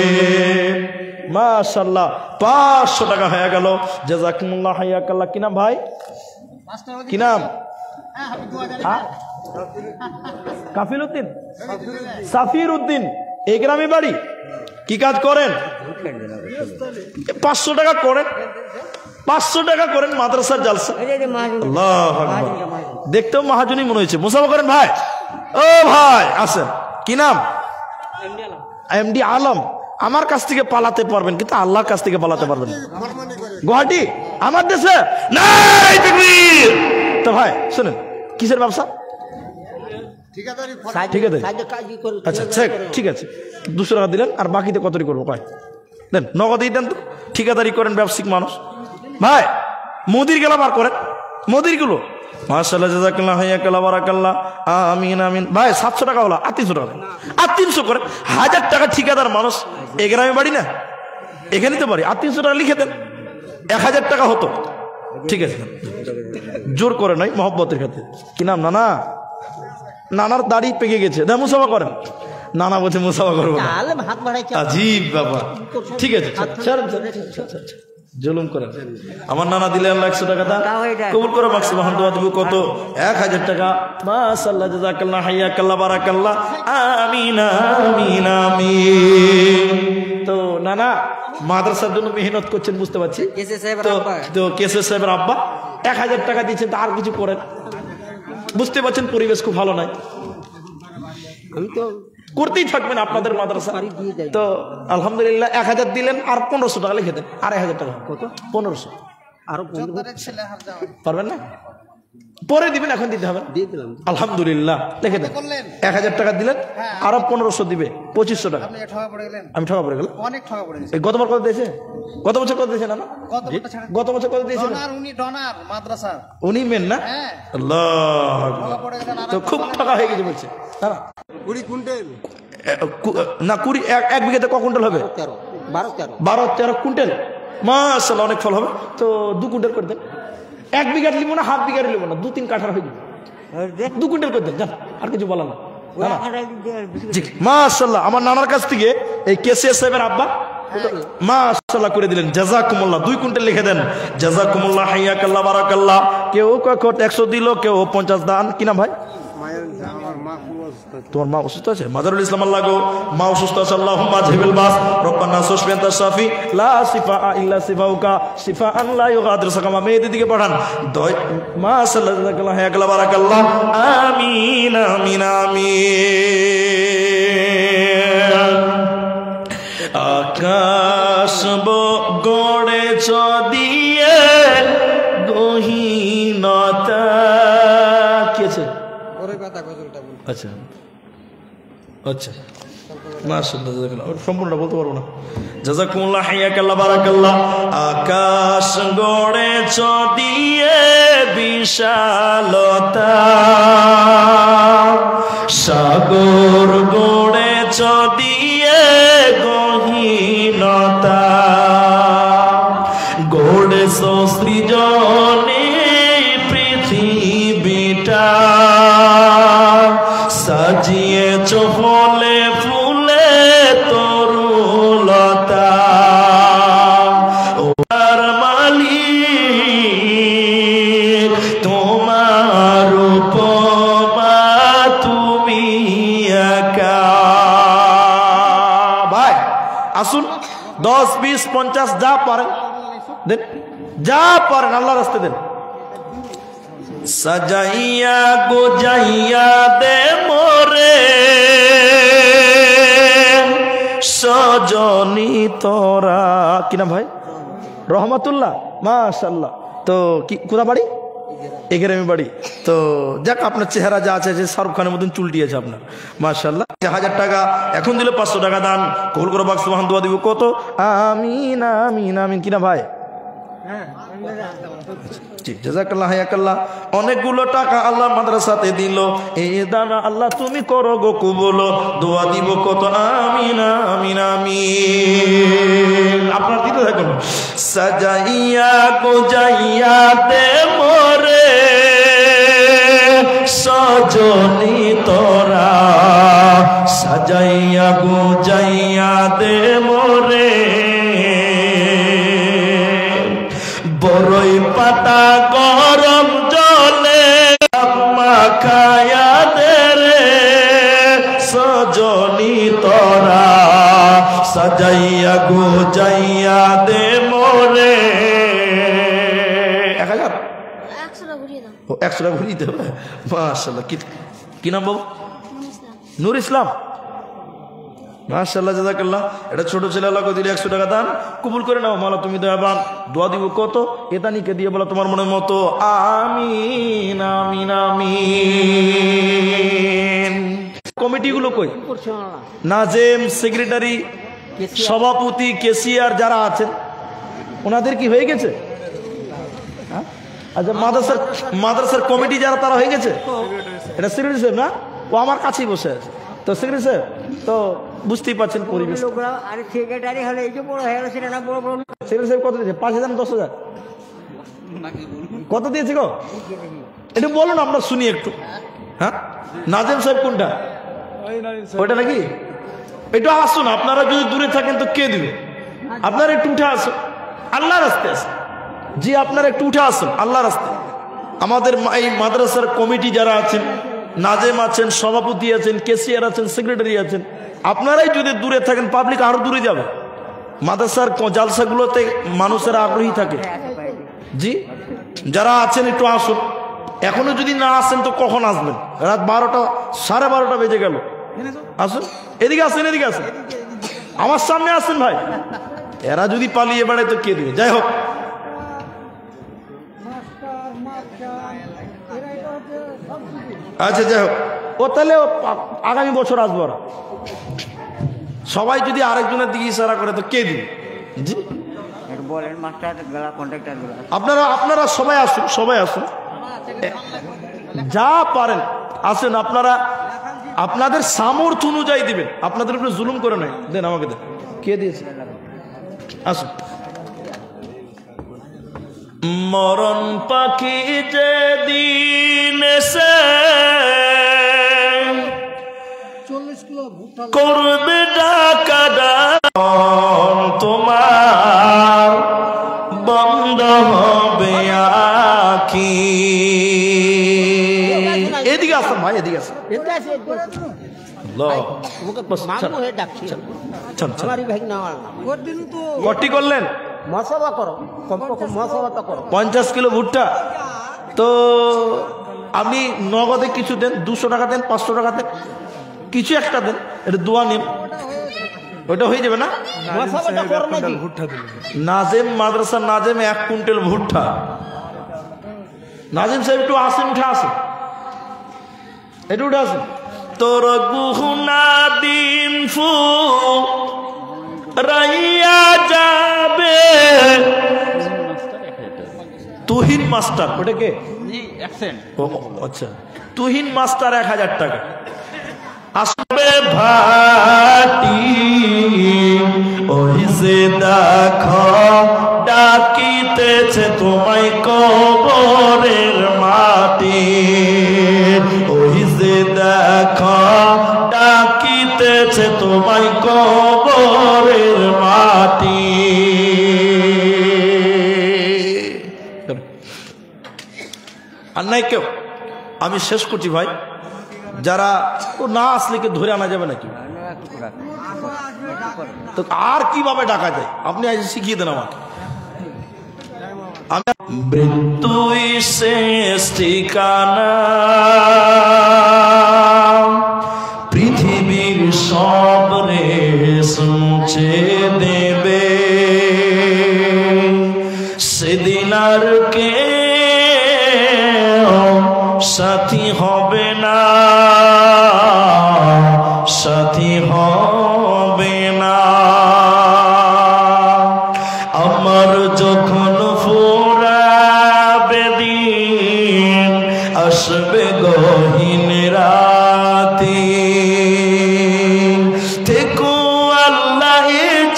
মাশাআল্লাহ, 500 টাকা হয়ে গেল। জাযাকুমুল্লাহ, হাইয়াকাল্লাহ। কি নাম ভাই? কি নাম? কাফিল উদ্দিন, সাফির উদ্দিন, এই গ্রামে বাড়ি। কি কাজ করেন? 500 টাকা করেন, 500 টাকা করেন মাদ্রাসার জালসা। আল্লাহু আকবার। দেখতেও মাহাজনী মনে হয়েছে। মুসাফা করেন ভাই। ও ভাই আসেন। কি নাম? এমডি আলম। আমার কাছ থেকে পালাতে পারবেন, কিন্তু আল্লাহর কাছ থেকে পালাতে পারবেন না। গুয়াহাটি আমার দেশে নাই তাকবীর। তো ভাই শুনেন, কিসের ব্যবসা? ঠিকাদারি। আচ্ছা ঠিক আছে, 200 টাকা দিলেন, আর বাকিতে কতটি করবো কয় দেন, নগদেই দেন তো। ঠিকাদারি করেন, ব্যবসায়িক মানুষ। ভাই মুদির গেলা বার করেন, মুদির গুলো। মাশাআল্লাহ, জাযাকাল্লাহ, হাইয়াকাল্লাহ, বারাকাল্লাহ। আমিন আমিন। ভাই 700 টাকা হলো, আর 300 টাকা, আর 300 করেন। 1000 টাকা ঠিকাদার মানুষ, এই গ্রামে বাড়ি না, এখানেই তো বাড়ি। আর 300 টাকা লিখে দেন, 1000 টাকা হতো। ঠিক আছে, জোর করে নয়, মহব্বতের খাতে। কি নাম? নানা। নানার দাড়ি পেকে গেছে, দা মুসাফা করেন। নানা বলছে মুসাফা করবো না, আজীব বাবা। ঠিক আছে, জুলুম করেন। আমার নানা দিলে আল্লাহ 100 টাকা দান কবুল করো। মাকসুম দোয়া দিব কত? 1000 টাকা। মাশাআল্লাহ, জাযাকাল্লাহ, হাইয়াকাল্লাহ, বারাকাল্লাহ। আমিন আমিন আমিন। তো নানা মাদ্রাসার জন্য মেহনত করছেন, বুঝতে পারছি। তো কেসে সাহেবের আব্বা 1000 টাকা দিচ্ছেন, তা আর কিছু করেন, বুঝতে পারছেন পরিবেশ খুব ভালো নাই। আমি তো করতেই থাকবেন আপনাদের মাদ্রাসা। তো আলহামদুলিল্লাহ 1000 দিলেন, আর 1500 টাকা লিখে দেন। আর 1000 টাকা কত? 1500। আরো পারবেন না? পরে দিবেন, এখন দিতে হবে। আলহামদুলিল্লাহ লিখে দেন। 1000 টাকা দিলেন, আরো 1500 দিবে, 2500 টাকা। আমি ঠকা পড়ে গেলাম। গতবার কত দিয়েছে? গত বছর কত দিয়েছে? না গত বছর কত দিয়েছে? উনি মেন না? আল্লাহ আকবার। তো খুব টাকা হয়ে গেছে বলছে। 20 কুইন্টাল না, 20 এক বিঘাতে ক কুইন্টাল হবে? 12-13 কুইন্টাল। মাশাআল্লাহ, অনেক ফল হবে। তো 2 কুইন্টাল করে দেন। 1 বিঘার লিবো না, হাফ বিঘার লিবো না, 2-3 কাঠার হয়ে যাবে। 2 কুইন্টাল করে দেন, জান। আর কিছু বলা না। মাশাআল্লাহ, আমার নানার কাছ থেকে এই কেসিয়া সাহেবের আব্বা মাশাআল্লাহ করে দিলেন। জাযাকুমুল্লাহ, 2 কুইন্টাল লিখে দেন। জাযাকুমুল্লাহ, হাইয়াকাল্লাহ, বারাকাল্লাহ। কেউ কত 100 দিল, কেউ 50 দান। কি নাম ভাই? তোমার মা অসুস্থ আছে? মাদারুল ইসলাম। আল্লাহ গো, মা অসুস্থ আছে, আল্লাহুম্মা আযহিবিল বাস, রব্বানা সুশফি আনতা শাফি, লা শিফা ইল্লা শিফাউকা, শিফাআন লা ইউগাদিরু সাকামা। মেয়েদের দিকে পাঠান। মাশাআল্লাহ, জাযাকাল্লাহ, হায়াকাল্লাহ, বারাকাল্লাহ। আমিন আমিন আমিন। আকাশ গড়েছ দিয়ে গহীনতা। কি আছে? আচ্ছা আচ্ছা, মাশাআল্লাহ, জাযাকাল্লাহ। সম্পূর্ণটা বলতে পারবো না। জাযাকুমুল্লাহ, হাইয়াকাল্লাহ, বারাকাল্লাহ। আকাশ গড়েছ দিয়ে বিশালতা, সাগর গড়েছ দিয়ে গহীনতা, গড়েছ সৃজনে পৃথিবীটা, সাজিয়েছ ফলে ফুলে তরুলতা। ওর মালিক তোমার উপমা তুমি একা। আসুন 10, 20, 50 যা পারেন দেন, যা পারেন আল্লাহ রাস্তে দেন। সাজাইয়া গোজাইয়া দে মোরে সজনী তোরা, কি নাম ভাই? রহমতুল্লাহ, মাশাআল্লাহ। তো কি কোথা বাড়ি? এগেরামি বাড়ি। তো যাক, আপনার চেহারা যা আছে, যে শাহরুখ খানের মতন চুলটি আছে আপনার, মাশাআল্লাহ। 1000 টাকা এখন দিলে 500 টাকা দান, কবুল করে বাক্স বাহান দোয়া দিব। কত? আমিন আমিন আমিন। কিনা ভাই? জাযাকাল্লাহ হায়াকাল্লাহ। অনেকগুলো টাকা আল্লাহ মাদ্রাসাতে দিল, এই দানা আল্লাহ তুমি করো গো কবুল, দোয়া দিব কত? আমিন আমিন আমিন। আপনার দিতে থাকুন। সাজাইয়া গোজাইয়া দে মোরে সজনী তোরা, সাজাইয়া গোজাইয়া দে মোরে বড়ই পাতা গরম জলে মাখায়া দে রে সজনী তোরা, সাজাইয়া গোজাইয়া দে মোরে। 1000 100 টাকা ঘুরিয়ে দিতে হবে। মাশাআল্লাহ। কি নাম বাবু? নূর ইসলাম, মাশাআল্লাহ, জাযাকাল্লাহ। এটা ছোট ছেলে, আল্লাহকে দিলে 100 টাকা দান, কবুল করে নাও মাওলা তুমি দয়াবান। দোয়া দিব কত? এতানিকে দিয়ে বলা তোমার মনের মতো। আমিন আমিন আমিন। কমিটিগুলো কই? নাজেম, সেক্রেটারি, সভাপতি, কেসিয়ার যারা আছেন ওনাদের কি হয়ে গেছে? আচ্ছা, মাদ্রাসার কমিটি যারা, তারা হয়ে গেছে? এটা সেক্রেটারি সাহেব না? ও আমার কাছেই বসে আছে। তো সেক্রেটারি সাহেব তো বুঝতেই পারছেন পরিবেশ। সেক্রেটারি সাহেব কত দিয়েছে? 5000 না 10,000? কত দিয়েছে গো? একটু বলুন, আমরা শুনি একটু। হ্যাঁ, নাজেম সাহেব কোনটা? ওইটা নাকি? একটু আসুন, আপনারা যদি দূরে থাকেন তো কে দিবে? আপনারা একটু উঠে আসুন, আল্লাহ রাস্তে আসুন। জি, আপনারা একটু উঠে আসুন আল্লাহ রাস্তে। আমাদের এই মাদ্রাসার কমিটি যারা আছেন, নাজেম আছেন, সভাপতি আছেন, কেসিয়ার আছেন, সেক্রেটারি আছেন, আপনারাই যদি দূরে থাকেন পাবলিক আরো দূরে যাবে। মাদ্রাসার জালসাগুলোতে মানুষেরা আগ্রহী থাকে। জি, যারা আছেন একটু আসুন। এখনো যদি না আসেন তো কখন আসবেন? রাত 12টা 12:30 বেজে গেল। আসুন, এদিকে আসেন, এদিকে আসেন, আমার সামনে আসেন ভাই। এরা যদি পালিয়ে বেড়ায় তো কে দিবে? যাই হোক, আচ্ছা যাই হোক, ও তাহলে আগামী বছর আসবো। ওরা সবাই যদি আরেকজনের দিকে ইশারা করে তো কে দিবে? জি, আপনারা সবাই আসুন, সবাই আসুন, যা পারেন আসেন। আপনারা আপনাদের সামর্থ্য অনুযায়ী দিবেন, আপনাদের উপরে জুলুম করে নাই। দেন আমাকে দেন। কে দিয়েছে? আসুন। মরণ পাখি যে দিন এসে করবে ডাকা ডাক, তোমার বন্ধ হবে আখি। এদিকে আসুন ভাই, এদিকে আসুন। কটি করলেন? 50 কিলো ভুট্টা। তো আপনি নগদে কিছু দেন, 200 টাকা দেন, 500 টাকা দেন, কিছু একটা দেন, এটা দোয়া নিন, ওইটা হয়ে যাবে না? নাজেম মাদ্রাসা, নাজেম 1 কুইন্টাল ভুট্টা। নাজিম সাহেব একটু আসেন, উঠে আসেন, একটু উঠে আসেন। তোর গুহনা দিন ফু রাইয়া যাবে। তুহিন মাস্টার, ওটা কে? আচ্ছা, তুহিন মাস্টার 1000 টাকা। আসবে ভাটি ওই যে দেখো ডাকিতেছে তোমায় কবরের মাটি। ওই যে দেখো ডাকিতেছে তোমায় কবরের মাটি। আর নাই কেউ? আমি শেষ করছি ভাই, যারা ও না আসলে কে ধরে আনা যাবে নাকি? তো আর কিভাবে ডাকা যায় আপনি আজ শিখিয়ে দেন আমাকে। মৃত্যুই শেষ ঠিকানা, পৃথিবীর সব রেশ মুছে দেবে, সেদিন আর কে সাথী হবে না, সাথী হবে না। আমার যখন ফুরাবে দিন, আসবে গহীন রাতি, থেকো আল্লাহ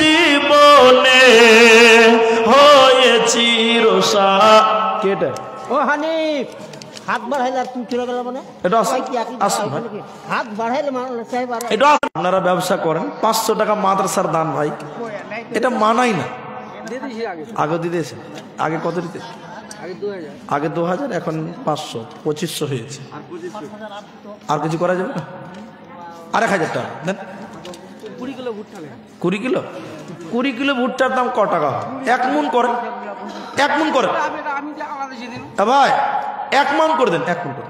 জীবনে হয়ে চিরসা। কেটে ও হানিফ হাত বাড়াইলে আর তুমি চলে গেল মানে এটা ভাই কি আসুন ভাই, হাত বাড়াইলে সাহেব আর এটা আপনারা ব্যবসা করেন 500 টাকা মাদ্রাসার দান ভাই, এটা মানাই না। আগে দিতেছেন, আগে কত দিতে? আগে 2000, এখন 500, 2500 হয়েছে। আর কিছু করা যাবে না? আর 1000 টাকা দেন। 20 কিলো ভুট্টার দাম ক টাকা? 1 মণ করেন, 1 মণ করেন ভাই, 1 মণ করে দেন, 1 মণ করে।